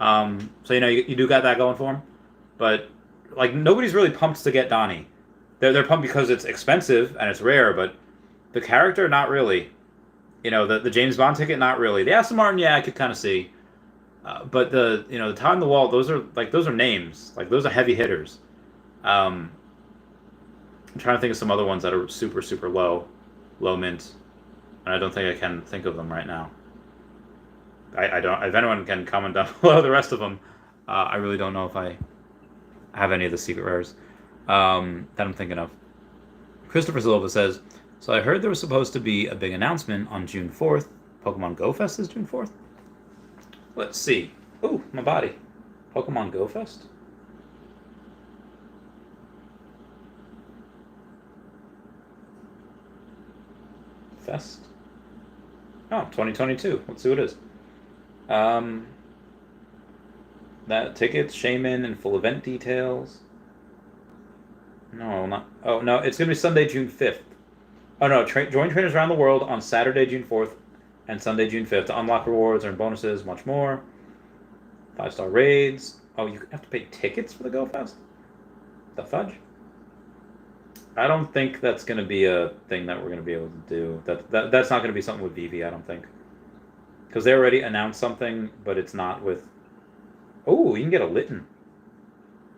So you do got that going for him, but like nobody's really pumped to get Donnie. They're pumped because it's expensive and it's rare, but the character not really. The James Bond ticket not really. The Aston Martin, yeah, I could kind of see, but the Todd and the Wall, those are names. Like those are heavy hitters. I'm trying to think of some other ones that are super super low mint, and I don't think I can think of them right now. I don't. If anyone can comment down below the rest of them, I really don't know if I have any of the secret rares that I'm thinking of. Christopher Silva says, so I heard there was supposed to be a big announcement on June 4th. Pokemon Go Fest is June 4th? Let's see. Ooh, my body. Pokemon Go Fest? Fest? Oh, 2022. Let's see what it is. That tickets, Shaman, and full event details. No, not. Oh, no, it's going to be Sunday, June 5th. Oh, no, join trainers around the world on Saturday, June 4th and Sunday, June 5th to unlock rewards, earn bonuses, much more. 5-star raids. Oh, you have to pay tickets for the Go Fest? The fudge? I don't think that's going to be a thing that we're going to be able to do. That's not going to be something with Veve, I don't think. Because they already announced something, but it's not with... Oh, you can get a Litten.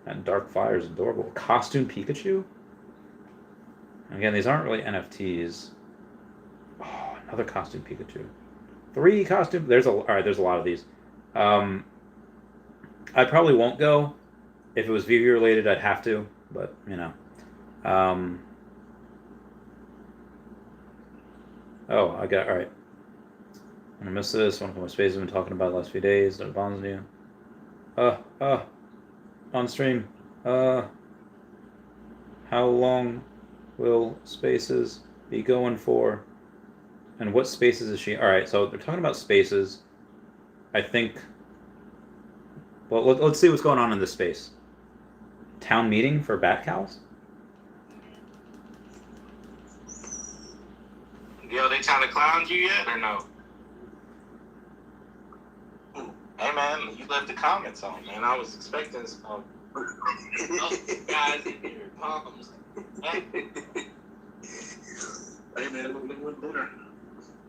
And Dark Fire is adorable. Costume Pikachu? Again, these aren't really NFTs. Oh, another Costume Pikachu. 3 costume... Alright, there's a lot of these. I probably won't go. If it was Veve related, I'd have to. But, Oh, alright. I'm gonna miss this. One of my spaces I've been talking about the last few days. There's bonds new. On stream. How long will spaces be going for? And what spaces is she? Alright, so they're talking about spaces. I think... Well, let's see what's going on in this space. Town meeting for Bat Cows? Yo, they trying to clown you yet or no? Hey man, you left the comments on, man. I was expecting some guys in here, palms. Hey man, look dinner.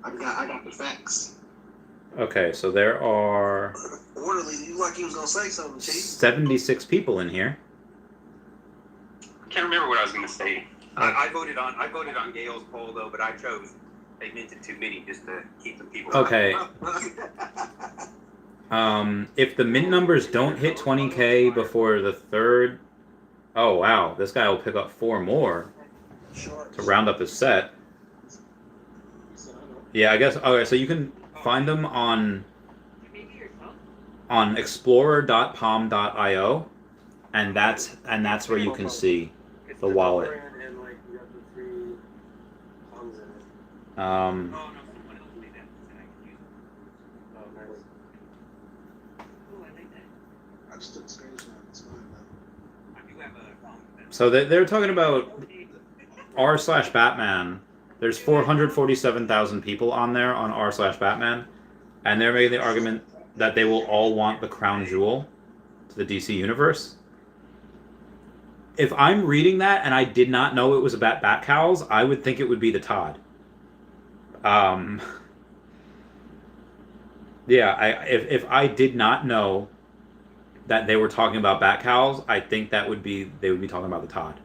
I got the facts. Okay, so there are Orderly, you like he was gonna say something, Chief. 76 people in here. I can't remember what I was gonna say. I voted on Gail's poll though, but I chose they minted too many just to keep the people. Okay. If the mint numbers don't hit 20K before the 3rd, oh wow, this guy will pick up 4 more to round up his set. Yeah, I guess. Okay, so you can find them on explorer.palm.io, and that's where you can see the wallet. So they're talking about r/Batman. There's 447,000 people on there on r/Batman, and they're making the argument that they will all want the crown jewel to the DC universe. If I'm reading that and I did not know it was about Bat Cows, I would think it would be the Todd. Yeah, if I did not know that they were talking about Bat Cows, I think they would be talking about the Todd.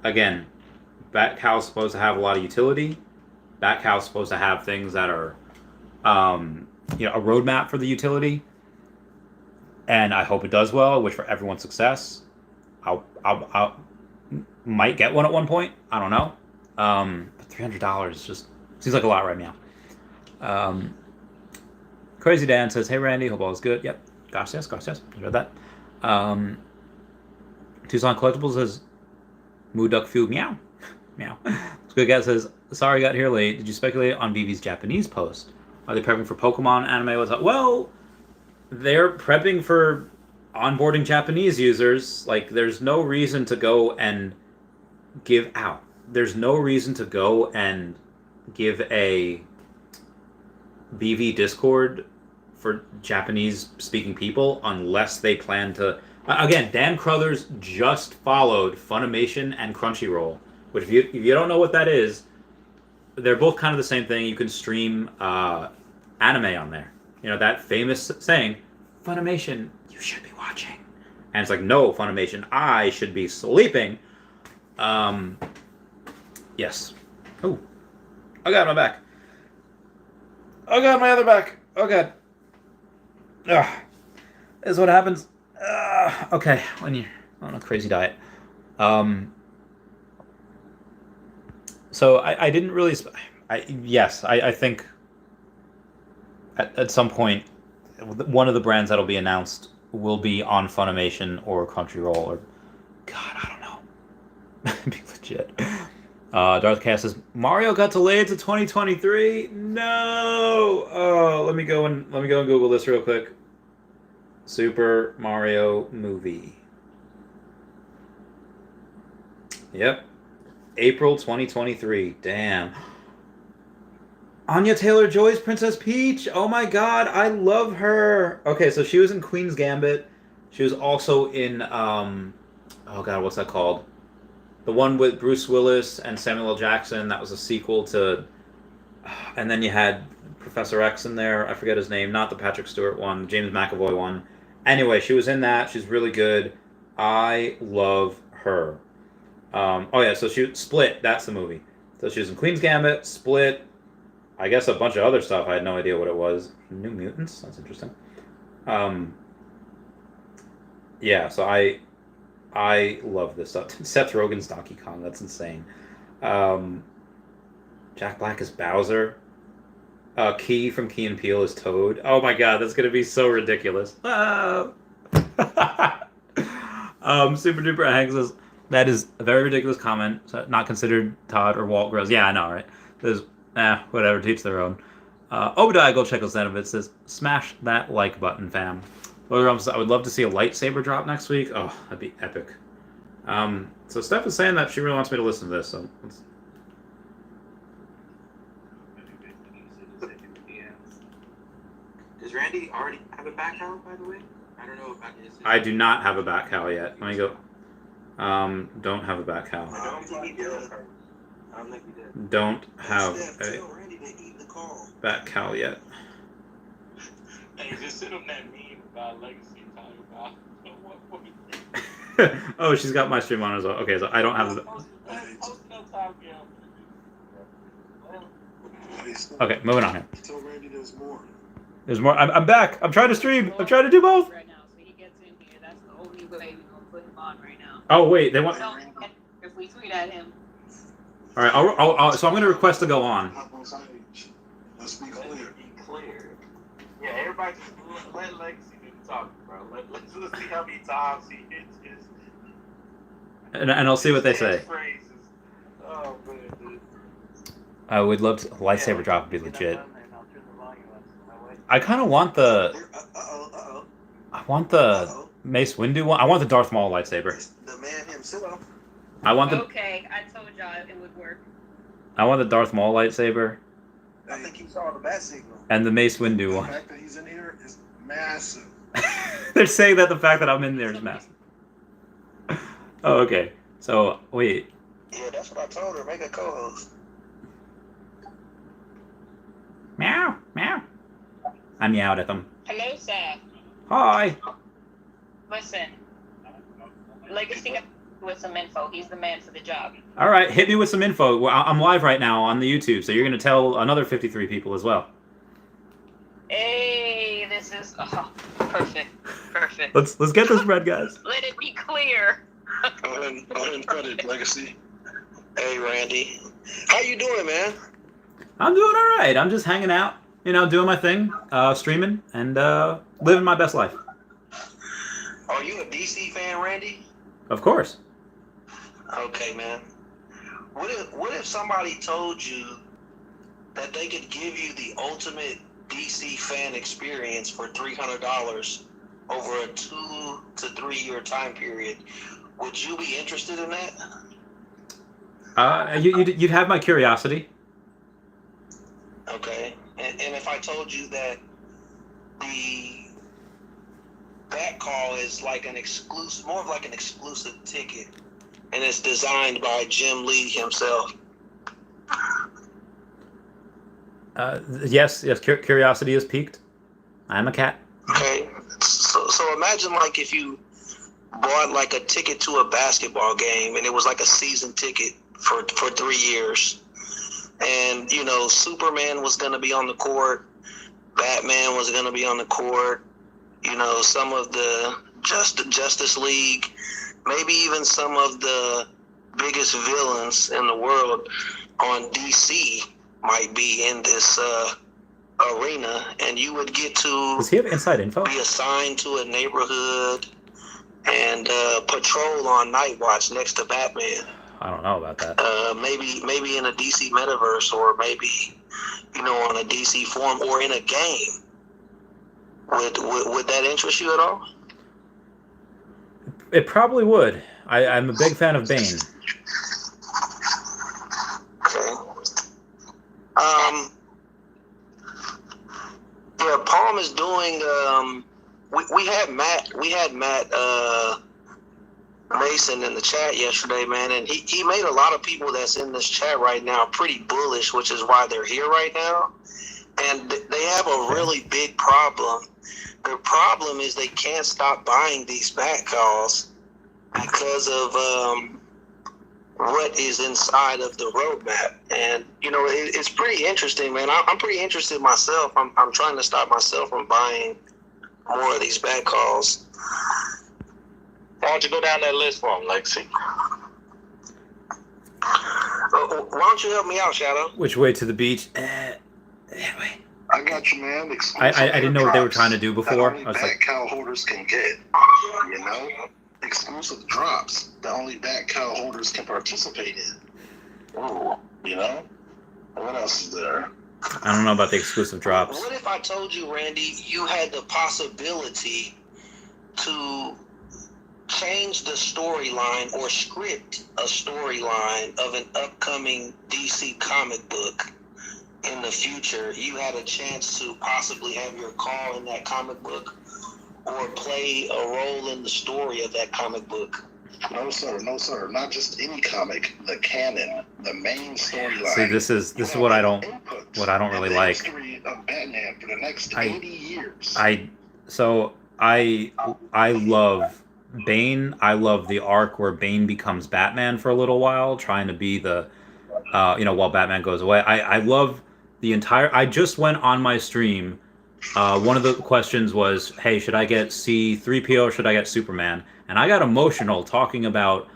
Again, Bat Cow's supposed to have a lot of utility. Bat Cow's supposed to have things that are, a roadmap for the utility. And I hope it does well. I wish for everyone's success. I'll might get one at one point. I don't know. But $300 just seems like a lot right now. Crazy Dan says, "Hey Randy, hope all is good." Yep. Gosh yes. Enjoyed that. Tucson Collectibles says, "Moo Duck Fuel Meow." Meow. Good guy says, "Sorry, got here late. Did you speculate on Vivi's Japanese post? Are they prepping for Pokemon anime? What's up?" Well, they're prepping for onboarding Japanese users. Like, there's no reason to go and give out. There's no reason to go and give a BV Discord for Japanese-speaking people unless they plan to... Again, Dan Crothers just followed Funimation and Crunchyroll, which if you don't know what that is, they're both kind of the same thing. You can stream anime on there. You know, that famous saying, Funimation, you should be watching. And it's like, no, Funimation, I should be sleeping. Yes. Oh, I got my back. I got my other back. Oh, God. Ugh. This is what happens. Okay, when you're on a crazy diet. So I didn't really... I think at some point, one of the brands that'll be announced will be on Funimation or Crunchyroll or... God, I don't know. Be legit. Darth Cass says, Mario got delayed to 2023? No! Oh, let me go and Google this real quick. Super Mario movie. Yep. April 2023. Damn. Anya Taylor-Joy's Princess Peach. Oh my god, I love her. Okay, so she was in Queen's Gambit. She was also in oh god, what's that called? The one with Bruce Willis and Samuel L. Jackson. That was a sequel to... And then you had Professor X in there. I forget his name. Not the Patrick Stewart one. James McAvoy one. Anyway, she was in that. She's really good. I love her. Oh yeah, so she... Split. That's the movie. So she was in Queen's Gambit, Split. I guess a bunch of other stuff. I had no idea what it was. New Mutants? That's interesting. Yeah, so I love this stuff. Seth Rogen's Donkey Kong. That's insane. Jack Black is Bowser. Key from Key and Peele is Toad. Oh my god, that's gonna be so ridiculous. Super Duper Hank says, that is a very ridiculous comment. So not considered Todd or Walt Gross. Yeah, I know, right? There's whatever, teach their own. Obadiah Goldcheckle says, smash that like button, fam. I would love to see a lightsaber drop next week. Oh, that'd be epic. So Steph is saying that she really wants me to listen to this. So let's... Does Randy already have a back out, by the way? I don't know if I do not have a back cowl yet. Let me go. Don't have a back cowl. I don't think he did. Don't have a back cowl yet. Hey, just send him that meme about Legacy talking about what Oh, she's got my stream on as well. Okay, so I don't have the... Okay, moving on here. There's more. I'm back. I'm trying to stream. I'm trying to do both. Right now, so he gets in here. That's the only way we're gonna put him on right now. Oh wait, they want... So, if we tweet at him. All right, so I'm going to request to go on. Let's be clear. Yeah, everybody just let Legacy do the talking, bro. Let's see how many times he hits his... And I'll see what they say. Phrases. Oh, man, dude. I would love to... Lightsaber drop would be legit. I kind of want the... I want the Mace Windu one. I want the Darth Maul lightsaber. The man himself. I want the... Okay, I told y'all it would work. I want the Darth Maul lightsaber. I think you saw the bat signal. And the Mace Windu The one. fact that he's in here is massive. They're saying that the fact that I'm in there is massive. Oh, okay. So, wait. Yeah, that's what I told her. Make a co-host. Meow, meow. I meowed at them. Hello, sir. Hi. Listen. Legacy with some info. He's the man for the job. All right, hit me with some info. Well, I'm live right now on the YouTube, so you're going to tell another 53 people as well. Hey, this is perfect. Perfect. Let's get this bread, guys. Let it be clear. Uncredited Legacy. Hey, Randy. How you doing, man? I'm doing all right. I'm just hanging out. doing my thing, streaming, and living my best life. Are you a DC fan, Randy? Of course. Okay, man. What if somebody told you that they could give you the ultimate DC fan experience for $300 over a 2 to 3 year time period? Would you be interested in that? You'd have my curiosity. Okay. And if I told you that that call is like an exclusive, more of like an exclusive ticket, and it's designed by Jim Lee himself. Yes, curiosity is piqued. I'm a cat. Okay. So imagine like if you bought like a ticket to a basketball game and it was like a season ticket for 3 years. And, Superman was going to be on the court. Batman was going to be on the court. Some of the Justice League, maybe even some of the biggest villains in the world on DC might be in this arena, and you would get to Does he have inside info? be assigned to a neighborhood and patrol on night watch next to Batman. I don't know about that. Maybe in a DC metaverse, or maybe on a DC forum, or in a game. Would that interest you at all? It probably would. I'm a big fan of Bane. Okay. Yeah, Palm is doing. We had Matt Mason in the chat yesterday, man, and he made a lot of people that's in this chat right now pretty bullish, which is why they're here right now. And they have a really big problem. Their problem is they can't stop buying these back calls because of what is inside of the roadmap. And it's pretty interesting, man. I'm pretty interested myself. I'm trying to stop myself from buying more of these back calls. Why don't you go down that list for him, Lexi? Why don't you help me out, Shadow? Which way to the beach? Wait. I got you, man. I didn't know what they were trying to do before. Only I was back like, cow holders can get, exclusive drops that only back cow holders can participate in. Ooh, what else is there? I don't know about the exclusive drops. What if I told you, Randy, you had the possibility to change the storyline or script a storyline of an upcoming DC comic book in the future? You had a chance to possibly have your call in that comic book or play a role in the story of that comic book. No, sir. Not just any comic. The canon, the main storyline. See, this is what I don't really like. History of Batman for the next 80 years. I love Bane. I love the arc where Bane becomes Batman for a little while, trying to be the, while Batman goes away. I love the entire. I just went on my stream. One of the questions was, hey, should I get C-3PO or should I get Superman? And I got emotional talking about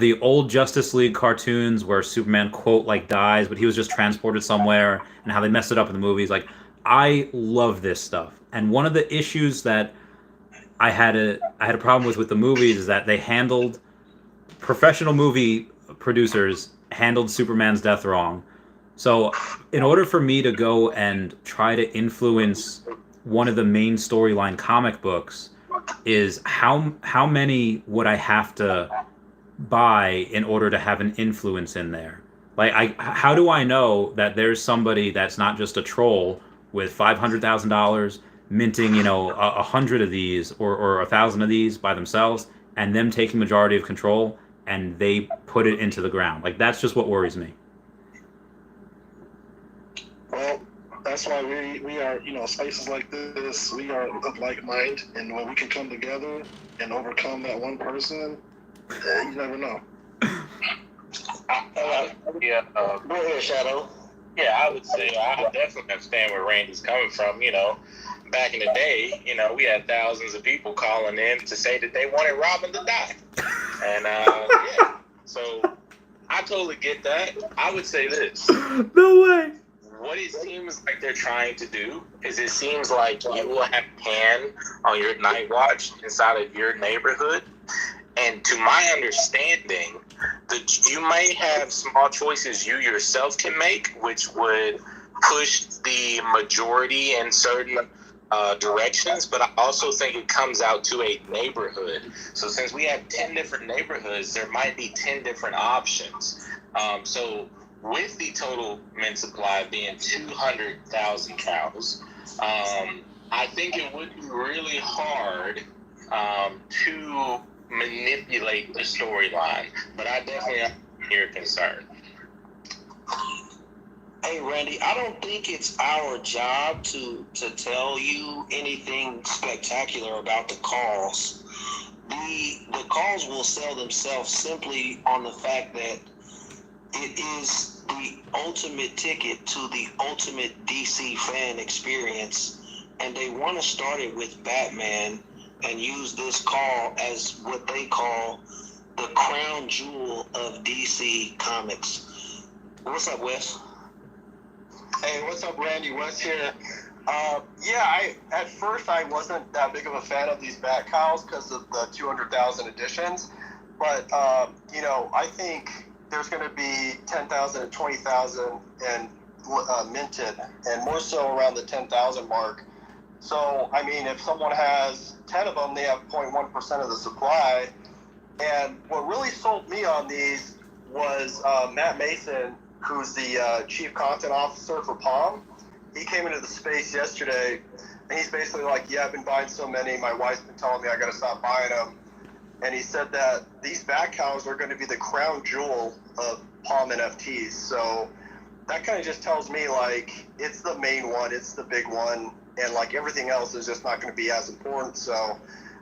the old Justice League cartoons where Superman, quote, like dies, but he was just transported somewhere, and how they messed it up in the movies. Like, I love this stuff. And one of the issues that I had a problem with the movies is that they handled, professional movie producers handled Superman's death wrong. So in order for me to go and try to influence one of the main storyline comic books, is how many would I have to buy in order to have an influence in there? Like, how do I know that there's somebody that's not just a troll with $500,000 minting, 100 of these or 1,000 of these by themselves, and them taking majority of control and they put it into the ground? Like, that's just what worries me. Well, that's why we are, spaces like this, we are of like mind, and when we can come together and overcome that one person, you never know. Go ahead, Shadow. Yeah, I would say I definitely understand where Randy's coming from. Back in the day, we had thousands of people calling in to say that they wanted Robin to die. And, so I totally get that. I would say this. No way. what it seems like they're trying to do is it seems like you will have a pan on your night watch inside of your neighborhood. And to my understanding, you may have small choices you yourself can make, which would push the majority in certain directions, but I also think it comes out to a neighborhood. So since we have 10 different neighborhoods, there might be 10 different options. So with the total mint supply being 200,000 cows, I think it would be really hard to manipulate the storyline, but I definitely understand your concern. Hey, Randy, I don't think it's our job to tell you anything spectacular about the calls. The calls will sell themselves simply on the fact that it is the ultimate ticket to the ultimate DC fan experience, and they want to start it with Batman and use this call as what they call the crown jewel of DC Comics. What's up, Wes? Hey, what's up, Randy? Wes here. At first I wasn't that big of a fan of these Bat Cows because of the 200,000 editions, but I think there's going to be 10,000 and 20,000 and minted, and more so around the 10,000 mark. So, I mean, if someone has 10 of them, they have 0.1% of the supply. And what really sold me on these was Matt Mason, who's the chief content officer for Palm. He came into the space yesterday, and he's basically like, yeah, I've been buying so many. My wife's been telling me I got to stop buying them. And he said that these Bat Cows are going to be the crown jewel of Palm NFTs. So that kind of just tells me, like, it's the main one. It's the big one. And like everything else is just not going to be as important. So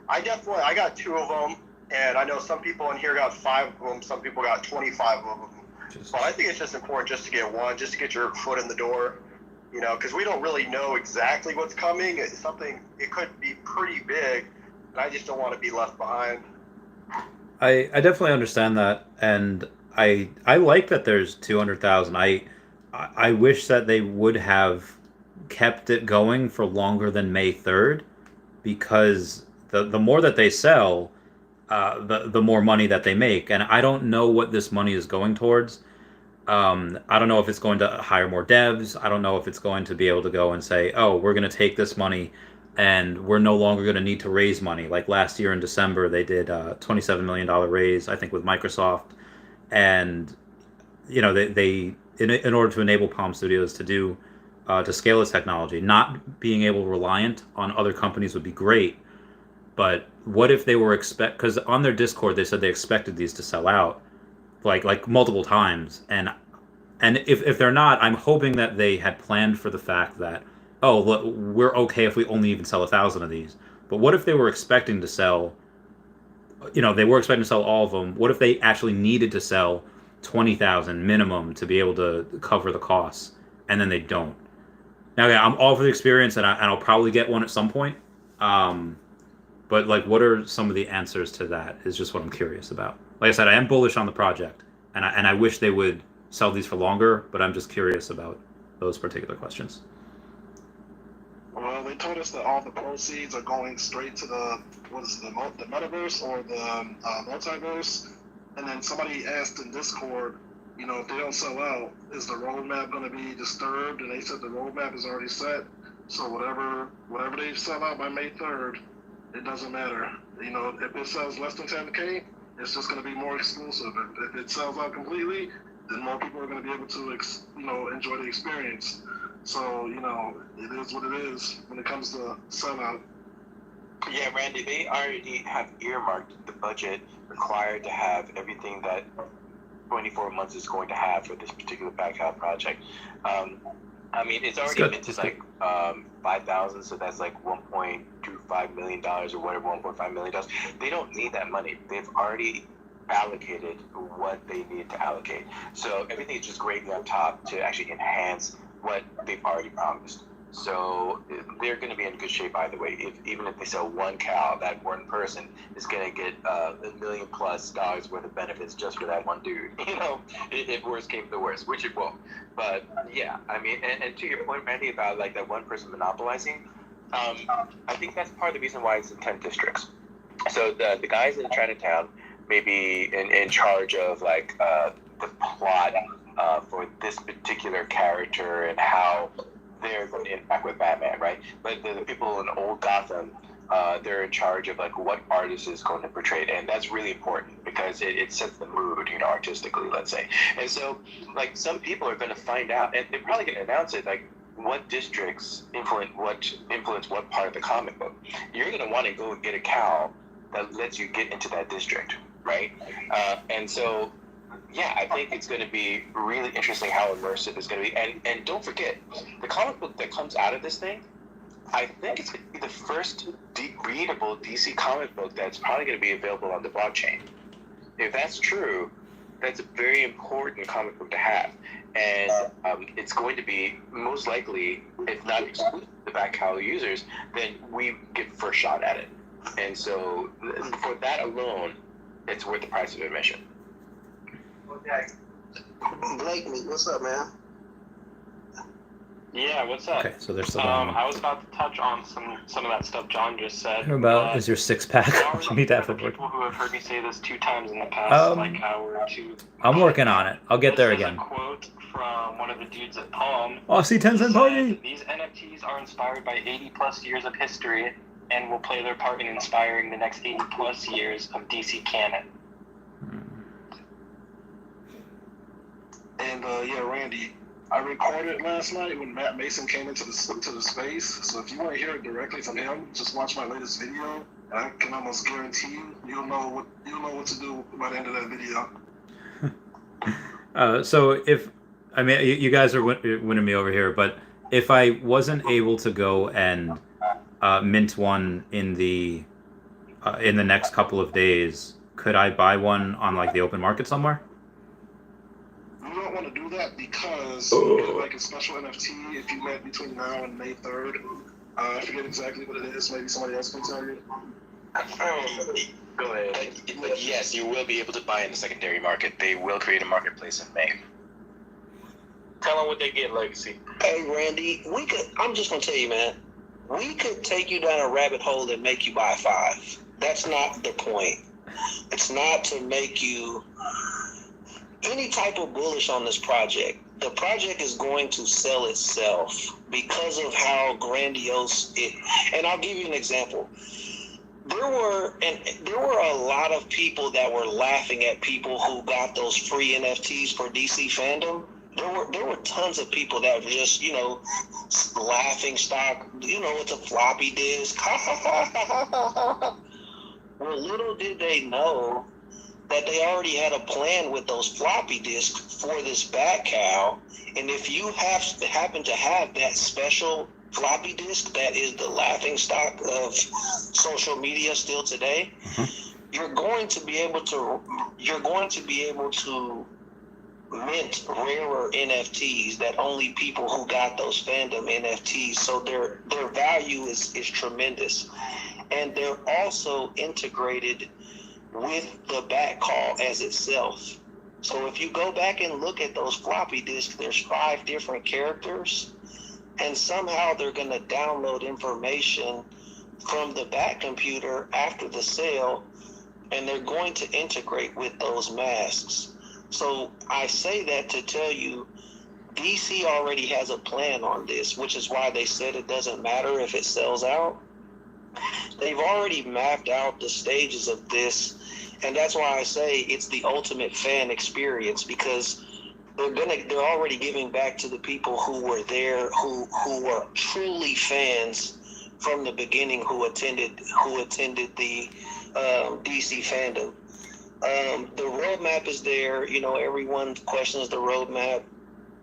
I got 2 of them, and I know some people in here got 5 of them. Some people got 25 of them. But I think it's just important just to get one, just to get your foot in the door, because we don't really know exactly what's coming. It's something, it could be pretty big, and I just don't want to be left behind. I definitely understand that, and I like that there's 200,000. I wish that they would have kept it going for longer than May 3rd, because the more that they sell, the more money that they make. And I don't know what this money is going towards. I don't know if it's going to hire more devs. I don't know if it's going to be able to go and say, oh, we're going to take this money and we're no longer going to need to raise money. Like last year in December, they did a $27 million raise, I think, with Microsoft. And, they in order to enable Palm Studios to scale its technology, not being able reliant on other companies would be great. But what if they were because on their Discord they said they expected these to sell out like multiple times, and if they're not, I'm hoping that they had planned for the fact that, oh, look, we're okay if we only even sell 1,000 of these. But what if they were expecting to sell, they were expecting to sell all of them? What if they actually needed to sell 20,000 minimum to be able to cover the costs, and then they don't? Now, yeah, I'm all for the experience, and I'll probably get one at some point. But like, what are some of the answers to that? Is just what I'm curious about. Like I said, I am bullish on the project, and I wish they would sell these for longer. But I'm just curious about those particular questions. Well, they told us that all the proceeds are going straight to the metaverse or the multiverse. And then somebody asked in Discord, if they don't sell out, is the roadmap going to be disturbed? And they said the roadmap is already set. So whatever they sell out by May 3rd, it doesn't matter. If it sells less than 10K, it's just going to be more exclusive. If it sells out completely, then more people are going to be able to, enjoy the experience. So, it is what it is when it comes to sellout. Yeah, Randy, they already have earmarked the budget required to have everything that 24 months is going to have for this particular backup project. It's already minted like 5,000, so that's like $1.25 million or whatever, $1.5 million. They don't need that money. They've already allocated what they need to allocate. So everything is just gravy on top to actually enhance what they've already promised. So they're going to be in good shape either way. Even if they sell one cow, that one person is going to get $1 million+ worth of benefits just for that one dude. If worst came to worst, which it won't. But yeah, I mean, and to your point, Randy, about like that one person monopolizing, I think that's part of the reason why it's in 10 districts. So the guys in Chinatown may be in charge of like the plot for this particular character and how they're going to interact with Batman, right? But the people in Old Gotham, they're in charge of like what artist is going to portray it, and that's really important because it sets the mood, artistically, let's say. And so, like, some people are going to find out, and they're probably going to announce it, like what districts influence what part of the comic book. You're going to want to go and get a cow that lets you get into that district, right? And so. Yeah, I think it's going to be really interesting how immersive it's going to be. And don't forget, the comic book that comes out of this thing, I think it's going to be the first readable DC comic book that's probably going to be available on the blockchain. If that's true, that's a very important comic book to have. And it's going to be most likely, if not exclusive to back cow users, then we get first shot at it. And so for that alone, it's worth the price of admission. Blake, what's up, man? Yeah, what's up? Okay, so there's still I was about to touch on some of that stuff John just said. How about is your 6-pack? You need that for people who have heard me say this 2 times in the past, like hour or 2. I'm working on it. I'll get there This is again. a quote from one of the dudes at Palm. Oh, see 10 cent party. These NFTs are inspired by 80+ years of history and will play their part in inspiring the next 80+ years of DC canon. And yeah, Randy, I recorded last night when Matt Mason came into the space. So if you want to hear it directly from him, just watch my latest video, and I can almost guarantee you'll know what to do by the end of that video. So if you guys are winning me over here, but if I wasn't able to go and mint one in the next couple of days, could I buy one on like the open market somewhere? You don't want to do that because you get like a special NFT if you met between now and May 3rd. I forget exactly what it is. Maybe somebody else can tell you. Go ahead. But yes, you will be able to buy in the secondary market. They will create a marketplace in May. Tell them what they get, Legacy. Hey, Randy, I'm just going to tell you, man, we could take you down a rabbit hole and make you buy 5. That's not the point. It's not to make you any type of bullish on this project. The project is going to sell itself because of how grandiose it. And I'll give you an example. There were a lot of people that were laughing at people who got those free NFTs for DC fandom. There were tons of people that were just, laughing stock, with a floppy disk. Well, little did they know that they already had a plan with those floppy disks for this bat cow. And if you happen to have that special floppy disk that is the laughing stock of social media still today, you're going to be able to mint rarer NFTs that only people who got those fandom NFTs. So their value is tremendous. And they're also integrated with the back call as itself. So if you go back and look at those floppy disks, there's 5 different characters, and somehow they're going to download information from the back computer after the sale, and they're going to integrate with those masks. So I say that to tell you, DC already has a plan on this, which is why they said it doesn't matter if it sells out. They've already mapped out the stages of this, and that's why I say it's the ultimate fan experience, because they're already giving back to the people who were there, who were truly fans from the beginning, who attended the DC fandom. The roadmap is there. Everyone questions the roadmap.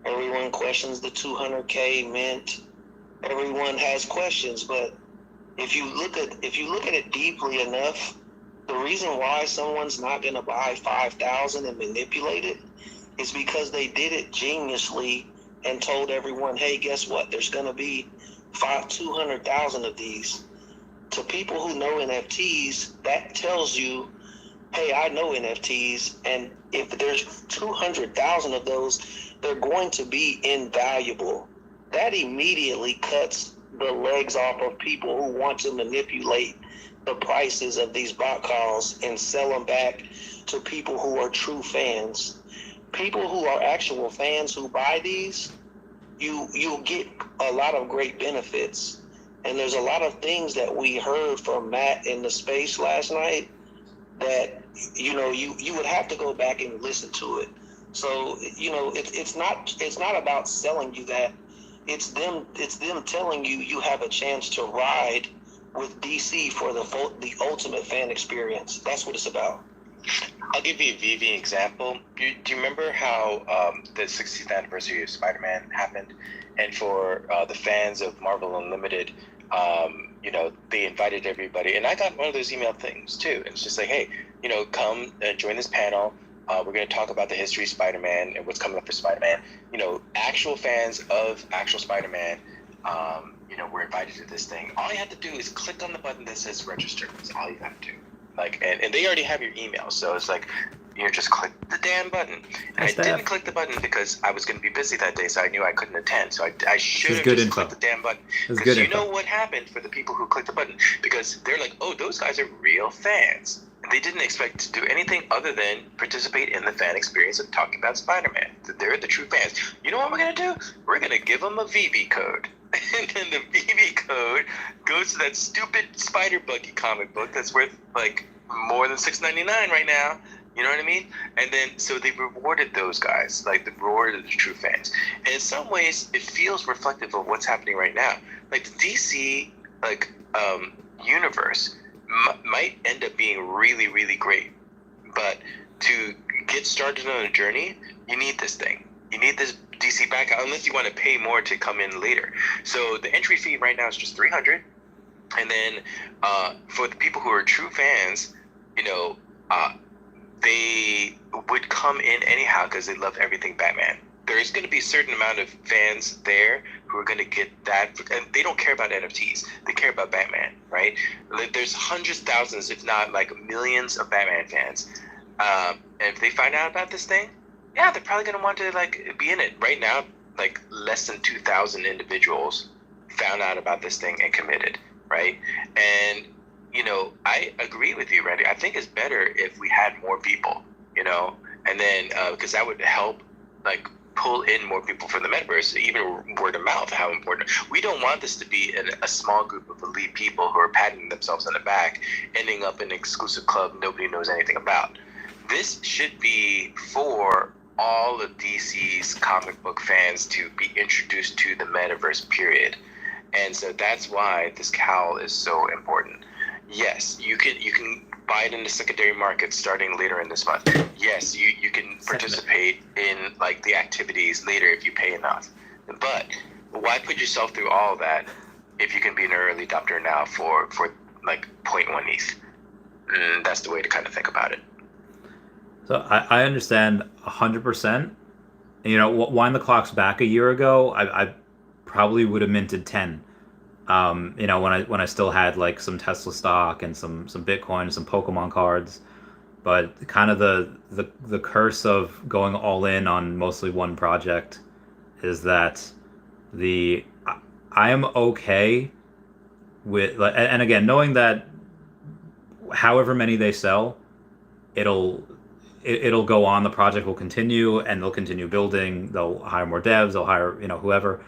Everyone questions the 200K mint. Everyone has questions, but if you look at it deeply enough, the reason why someone's not going to buy 5,000 and manipulate it is because they did it geniusly and told everyone, hey, guess what? There's going to be 200,000 of these. To people who know NFTs, that tells you, hey, I know NFTs, and if there's 200,000 of those, they're going to be invaluable. That immediately cuts the legs off of people who want to manipulate the prices of these bot calls and sell them back to people who are true fans. People who are actual fans who buy these, you'll get a lot of great benefits. And there's a lot of things that we heard from Matt in the space last night that, you know, you would have to go back and listen to it. So, you know, it's not about selling you that. It's them telling you you have a chance to ride with DC for the ultimate fan experience. That's what it's about. I'll give you a Veve example. Do you remember how the 60th anniversary of Spider-Man happened? And for the fans of Marvel Unlimited, you know, they invited everybody. And I got one of those email things too. It's just like, hey, you know, come join this panel. We're going to talk about the history of Spider-Man and what's coming up for Spider-Man. You know, actual fans of actual Spider-Man, you know, we're invited to this thing. All you have to do is click on the button that says register. That's all you have to do. Like, and they already have your email. So it's like, you know, just click the damn button. And I didn't click the button because I was going to be busy that day, so I knew I couldn't attend. So I should have just clicked the damn button. Because you know what happened for the people who clicked the button? Because they're like, oh, those guys are real fans. They didn't expect to do anything other than participate in the fan experience of talking about Spider-Man. They're the true fans. You know what we're going to do? We're going to give them a Veve code. And then the Veve code goes to that stupid Spider Buggy comic book that's worth like more than $6.99 right now. You know what I mean? And then so they rewarded those guys, like they rewarded the true fans. And in some ways, it feels reflective of what's happening right now. Like the DC universe might end up being really, really great, but to get started on a journey, you need this thing. You need this DC back unless you want to pay more to come in later. So the entry fee right now is just $300, and then for the people who are true fans, you know, they would come in anyhow because they love everything Batman. There is going to be a certain amount of fans there who are going to get that, and they don't care about NFTs. They care about Batman, right? There's hundreds, thousands, if not like millions of Batman fans. And if they find out about this thing, yeah, they're probably going to want to like be in it. Right now, like less than 2,000 individuals found out about this thing and committed, right? And, you know, I agree with you, Randy. I think it's better if we had more people, you know, and then because that would help like pull in more people from the metaverse, even word of mouth, how important. We don't want this to be a small group of elite people who are patting themselves on the back, ending up in an exclusive club nobody knows anything about. This should be for all of DC's comic book fans to be introduced to the metaverse, period. And so that's why this cowl is so important. Yes, you can buy it in the secondary market starting later in this month. Yes, you can participate in like the activities later if you pay enough. But why put yourself through all that if you can be an early adopter now for like 0.1 ETH? That's the way to kind of think about it. So I understand 100%. You know, wind the clocks back a year ago, I probably would have minted 10. You know, when I still had like some Tesla stock and some Bitcoin and some Pokemon cards. But kind of the curse of going all in on mostly one project is that I am okay with, and again, knowing that however many they sell, it'll go on, the project will continue, and they'll continue building, they'll hire more devs, they'll hire, you know, whoever,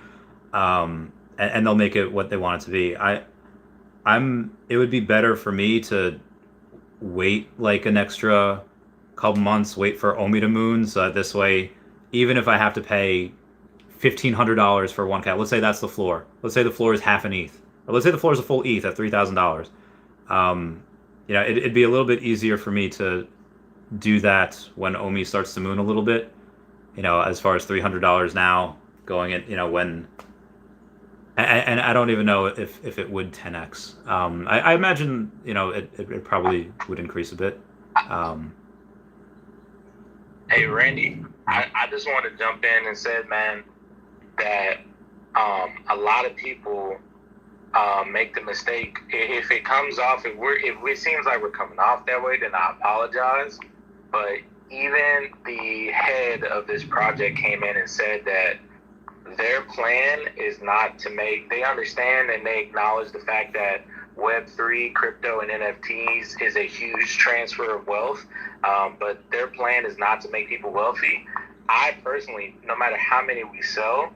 and they'll make it what they want it to be. It would be better for me to wait like an extra couple months, wait for Omi to moon, so that this way, even if I have to pay $1,500 for one cat, let's say that's the floor. Let's say the floor is half an ETH, or let's say the floor is a full ETH at $3,000. You know, it'd be a little bit easier for me to do that when Omi starts to moon a little bit. You know, as far as $300 now going at, you know, when. And I don't even know if it would 10x. I imagine, you know, it probably would increase a bit. Hey, Randy, I just want to jump in and say, man, that a lot of people make the mistake. If it comes off, if it seems like we're coming off that way, then I apologize. But even the head of this project came in and said that their plan is not to make. They understand and they acknowledge the fact that Web3, crypto, and NFTs is a huge transfer of wealth, but their plan is not to make people wealthy. I personally, no matter how many we sell,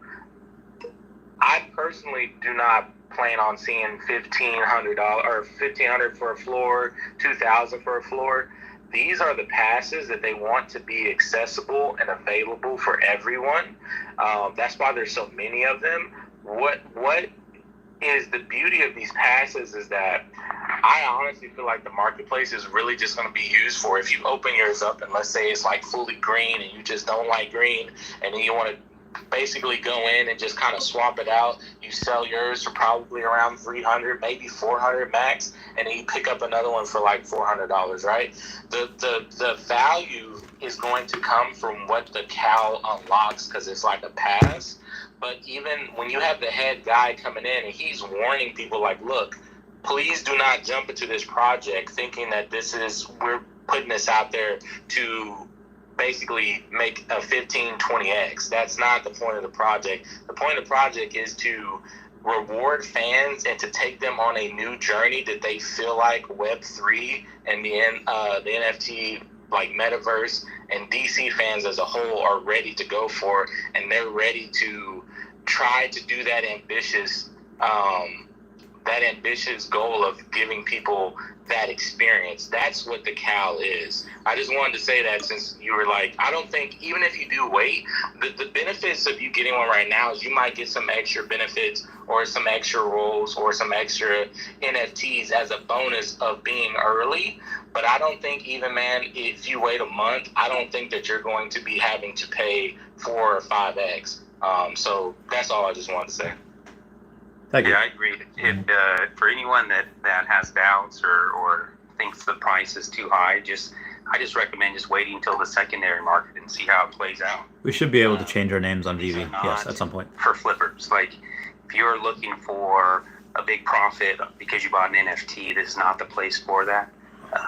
I personally do not plan on seeing $1,500 or $1,500 for a floor, $2,000 for a floor. These are the passes that they want to be accessible and available for everyone. That's why there's so many of them. What is the beauty of these passes is that I honestly feel like the marketplace is really just going to be used for if you open yours up and let's say it's like fully green and you just don't like green and then you want to basically go in and just kind of swap it out. You sell yours for probably around $300, maybe $400 max, and then you pick up another one for like $400, right? The value is going to come from what the cow unlocks because it's like a pass. But even when you have the head guy coming in and he's warning people like, look, please do not jump into this project thinking that we're putting this out there to basically make a 15-20x. That's not the point of the project. The point of the project is to reward fans and to take them on a new journey that they feel like Web3 and the NFT like metaverse and DC fans as a whole are ready to go for, and they're ready to try to do that ambitious goal of giving people that experience. That's what the CAL is. I just wanted to say that since you were like, I don't think, even if you do wait, the benefits of you getting one right now is you might get some extra benefits or some extra roles or some extra NFTs as a bonus of being early. But I don't think even, man, if you wait a month, I don't think that you're going to be having to pay 4 or 5x. So that's all I just wanted to say. Thank you. Yeah, I agree. For anyone that has doubts or thinks the price is too high, I just recommend just waiting until the secondary market and see how it plays out. We should be able to change our names on Veve, yes, at some point. For flippers, like if you're looking for a big profit because you bought an NFT, this is not the place for that.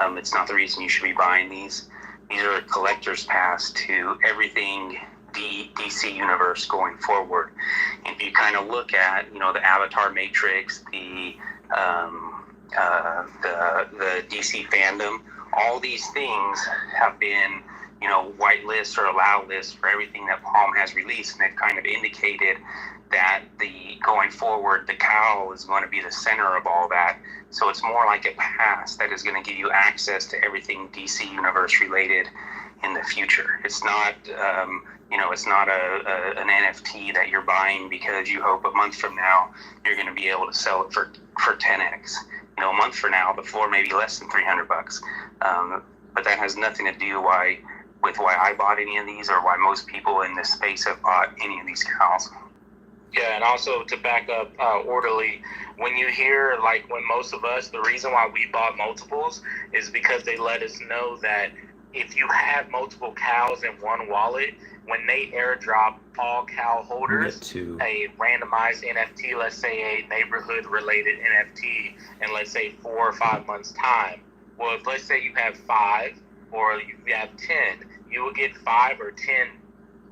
It's not the reason you should be buying these. These are a collector's pass to everything DC universe going forward. If you kind of look at, the Avatar Matrix, the DC fandom, all these things have been, white lists or allow lists for everything that Palm has released, and they've kind of indicated that going forward, the cowl is going to be the center of all that. So it's more like a pass that is going to give you access to everything DC universe related in the future. It's not, it's not an NFT that you're buying because you hope a month from now you're going to be able to sell it for 10x. A month from now, the floor may be less than $300. But that has nothing to do with why I bought any of these or why most people in this space have bought any of these cows. Yeah, and also to back up orderly, when you hear, like when most of us, the reason why we bought multiples is because they let us know that if you have multiple cows in one wallet, when they airdrop all cow holders a randomized NFT, let's say a neighborhood related NFT, in let's say 4 or 5 months time, well, if let's say you have 5 or you have 10, you will get 5 or 10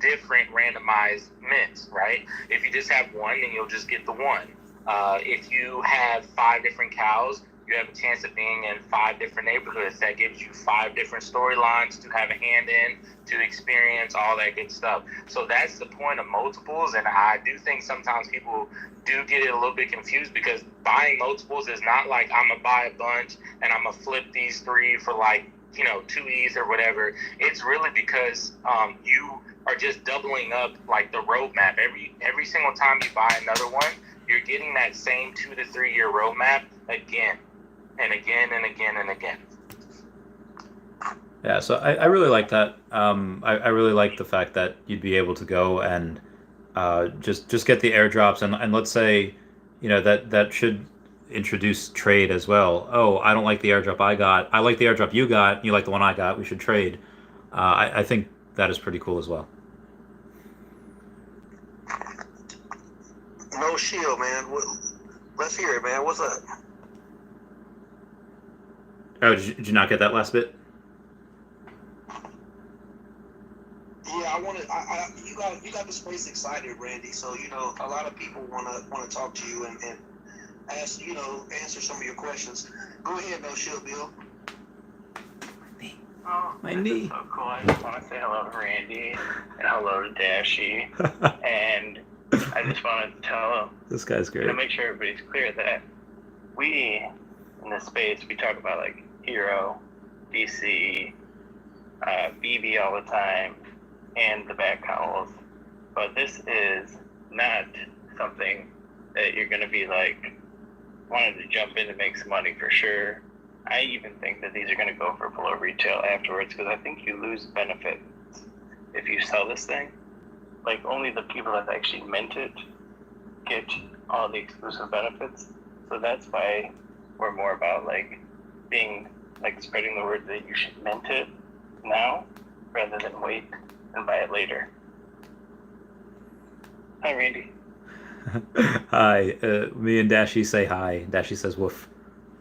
different randomized mints, right? If you just have one, then you'll just get the one. If you have 5 different cows, you have a chance of being in 5 different neighborhoods. That gives you 5 different storylines to have a hand in, to experience, all that good stuff. So that's the point of multiples, and I do think sometimes people do get it a little bit confused because buying multiples is not like I'm going to buy a bunch and I'm going to flip these 3 for 2 ETH or whatever. It's really because you are just doubling up the roadmap. Every single time you buy another one, you're getting that same 2 to 3 year roadmap again and again and again and again. Yeah, so I really like that. I really like the fact that you'd be able to go and just get the airdrops and let's say, that should introduce trade as well. Oh, I don't like the airdrop I got. I like the airdrop you got. You like the one I got. We should trade. I think that is pretty cool as well. No shield, man. Let's hear it, man. What's up? Oh, did you not get that last bit? Yeah, you got the space excited, Randy. So a lot of people wanna talk to you and ask answer some of your questions. Go ahead, though, Shield Bill. Oh, My this knee. is so cool. I just want to say hello to Randy and hello to Dashy. And I just want to tell This guy's great. make sure everybody's clear that we, in this space, we talk about like Hero, DC, Veve all the time, and the back cowls. But this is not something that you're going to be like wanting to jump in to make some money for sure. I even think that these are going to go for below retail afterwards because I think you lose benefits if you sell this thing. Like only the people that actually mint it get all the exclusive benefits. So that's why we're more about like being like spreading the word that you should mint it now rather than wait and buy it later. Hi, Randy. Hi. Me and Dashy say hi. Dashy says woof.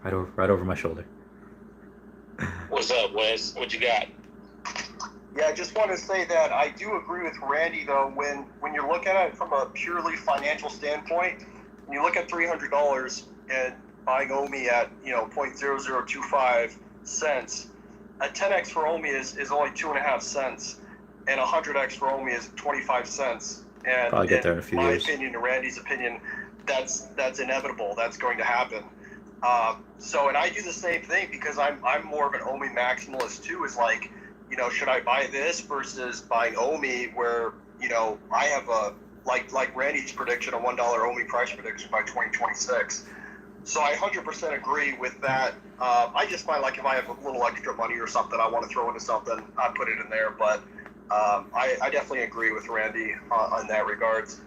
Right over my shoulder. What's up, Wes? What you got? Yeah, I just want to say that I do agree with Randy, though, when you look at it from a purely financial standpoint, when you look at $300 and buying OMI at, 0.0025 cents, a 10x for OMI is only 2.5 cents, and 100x for OMI is 25 cents. And Probably get there in a few years. My opinion and Randy's opinion, that's inevitable. That's going to happen. And I do the same thing because I'm more of an OMI maximalist too. Is like, should I buy this versus buying OMI where, I have a, like Randy's prediction, a $1 OMI price prediction by 2026. So I 100% agree with that. I just find like if I have a little extra money or something I want to throw into something, I put it in there. But I definitely agree with Randy on that regards.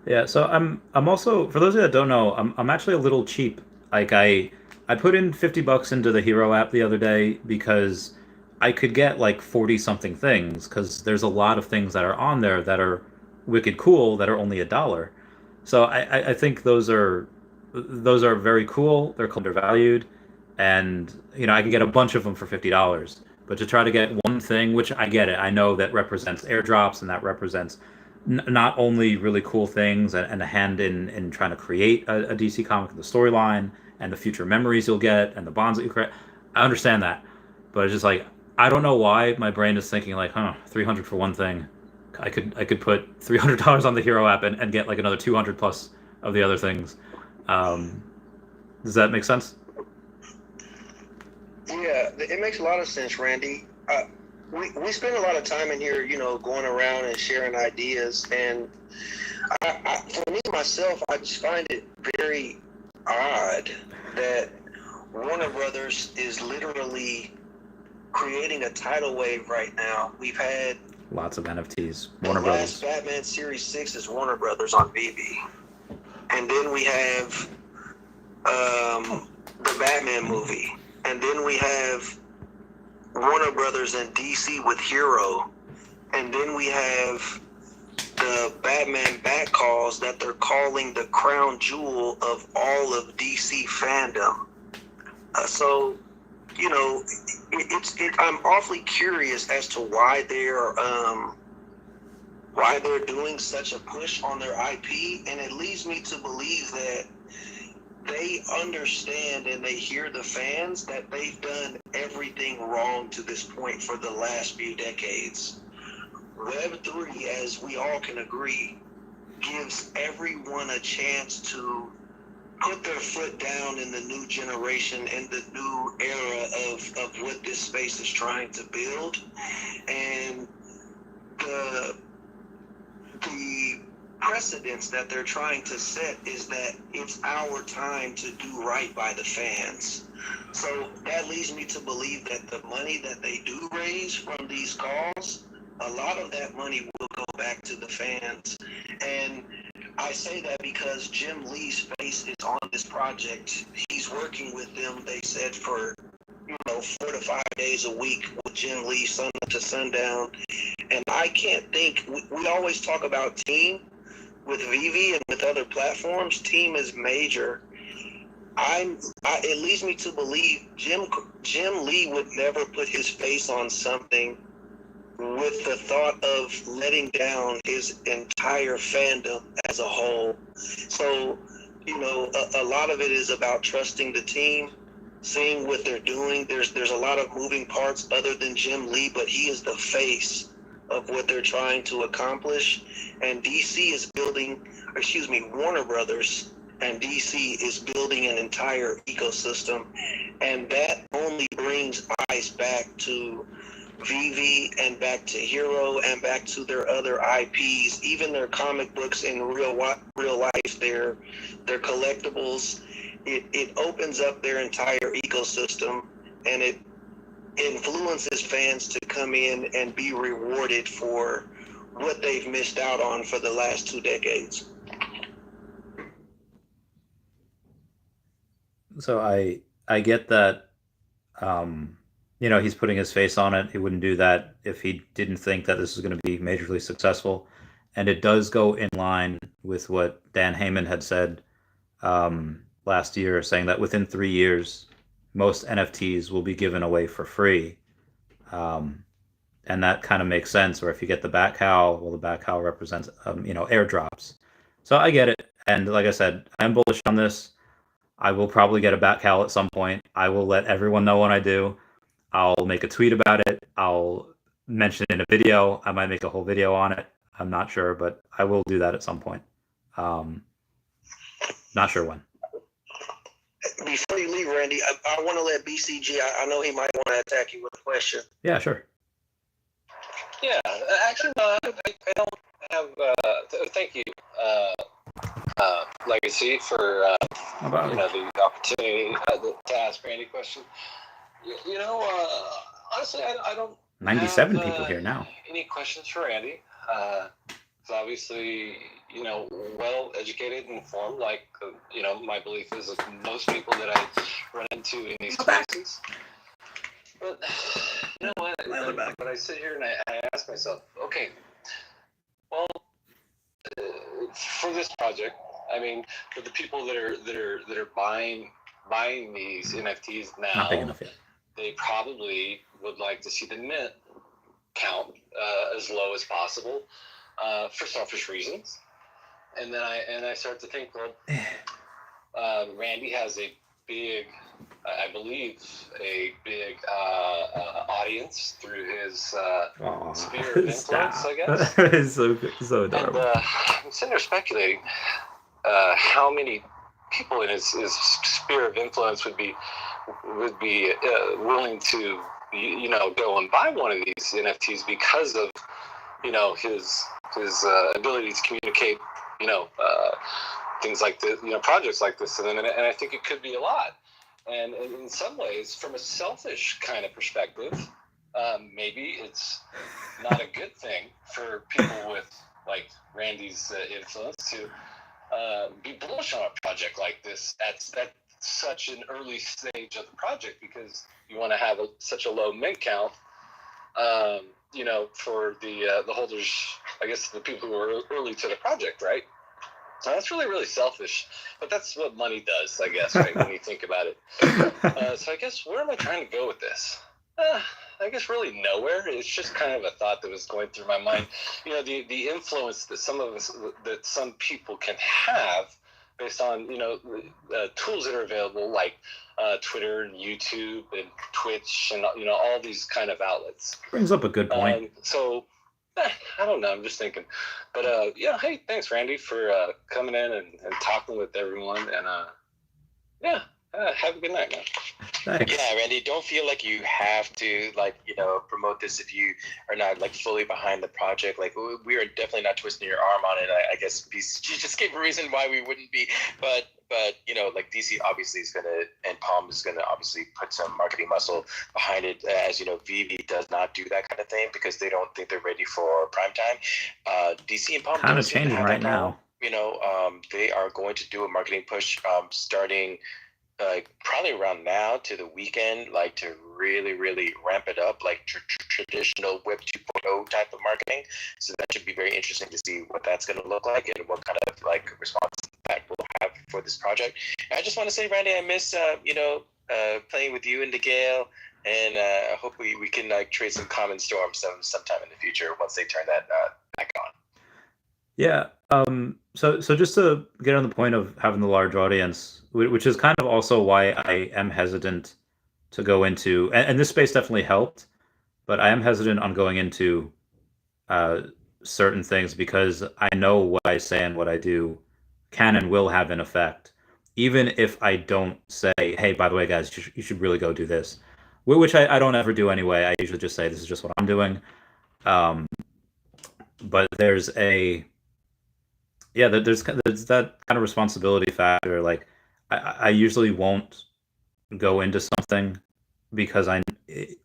Yeah, so I'm also, for those of you that don't know, I'm actually a little cheap. Like I put in $50 into the Hero app the other day because I could get like 40 something things because there's a lot of things that are on there that are wicked cool that are only $1. So I think those are very cool. They're undervalued, and I can get a bunch of them for $50. But to try to get one thing, which I get it, I know that represents airdrops and that represents not only really cool things and a hand in trying to create a DC comic and the storyline and the future memories you'll get and the bonds that you create. I understand that, but it's just like I don't know why my brain is thinking like, $300 for one thing. I could put $300 on the Hero app and get like another 200 plus of the other things. Does that make sense? Yeah, it makes a lot of sense, Randy. We spend a lot of time in here, going around and sharing ideas. And for me, myself, I just find it very odd that Warner Brothers is literally creating a tidal wave right now. We've had lots of NFTs. Warner Brothers. The last Batman Series 6 is Warner Brothers on Veve. And then we have the Batman movie. And then we have Warner Brothers and DC with Hero. And then we have the Batman Batcalls that they're calling the crown jewel of all of DC fandom. I'm awfully curious as to why they're doing such a push on their IP, and it leads me to believe that they understand and they hear the fans that they've done everything wrong to this point for the last few decades. Web3, as we all can agree, gives everyone a chance to put their foot down in the new generation and the new era of what this space is trying to build. And the precedence that they're trying to set is that it's our time to do right by the fans. So that leads me to believe that the money that they do raise from these calls, a lot of that money will go back to the fans. And I say that because Jim Lee's face is on this project. He's working with them, they said, for 4 to 5 days a week with Jim Lee, sun up to sundown. And I can't think, we always talk about team, with Veve and with other platforms, team is major. It leads me to believe Jim Lee would never put his face on something with the thought of letting down his entire fandom as a whole. So, a lot of it is about trusting the team, seeing what they're doing. There's a lot of moving parts other than Jim Lee, but he is the face of what they're trying to accomplish. And Warner Brothers and DC is building an entire ecosystem. And that only brings eyes back to Veve and back to Hero and back to their other IPs, even their comic books in real life, their collectibles. It opens up their entire ecosystem, and it influences fans to come in and be rewarded for what they've missed out on for the last 2 decades. So I get that, he's putting his face on it. He wouldn't do that if he didn't think that this is going to be majorly successful. And it does go in line with what Dan Heyman had said last year, saying that within 3 years, most NFTs will be given away for free. And that kind of makes sense. Or if you get the Bat Cow, well, the Bat Cow represents, airdrops. So I get it. And like I said, I'm bullish on this. I will probably get a Bat Cow at some point. I will let everyone know when I do. I'll make a tweet about it. I'll mention it in a video. I might make a whole video on it. I'm not sure, but I will do that at some point. Not sure when. Before you leave, Randy, I want to let BCG, I know he might want to attack you with a question. Yeah, sure. Yeah, actually, no, I don't have, thank you, Legacy, for, the opportunity to ask Randy a question. Honestly, I don't 97 have, people here now. Any questions for Randy? He's obviously, well educated and informed. Like, my belief is that most people that I run into in these spaces. But you know what? But I sit here and I ask myself, okay, well, for this project, I mean, for the people that are buying these NFTs now, not big enough yet. They probably would like to see the mint count as low as possible for selfish reasons. And then I start to think, well, Randy has a big, I believe, a big audience through his sphere of influence, I guess. That is so adorable. And I'm sitting there speculating how many people in his sphere of influence would be willing to go and buy one of these NFTs because of his ability to communicate things like this, projects like this, and I think it could be a lot. And in some ways, from a selfish kind of perspective, maybe it's not a good thing for people with like Randy's influence to be bullish on a project like this at such an early stage of the project, because you want to have such a low mint count, for the holders, I guess the people who are early to the project, right? So that's really, really selfish, but that's what money does, I guess, right, when you think about it. So I guess, where am I trying to go with this? I guess really nowhere. It's just kind of a thought that was going through my mind. The influence that some people can have based on, tools that are available, like Twitter and YouTube and Twitch and, all these kind of outlets. Brings up a good point. I don't know. I'm just thinking. But, hey, thanks, Randy, for coming in and talking with everyone. And, have a good night, man. Thanks. Yeah, Randy, don't feel like you have to, promote this if you are not, fully behind the project. We are definitely not twisting your arm on it. I guess BCG just gave a reason why we wouldn't be. But DC obviously is going to, and Palm is going to obviously put some marketing muscle behind it. As you know, Veve does not do that kind of thing because they don't think they're ready for prime time. DC and Palm kind of changing right now. They are going to do a marketing push starting like probably around now to the weekend, like to really ramp it up, like traditional Web 2.0 type of marketing. So that should be very interesting to see what that's going to look like and what kind of like response that will have for this project. And I just want to say, Randy, I miss playing with you and DeGale, and I hope we can like trade some common storms sometime in the future once they turn that back on. Yeah. So just to get on the point of having the large audience, which is kind of also why I am hesitant to go into, and this space definitely helped, but I am hesitant on going into certain things because I know what I say and what I do can and will have an effect, even if I don't say, hey, by the way, guys, you should really go do this, which I don't ever do anyway. I usually just say, this is just what I'm doing. But there's there's that kind of responsibility factor. Like, I usually won't go into something because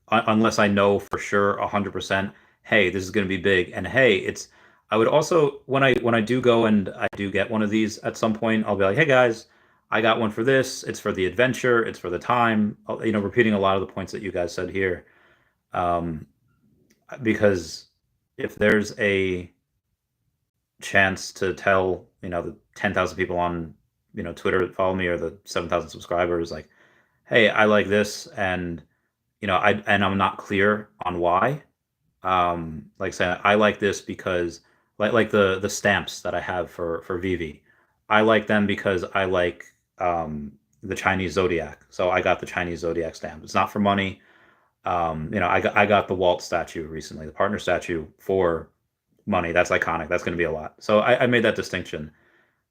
unless I know for sure 100%, hey, this is going to be big, and hey, I would also, when I do go and I do get one of these at some point, I'll be like, hey guys, I got one for this. It's for the adventure. It's for the time. Repeating a lot of the points that you guys said here, because if there's a chance to tell the 10,000 people on Twitter that follow me, or the 7,000 subscribers, like, hey, I like this, and I'm not clear on why. Like saying I like this because like the stamps that I have for Veve, I like them because I like the Chinese zodiac. So I got the Chinese zodiac stamp. It's not for money. I got the Walt statue recently, the partner statue, for money. That's iconic. That's going to be a lot. So I made that distinction.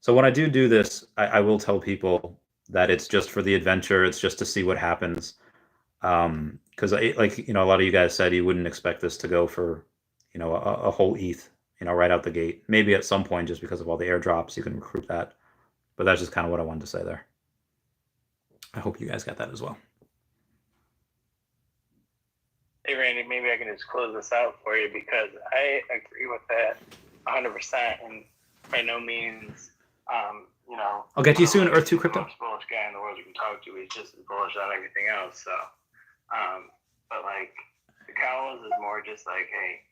So when I do this, I will tell people that it's just for the adventure. It's just to see what happens. Because a lot of you guys said you wouldn't expect this to go for a whole ETH right out the gate. Maybe at some point, just because of all the airdrops, you can recruit that. But that's just kind of what I wanted to say there. I hope you guys got that as well. Hey, Randy, maybe I can just close this out for you, because I agree with that 100%. And by no means, I'll get to you soon, Earth 2 Crypto. The most bullish guy in the world you can talk to. He's just as bullish on everything else. So, but like the cows is more just like, hey,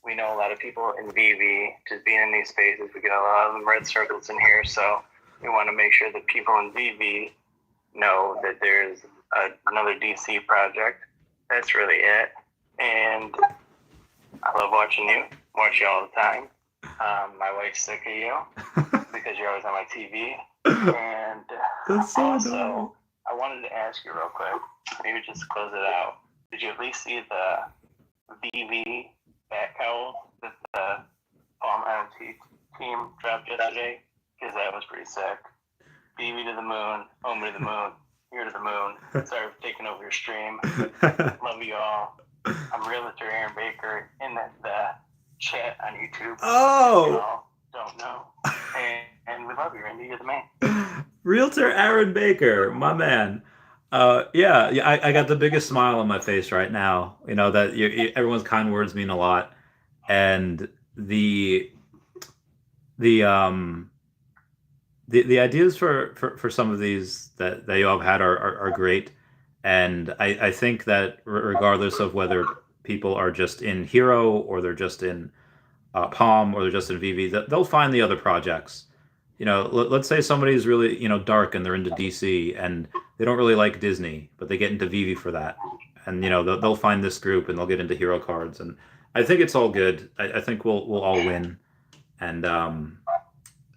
we know a lot of people in Veve, just being in these spaces, we get a lot of them red circles in here. So we want to make sure that people in Veve know that there's another DC project. That's really it. And I love watching you. Watch you all the time. My wife's sick of you because you're always on my TV. And That's so also, adorable. I wanted to ask you real quick, maybe just to close it out. Did you at least see the Veve bat cowl that the Palm NFT team dropped yesterday? Because that was pretty sick. Veve to the moon, home to the moon, here to the moon. Sorry for taking over your stream. Love you all. I'm Realtor Aaron Baker in the chat on YouTube. Oh! You all don't know. And we love you, Randy. You're the man. Realtor Aaron Baker, my man. I got the biggest smile on my face right now. That everyone's kind words mean a lot, and the ideas for some of these that you all have had are great, and I think that regardless of whether people are just in Hero or they're just in Palm or they're just in Veve, that they'll find the other projects. Let's say somebody's really dark and they're into DC and they don't really like Disney, but they get into Veve for that, and they'll find this group and they'll get into Hero cards, and I think it's all good. I think we'll all win, and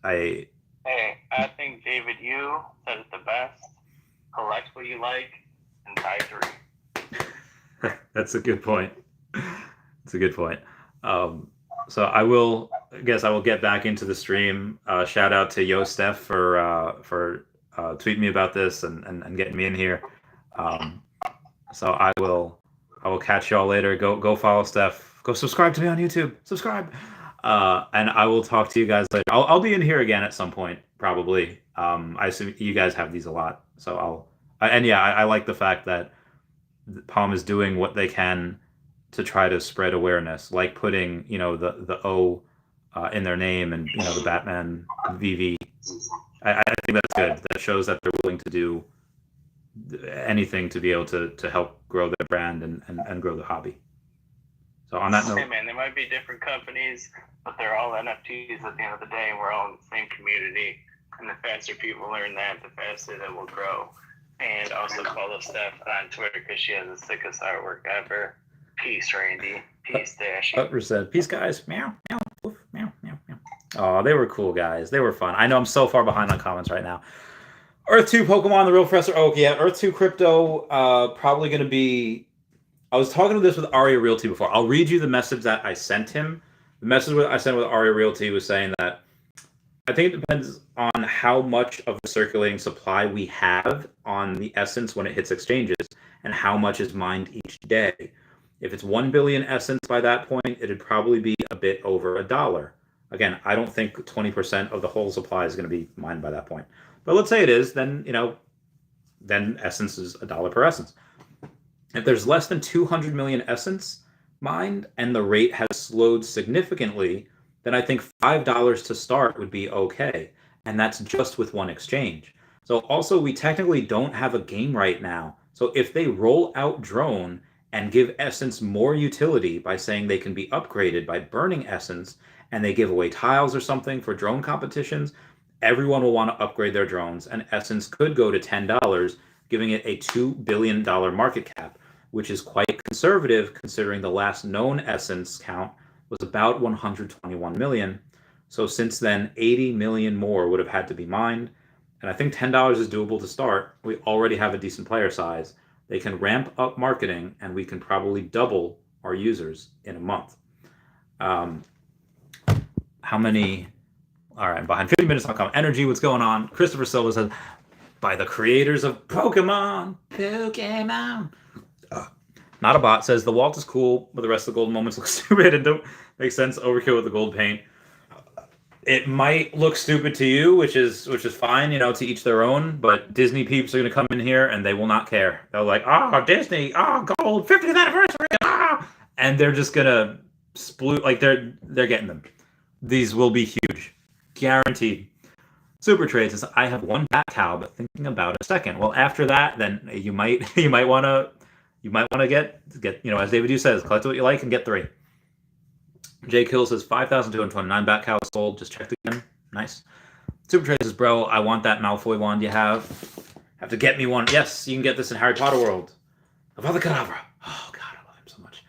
Hey, I think David, you said it the best. Collect what you like and tie 3. That's a good point. It's a good point. So I will get back into the stream. Shout out to Yo Steph for tweeting me about this and getting me in here. So I will catch y'all later. Go follow Steph. Go subscribe to me on YouTube. Subscribe. And I will talk to you guys later. I'll be in here again at some point, probably. I assume you guys have these a lot, so I like the fact that Palm is doing what they can to try to spread awareness, like putting the O in their name, and the Batman Veve. I think that's good. That shows that they're willing to do anything to be able to help grow their brand and grow the hobby. So on that note, hey man, there might be different companies, but they're all NFTs at the end of the day, and we're all in the same community. And the faster people learn that, the faster it will grow. And also follow Steph on Twitter because she has the sickest artwork ever. Peace, Randy. Peace, Dashy. Uther said, "Peace, guys." Meow, meow, woof, meow, meow, meow. Oh, they were cool guys. They were fun. I know I'm so far behind on comments right now. Earth 2 Pokemon, the real Professor Oak. Yeah, Earth 2 Crypto, probably going to be... I was talking to this with Arya Realty before. I'll read you the message that I sent him. The message I sent with Arya Realty was saying that I think it depends on how much of the circulating supply we have on the Essence when it hits exchanges and how much is mined each day. If it's 1 billion Essence by that point, it'd probably be a bit over $1. Again, I don't think 20% of the whole supply is going to be mined by that point. But let's say it is, then, then Essence is $1 per Essence. If there's less than 200 million Essence mined and the rate has slowed significantly, then I think $5 to start would be okay. And that's just with one exchange. So also, we technically don't have a game right now. So if they roll out Drone and give Essence more utility by saying they can be upgraded by burning Essence, and they give away tiles or something for drone competitions, everyone will want to upgrade their drones, and Essence could go to $10, giving it a $2 billion market cap, which is quite conservative considering the last known Essence count was about 121 million. So since then, 80 million more would have had to be mined. And I think $10 is doable to start. We already have a decent player size. They can ramp up marketing, and we can probably double our users in a month. How many? All right, behind 50 minutes, I'll come. Energy, what's going on? Christopher Silva says, by the creators of Pokemon. Not a bot says the Walt is cool, but the rest of the golden moments look stupid and don't make sense. Overkill with the gold paint. It might look stupid to you, which is fine, to each their own. But Disney peeps are going to come in here and they will not care. They're like, Disney, gold, 50th anniversary, and they're just gonna sploot like they're getting them. These will be huge, guaranteed. Super Trade says, I have one bat cow, but thinking about a second. Well, after that, then you might want to get as David Hughes says, collect what you like and get 3. Jay Kill says 5,229 bat cows sold. Just checked again. Nice. Super Trade says, bro, I want that Malfoy wand you have. Have to get me one. Yes, you can get this in Harry Potter World. Avada Kedavra. Oh god, I love him so much.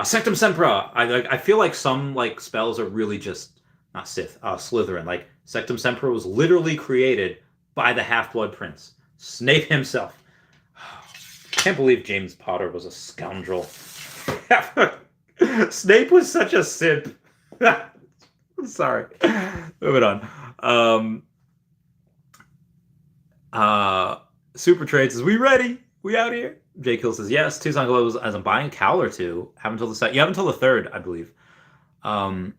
Sectum Sempra. I feel like some spells are really just not Sith. Slytherin. Like Sectum Sempra was literally created by the Half-Blood Prince, Snape himself. Can't believe James Potter was a scoundrel. Snape was such a simp. Sorry. Moving on. Super Trade says, we ready? We out here? J Kill says, yes. Tucson Glows as I'm buying a cowl or two. Have until the You have until the 3rd, I believe.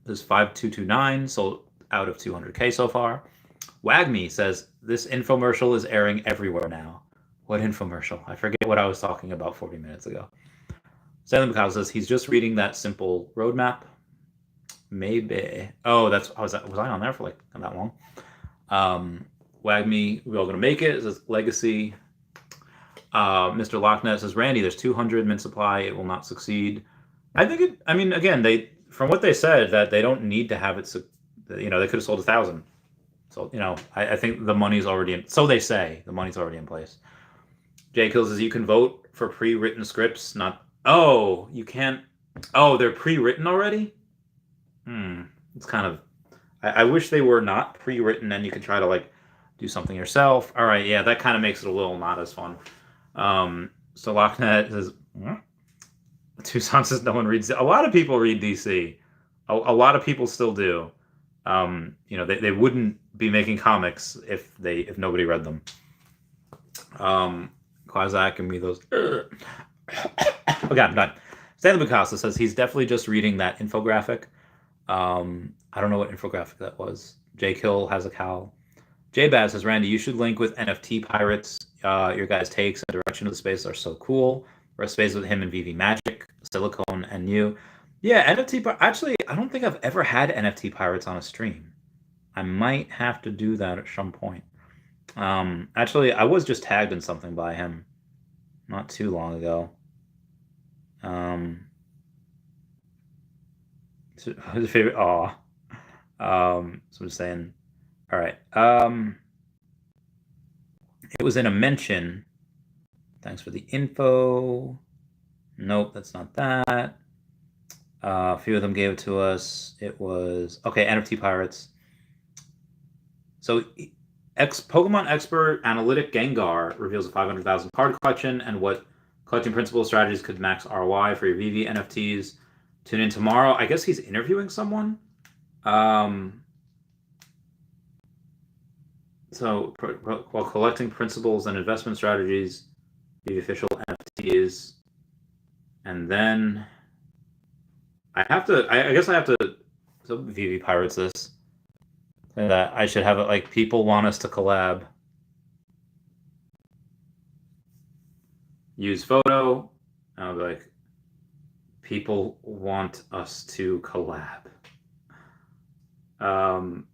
There's 5229 sold out of 200K so far. Wagme says, this infomercial is airing everywhere now. What infomercial? I forget what I was talking about 40 minutes ago. Stanley McCall says he's just reading that simple roadmap. Maybe. Oh, was I on there for that long? Wagme, we're all gonna make it. It says legacy. Mr. Lochnet says, Randy, there's 200 mint supply. It will not succeed. I think again, from what they said, that they don't need to have it. They could have sold 1,000. So I think the money's already in. So they say the money's already in place. Jay Kill says you can vote for pre-written scripts. Not. Oh, you can't. Oh, they're pre-written already. It's kind of. I wish they were not pre-written, and you could try to do something yourself. All right, yeah, that kind of makes it a little not as fun. So Lochnet says, Tucson says no one reads. A lot of people read DC. A lot of people still do. They wouldn't be making comics if nobody read them. Quazak and me those. Oh god, I'm done. Stanley Picasso says he's definitely just reading that infographic. I don't know what infographic that was. J Kill has a cowl. J Baz says, Randy, you should link with NFT Pirates. Your guys' takes and direction of the space are so cool. Or a space with him and Veve Magic, Silicone, and you. Yeah, NFT. Actually, I don't think I've ever had NFT Pirates on a stream. I might have to do that at some point. Actually, I was just tagged in something by him. not too long ago. His favorite. Aw. So I'm just saying. All right. It was in a mention. Thanks for the info. Nope, that's not that. A few of them gave it to us. It was okay. NFT Pirates. So, Pokemon expert analytic Gengar reveals a 500,000 card collection and what collecting principal strategies could max ROI for your Veve NFTs. Tune in tomorrow. I guess he's interviewing someone. So, while collecting principles and investment strategies, the official NFTs, and then I guess I have to. So Veve Pirates this. That I should have it like people want us to collab. Use photo. I'll be like, people want us to collab.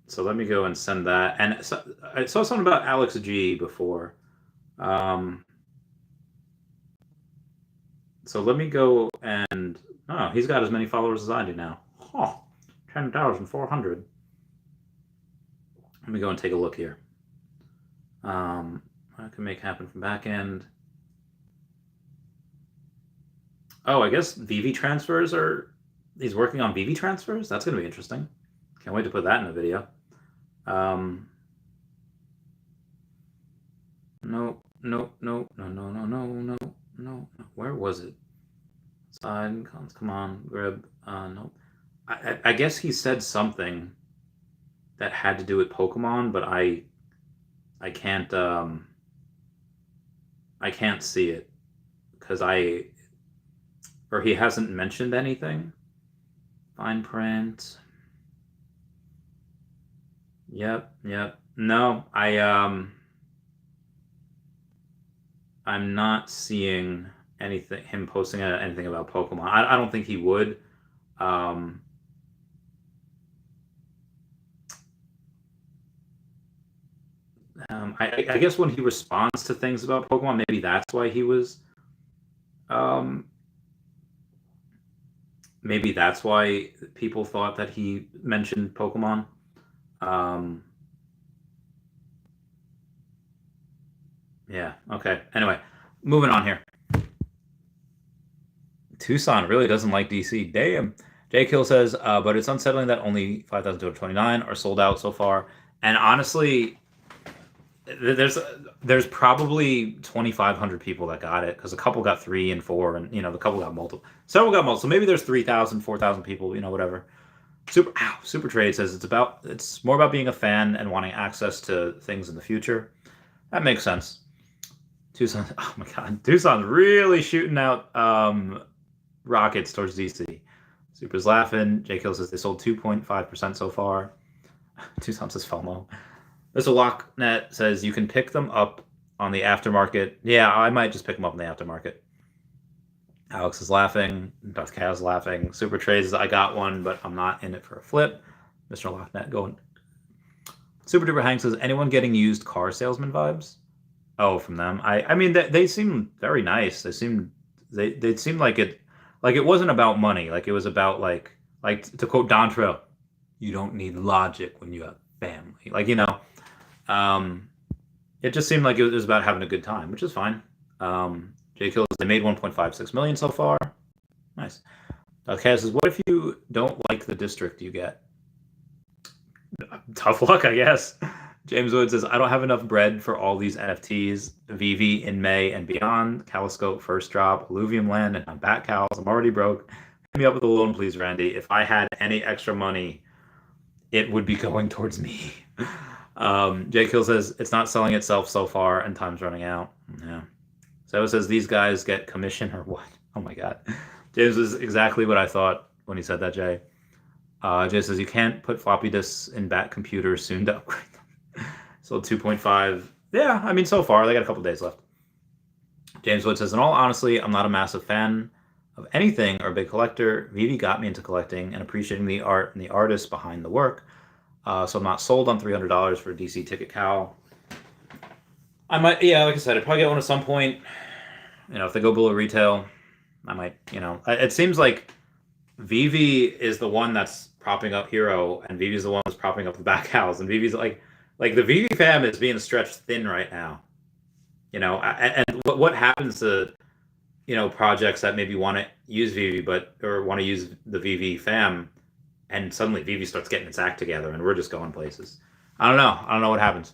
So let me go and send that. And so, I saw something about Alex G before. So let me go and he's got as many followers as I do now. 10,400. Let me go and take a look here. I can make happen from back end. Oh, I guess Veve transfers he's working on Veve transfers? That's going to be interesting. Can't wait to put that in a video. No. Where was it? Side, come on, grab. No. I guess he said something that had to do with Pokemon, but I can't see it because he hasn't mentioned anything. Fine print. Yep. No, I'm not seeing him posting anything about Pokemon. I don't think he would. I guess when he responds to things about Pokemon, maybe that's why he was. Maybe that's why people thought that he mentioned Pokemon. Yeah. Okay. Anyway, moving on here. Tucson really doesn't like DC. Damn. J Kill says, but it's unsettling that only 5,229 are sold out so far. And honestly, there's probably 2,500 people that got it because a couple got 3 and 4, and the couple got multiple. Several got multiple. So maybe there's 3,000, 4,000 people. Whatever. Super Trade says it's more about being a fan and wanting access to things in the future. That makes sense. Tucson. Oh my God, Tucson's really shooting out rockets towards DC. Super's laughing. J Kill says they sold 2.5% so far. Tucson says FOMO. Mr. Locknet says you can pick them up on the aftermarket. Yeah, I might just pick them up in the aftermarket. Alex is laughing. Darth Chaos is laughing. Super Trade says I got one, but I'm not in it for a flip. Mr. Locknet going. Super Duper Hank says anyone getting used car salesman vibes? Oh, from them. I mean they seem very nice. They seem like it wasn't about money. Like it was about like to quote Dontrell, you don't need logic when you have family. It just seemed like it was about having a good time, which is fine. J Kills, they made 1.56 million so far. Nice. Kaz says, what if you don't like the district you get? Tough luck, I guess. James Wood says, I don't have enough bread for all these NFTs. Veve in May and beyond. Caliscope first drop. Alluvium land and I'm Bat Cows. I'm already broke. Hit me up with a loan, please, Randy. If I had any extra money, it would be going towards me. J Kill says, it's not selling itself so far and time's running out. Yeah. So it says, these guys get commission or what? Oh my God. James is exactly what I thought when he said that, Jay. Jay says, you can't put floppy disks in Bat computers soon to upgrade them. Sold 2.5. Yeah, I mean, so far, they got a couple days left. James Wood says, in all honesty, I'm not a massive fan of anything or a big collector. Veve got me into collecting and appreciating the art and the artists behind the work. So I'm not sold on $300 for a DC ticket cowl. I might, yeah, like I said, I'd probably get one at some point. if they go below retail, I might, it seems like Veve is the one that's propping up Hero, and Veve is the one that's propping up the back house, and Veve's like the Veve fam is being stretched thin right now. And what happens to projects that maybe want to use Veve or want to use the Veve fam, and suddenly Veve starts getting its act together, and we're just going places. I don't know what happens.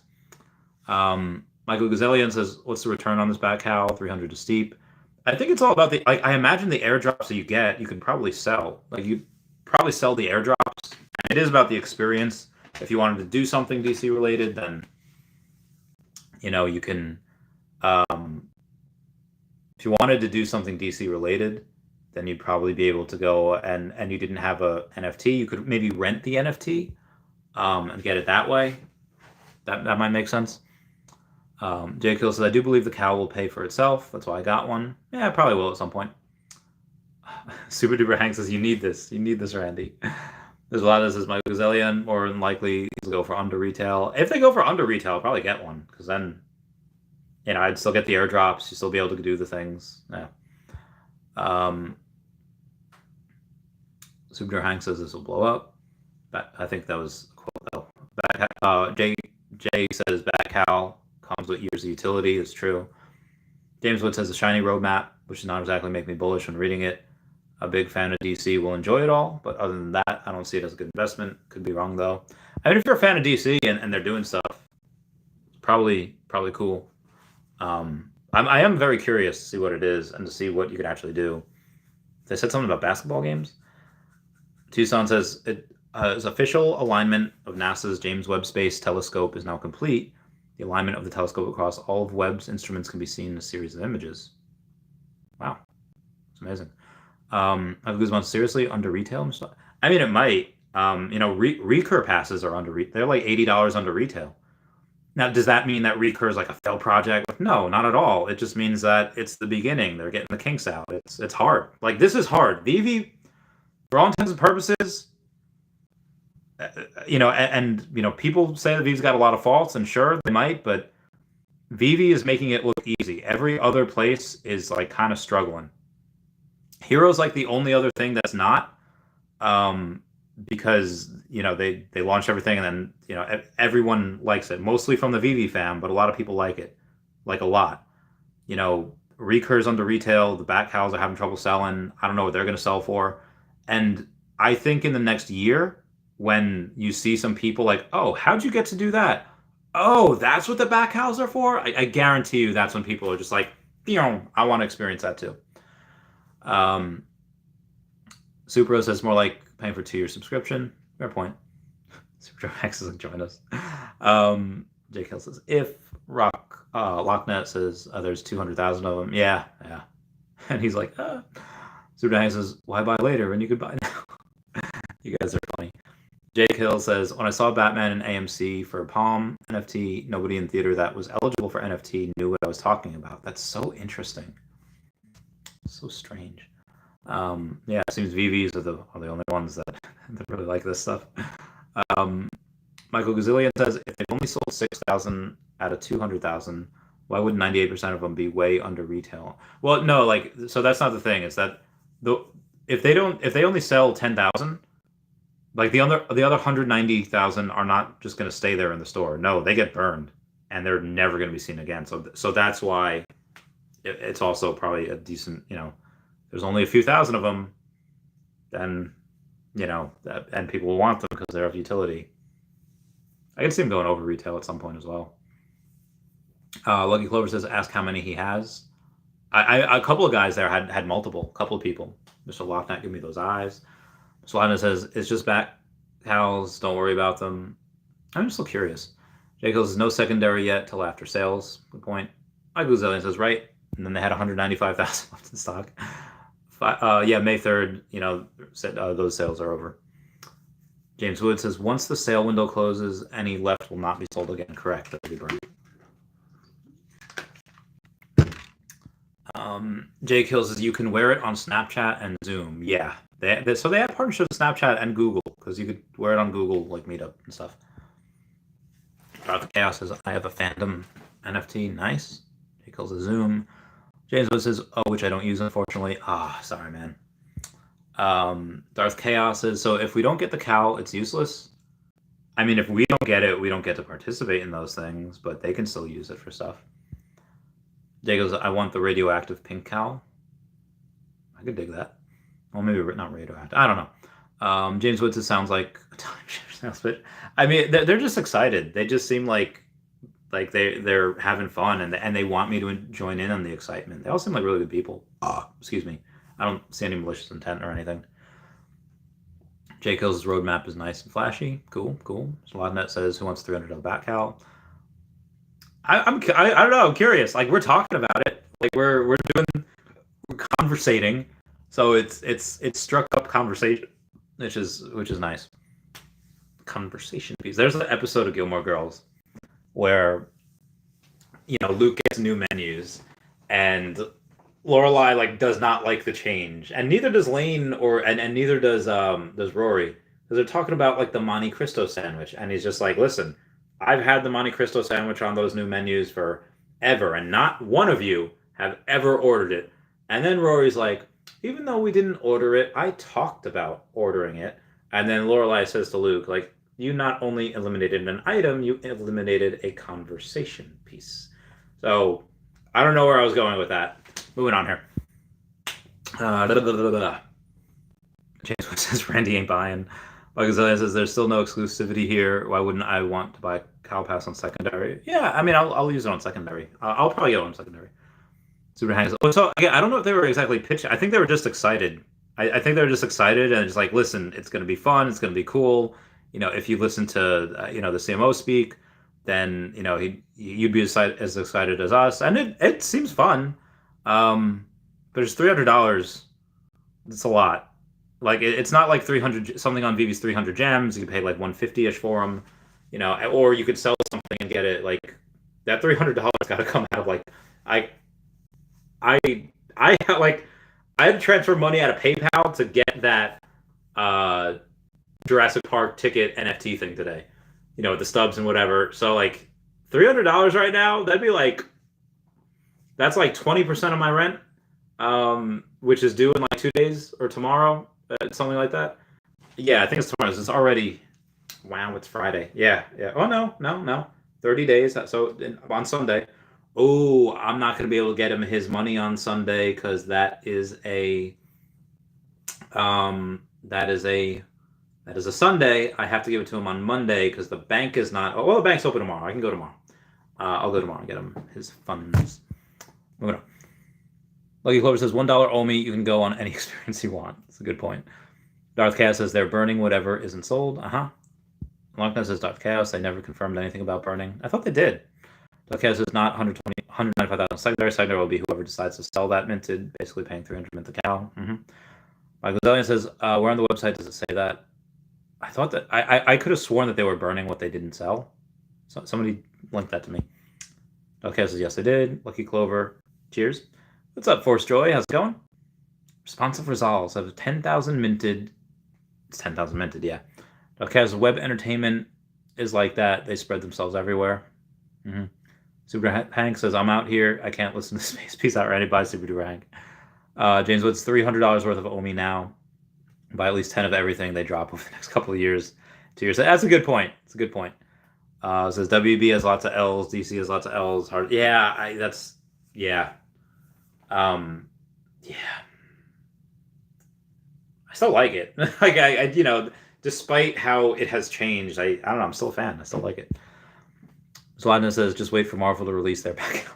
Michael Gazelian says, "What's the return on this back howl? 300 to steep." I think it's all about I imagine the airdrops that you get, you can probably sell. You probably sell the airdrops. And it is about the experience. If you wanted to do something DC related, then you can. If you wanted to do something DC related, then you'd probably be able to go and you didn't have a NFT. You could maybe rent the NFT and get it that way. That might make sense. Jay Kill says, I do believe the cow will pay for itself. That's why I got one. Yeah, I probably will at some point. Super Duper Hank says, you need this. You need this, Randy. There's a lot of this is Michael Gazelian. More than likely, to go for under retail. If they go for under retail, I'll probably get one. Because then, I'd still get the airdrops. You still be able to do the things. Yeah. Super Duper Hank says this will blow up. But I think that was a quote, though. Jay says, back cow comes with years of utility. It's true. James Wood says a shiny roadmap, which does not exactly make me bullish when reading it. A big fan of DC will enjoy it all, but other than that, I don't see it as a good investment. Could be wrong though. I mean, if you're a fan of DC and they're doing stuff, it's probably cool. I am very curious to see what it is and to see what you could actually do. They said something about basketball games. Tucson says its official alignment of NASA's James Webb Space Telescope is now complete. The alignment of the telescope across all of Webb's instruments can be seen in a series of images. Wow, it's amazing. Guzman, seriously, under retail? I mean, it might. Recur passes are under retail. They're like $80 under retail. Now, does that mean that Recur is like a failed project? No, not at all. It just means that it's the beginning. They're getting the kinks out. It's hard. This is hard. Veve, for all intents and purposes, people say that Veve's got a lot of faults, and sure, they might, but Veve is making it look easy. Every other place is kind of struggling. Hero's the only other thing that's not, because they launch everything and then everyone likes it, mostly from the Veve fam, but a lot of people like it, a lot. Recur's under retail. The back cows are having trouble selling. I don't know what they're going to sell for, and I think in the next year, when you see some people oh, how'd you get to do that? Oh, that's what the back cows are for? I guarantee you that's when people are just I want to experience that too. Supro says more like paying for 2-year subscription. Fair point. Super X doesn't join us. Jake Hill says, if Lochnet says there's 200,000 of them. Yeah. And he's like, Super X says, why buy later when you could buy now? You guys are funny. Jake Hill says, when I saw Batman and AMC for Palm NFT, nobody in theater that was eligible for NFT knew what I was talking about. That's so interesting. So strange. It seems VVs are the only ones that really like this stuff. Michael Gazillion says, if they only sold 6,000 out of 200,000, why would 98% of them be way under retail? Well, no, so that's not the thing. It's that if they only sell 10,000, the other 190,000 are not just going to stay there in the store. No, they get burned and they're never going to be seen again. So that's why it's also probably a decent, there's only a few thousand of them, then, and people will want them because they're of utility. I can see them going over retail at some point as well. Lucky Clover says, ask how many he has. A couple of guys there had multiple, couple of people. Mr. Lochnet, give me those eyes. Solana says, it's just back cows, don't worry about them. I'm just so curious. Jacobs says, no secondary yet till after sales. Good point. Michael Zillion says, right. And then they had 195,000 left in stock. May 3rd, said those sales are over. James Wood says, once the sale window closes, any left will not be sold again. Correct. That'll be burned. Jake Hill says, you can wear it on Snapchat and Zoom. Yeah. So they have partnerships with Snapchat and Google, because you could wear it on Google, Meetup and stuff. Darth Chaos says, I have a fandom NFT. Nice. Jake Hill says, Zoom. James Wood says, "Oh, which I don't use, unfortunately." Ah, sorry, man. Darth Chaos says, "So if we don't get the cow, it's useless." I mean, if we don't get it, we don't get to participate in those things, but they can still use it for stuff. Jay goes, "I want the radioactive pink cow." I could dig that. Well, maybe not radioactive. I don't know. James Wood says, "Sounds like a timeshare sales pitch." I mean, they're just excited. They just seem like they're having fun and they want me to join in on the excitement. They all seem like really good people. Excuse me. I don't see any malicious intent or anything. Jay Kills' roadmap is nice and flashy. Cool. Slodnet says, "Who wants $300 back cow?" I don't know. I'm curious. Like, we're talking about it. Like, we're conversating. So it's struck up conversation, which is nice. Conversation piece. There's an episode of Gilmore Girls where, you know, Luke gets new menus and Lorelai like does not like the change, and neither does Lane and neither does Rory, because they're talking about like the Monte Cristo sandwich, and he's just like, "Listen, I've had the Monte Cristo sandwich on those new menus forever, and not one of you have ever ordered it." And then Rory's like, "Even though we didn't order it, I talked about ordering it." And then Lorelai says to Luke, like, "You not only eliminated an item, you eliminated a conversation piece." So I don't know where I was going with that. Moving on here. James Wood says, "Randy ain't buying." Bagazillion says, "There's still no exclusivity here. Why wouldn't I want to buy Cow Pass on secondary?" Yeah, I mean, I'll use it on secondary. I'll probably get it on secondary. Super Hanks. So again, I don't know if they were exactly pitching. I think they were just excited. I think they were just excited and just like, "Listen, it's going to be fun. It's going to be cool. You know, if you listen to the CMO speak, then you'd be as excited as us." And it seems fun. But it's $300. It's a lot. Like it's not like 300 something on Vive's 300 gems. You can pay like 150-ish for them, or you could sell something and get it. Like that $300 got to come out of like I had to transfer money out of PayPal to get that Jurassic Park ticket NFT thing today. With the stubs and whatever. So like $300 right now, that's like 20% of my rent, which is due in like 2 days or tomorrow, something like that. Yeah, I think it's tomorrow. It's already, wow, it's Friday. Yeah. Oh, no. 30 days. So on Sunday. Oh, I'm not going to be able to get him his money on Sunday because that is a Sunday. I have to give it to him on Monday because the bank is not. Oh, well, the bank's open tomorrow. I can go tomorrow. I'll go tomorrow and get him his funds. Moving on. Lucky Clover says $1 Omi. You can go on any experience you want. That's a good point. Darth Chaos says they're burning whatever isn't sold. Longtime says Darth Chaos. They never confirmed anything about burning. I thought they did. Darth Chaos is not 195,000 secondary. Secondary will be whoever decides to sell that minted, basically paying 300 mint the cow. Michael Zellian says, where on the website does it say that? I thought that I could have sworn that they were burning what they didn't sell. So somebody linked that to me. Okay, says yes, I did. Lucky Clover, cheers. What's up, Force Joy? How's it going? Responsive resolves of 10,000 minted. It's 10,000 minted, yeah. Okay, so web entertainment is like that. They spread themselves everywhere. Super Hank says, I'm out here. I can't listen to Space. Peace out, Randy. Bye, Super Duper Hank. James Woods, $300 worth of Omi now. Buy at least 10 of everything they drop over the next couple of years. 2 years. That's a good point. It's a good point. Says WB has lots of L's. DC has lots of L's. Yeah. Yeah. I still like it. Like despite how it has changed, I don't know. I'm still a fan. I still like it. Sladna says, just wait for Marvel to release their package.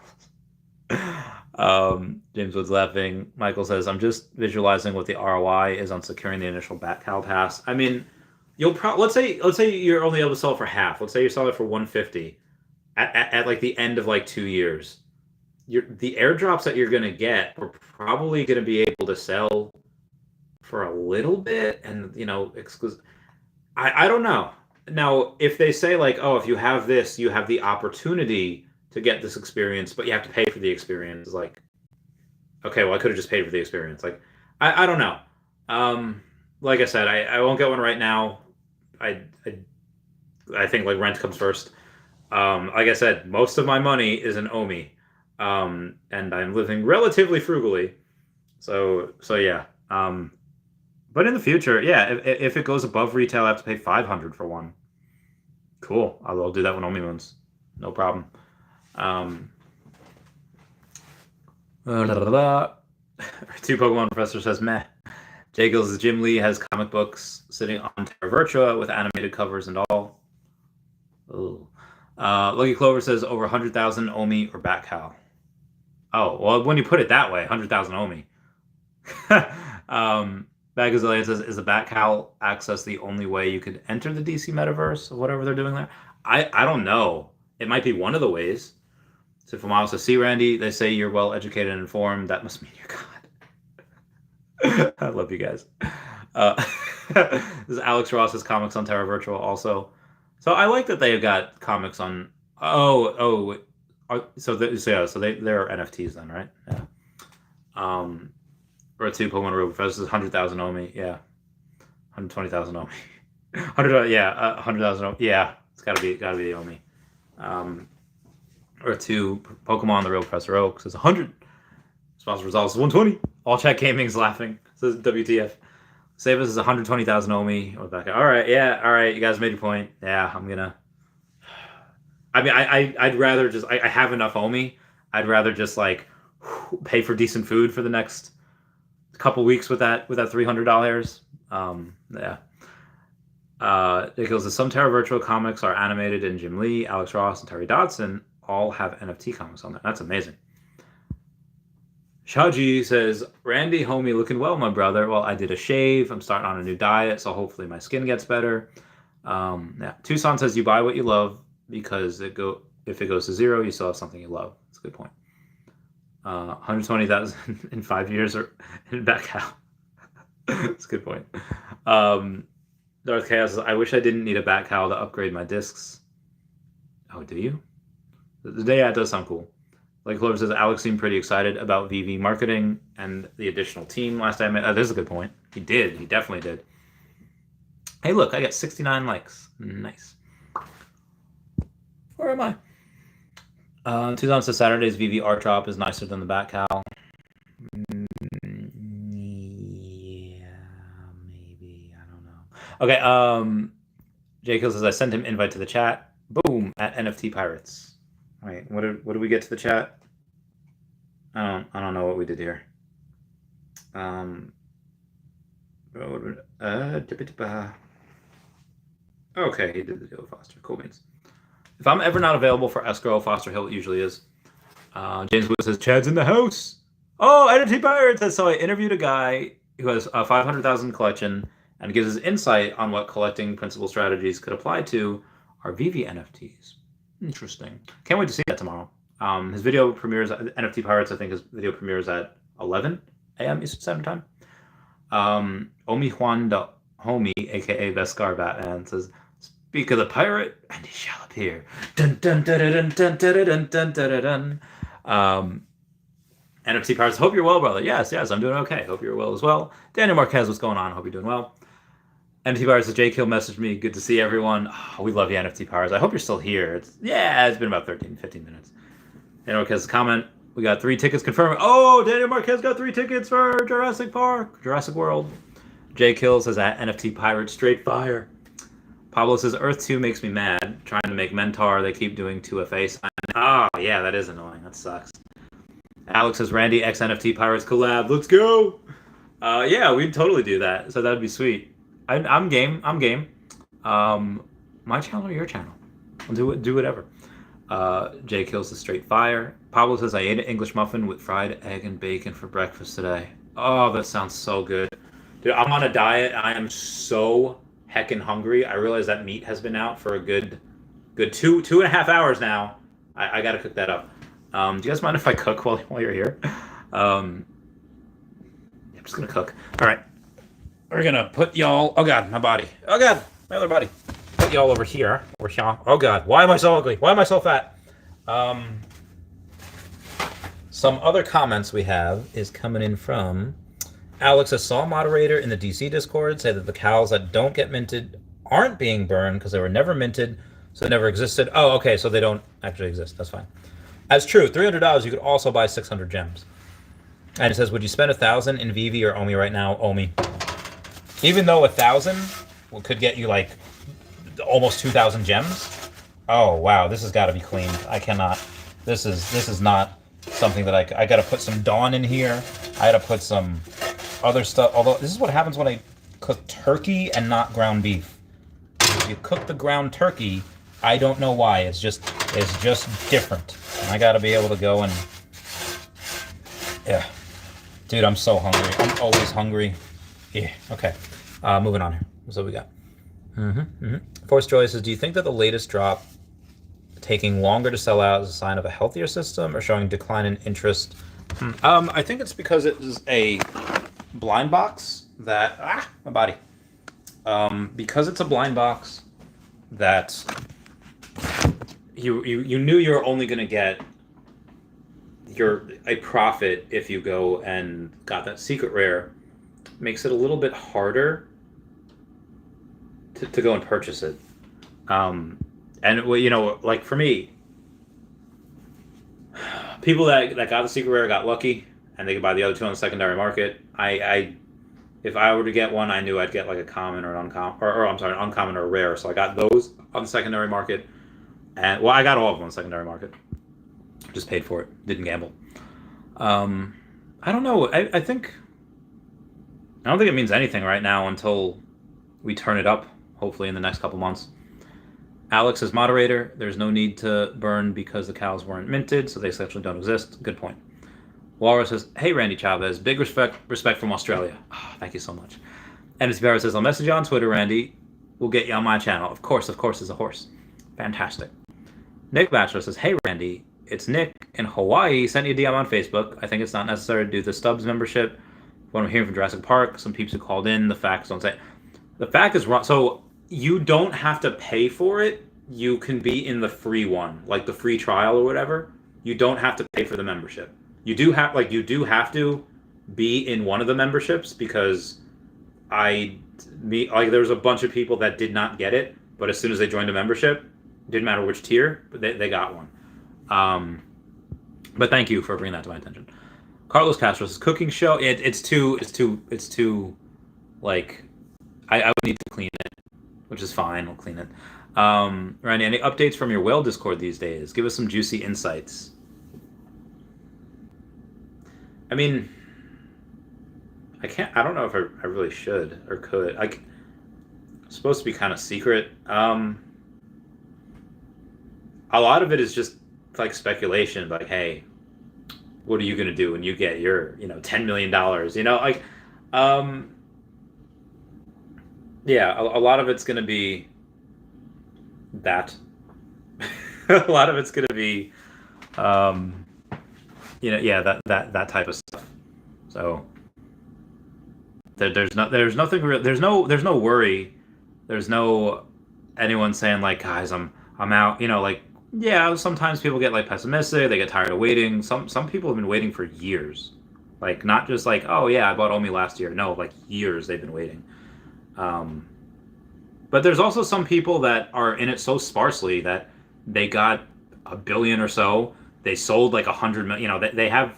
James Woods laughing. Michael says, I'm just visualizing what the ROI is on securing the initial Batcal pass. I mean, you'll let's say you're only able to sell it for half. Let's say you sell it for 150 at like the end of like 2 years. The airdrops that you're gonna get are probably gonna be able to sell for a little bit, and exclusive. I don't know. Now, if they say like, oh, if you have this, you have the opportunity to get this experience, but you have to pay for the experience. Like, okay, well, I could have just paid for the experience. Like, I don't know. Like I said, I won't get one right now. I think like rent comes first. Like I said, most of my money is in Omi. and I'm living relatively frugally. So yeah. But in the future, yeah, if it goes above retail, I have to pay $500 for one. Cool. I'll do that when Omi moons. No problem. Two Pokemon Professor says meh. Jay Gills' Jim Lee has comic books sitting on Terra Virtua with animated covers and all. Ooh. Lucky Clover says over 100,000 Omi or Batcal. Oh, well, when you put it that way, 100,000 Omi. Bagazillion says, is the Batcal access the only way you could enter the DC metaverse or whatever they're doing there? I don't know. It might be one of the ways. So from Miles to see Randy, they say you're well educated and informed. That must mean you're God. I love you guys. This is Alex Ross's comics on Terra Virtual also. So I like that they've got comics on. So they're NFTs then, right? Yeah. Or two Pokemon Real Professors, 100,000 Omi. Yeah. 120,000 Omi. 100,000 Omi. Yeah. It's gotta be the Omi. Or two Pokemon the Real Professor Oak says 100. Sponsor results is 120. All Chat Gaming's laughing. Says WTF. Save us is 120,000 Omi. Or back. All right. Yeah. All right. You guys made your point. Yeah. I'm gonna. I mean, I'd rather just. I have enough Omi. I'd rather just like pay for decent food for the next couple weeks with that $300. Yeah. It goes to some Terra Virtual comics are animated in Jim Lee, Alex Ross, and Terry Dodson all have NFT comics on there. That's amazing. Shaji says, Randy, homie, looking well, my brother. Well, I did a shave. I'm starting on a new diet, so hopefully my skin gets better. Yeah. Tucson says, you buy what you love because if it goes to zero, you still have something you love. That's a good point. 120,000 in 5 years or in back out. That's a good point. Darth Chaos says, I wish I didn't need a back cowl to upgrade my discs. Oh, do you? Yeah, it does sound cool. Like Clover says, Alex seemed pretty excited about Veve marketing and the additional team last time. There's a good point. He did. He definitely did. Hey, look, I got 69 likes. Nice. Where am I? Tucson says Saturday's Veve art drop is nicer than the Bat Cowl. Yeah, maybe. I don't know. Okay. Jay Kill says I sent him invite to the chat. Boom at NFT Pirates. All right. What did we get to the chat? I don't know what we did here. Okay, he did the deal with Foster. Cool beans. If I'm ever not available for escrow, Foster Hill it usually is. James Wood says, Chad's in the house. Oh, NFT Pirates says, so I interviewed a guy who has a 500,000 collection and gives his insight on what collecting principal strategies could apply to our Veve NFTs. Interesting. Can't wait to see that tomorrow. His video premieres, NFT Pirates, I think his video premieres at 11 a.m. Eastern Standard Time. Omi Juan the Homie, aka Beskar Batman, says, speak of the pirate, and he shall appear. Dun dun dun dun dun dun dun dun dun dun. NFT Pirates, hope you're well, brother. Yes, I'm doing okay. Hope you're well as well. Daniel Marquez, what's going on? Hope you're doing well. NFT Pirates, J Kill messaged me. Good to see everyone. Oh, we love you, NFT Pirates. I hope you're still here. It's been about 15 minutes. Daniel Marquez's comment. We got 3 tickets confirmed. Oh, Daniel Marquez got 3 tickets for Jurassic World. J Kill says at NFT Pirates, straight fire. Pablo says Earth 2 makes me mad. Trying to make Mentor, they keep doing 2FA sign. Oh, yeah, that is annoying. That sucks. Alex says Randy X NFT Pirates collab. Let's go. Yeah, we'd totally do that. So that'd be sweet. I'm game. My channel or your channel? I'll do whatever. Jay kills the straight fire. Pablo says I ate an English muffin with fried egg and bacon for breakfast today. Oh, that sounds so good. Dude, I'm on a diet. I am so heckin' hungry. I realize that meat has been out for a good 2.5 hours now. I gotta cook that up. Do you guys mind if I cook while you're here? I'm just gonna cook. All right. We're gonna put y'all. Oh God, my body. Oh God, my other body. Put y'all over here. Oh God, why am I so ugly? Why am I so fat? Some other comments we have is coming in from Alex, a saw moderator in the DC Discord, say that the cows that don't get minted aren't being burned because they were never minted, so they never existed. Oh, okay, so they don't actually exist. That's fine. That's true. $300, you could also buy 600 gems. And it says, would you spend 1,000 in Veve or Omi right now? Omi. Even though 1,000 could get you like almost 2,000 gems. Oh wow, this has got to be cleaned. I cannot. This is not something that I got to put some Dawn in here. I got to put some other stuff. Although this is what happens when I cook turkey and not ground beef. If you cook the ground turkey, I don't know why. It's just different. And I got to be able to go and yeah. Dude, I'm so hungry. I'm always hungry. Yeah. Okay. Moving on here. That's what we got. Force Joy says, do you think that the latest drop taking longer to sell out is a sign of a healthier system or showing decline in interest? I think it's because it is a blind box that my body. Because it's a blind box that you knew you were only going to get a profit if you go and got that secret rare, makes it a little bit harder to go and purchase it. And you know, like for me, people that got the secret rare got lucky and they could buy the other two on the secondary market. If I were to get one, I knew I'd get like a common or an uncommon, or I'm sorry, an uncommon or a rare. So I got those on the secondary market, and well, I got all of them on the secondary market. Just paid for it, didn't gamble. I don't know. I don't think it means anything right now until we turn it up. Hopefully in the next couple months. Alex is moderator. There's no need to burn because the cows weren't minted, so they actually don't exist. Good point. Laura says, hey, Randy Chavez, big respect from Australia. Oh, thank you so much. And Miss Barrett says, I'll message you on Twitter, Randy. We'll get you on my channel. Of course, is a horse. Fantastic. Nick Bachelor says, hey, Randy, it's Nick in Hawaii. Sent you a DM on Facebook. I think it's not necessary to do the Stubbs membership. What I'm hearing from Jurassic Park, some peeps who called in, the facts don't say. The fact is wrong. So you don't have to pay for it. You can be in the free one, like the free trial or whatever. You don't have to pay for the membership. You do have to be in one of the memberships because there was a bunch of people that did not get it, but as soon as they joined a membership, didn't matter which tier, but they got one. But thank you for bringing that to my attention. Carlos Castro's cooking show. It's too like I would need to clean it, which is fine. I'll clean it. Randy, any updates from your whale Discord these days? Give us some juicy insights. I mean, I don't know if I really should or could. It's supposed to be kind of secret. A lot of it is just like speculation, like, hey, what are you going to do when you get your, $10 million? Yeah, a lot of it's going to be that. A lot of it's going to be, that type of stuff. So there's nothing real. There's no worry. There's no anyone saying like, guys, I'm out. Sometimes people get like pessimistic. They get tired of waiting. Some people have been waiting for years, like not just like, oh yeah, I bought Omi last year. No, like years they've been waiting. But there's also some people that are in it so sparsely that they got $1 billion or so. They sold like 100 million. They have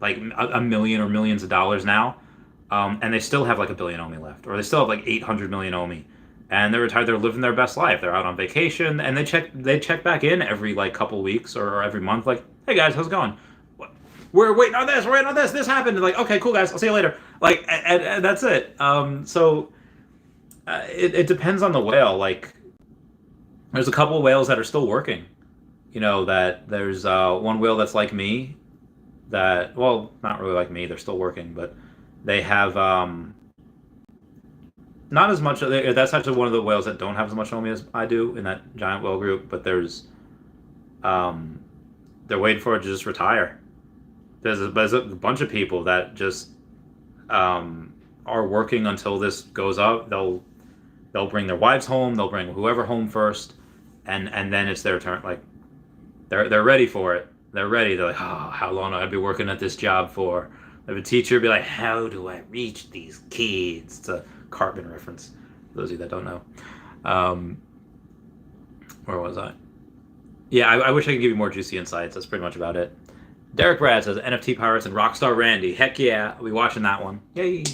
like a million or millions of dollars now, and they still have like $1 billion Omi left, or they still have like 800 million Omi, and they're retired. They're living their best life. They're out on vacation, and they check back in every like couple weeks or every month. Like, hey guys, how's it going? We're waiting on this. We're waiting on this. This happened. And like, okay, cool guys. I'll see you later. Like, and that's it. It depends on the whale. Like, there's a couple of whales that are still working. That there's one whale that's like me. That, well, not really like me. They're still working, but they have not as much. That's actually one of the whales that don't have as much Omi as I do in that giant whale group. But there's, they're waiting for it to just retire. There's a bunch of people that just are working until this goes up. They'll bring their wives home. They'll bring whoever home first, and then it's their turn. Like they're ready for it. They're ready. They're like, oh, how long do I be working at this job for? If a teacher be like, how do I reach these kids? It's a Cartman reference. For those of you that don't know. Where was I? Yeah, I wish I could give you more juicy insights. That's pretty much about it. Derek Brad says NFT Pirates and Rockstar Randy. Heck yeah, I'll be watching that one. Yay.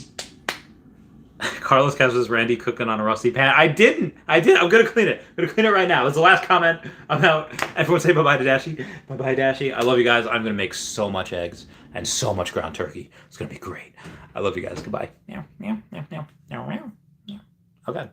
Carlos catches Randy cooking on a rusty pan. I didn't. I'm gonna clean it. I'm gonna clean it right now. That's the last comment. I'm out. Everyone say bye bye to Dashy. Bye bye Dashy. I love you guys. I'm gonna make so much eggs and so much ground turkey. It's gonna be great. I love you guys. Goodbye. Okay.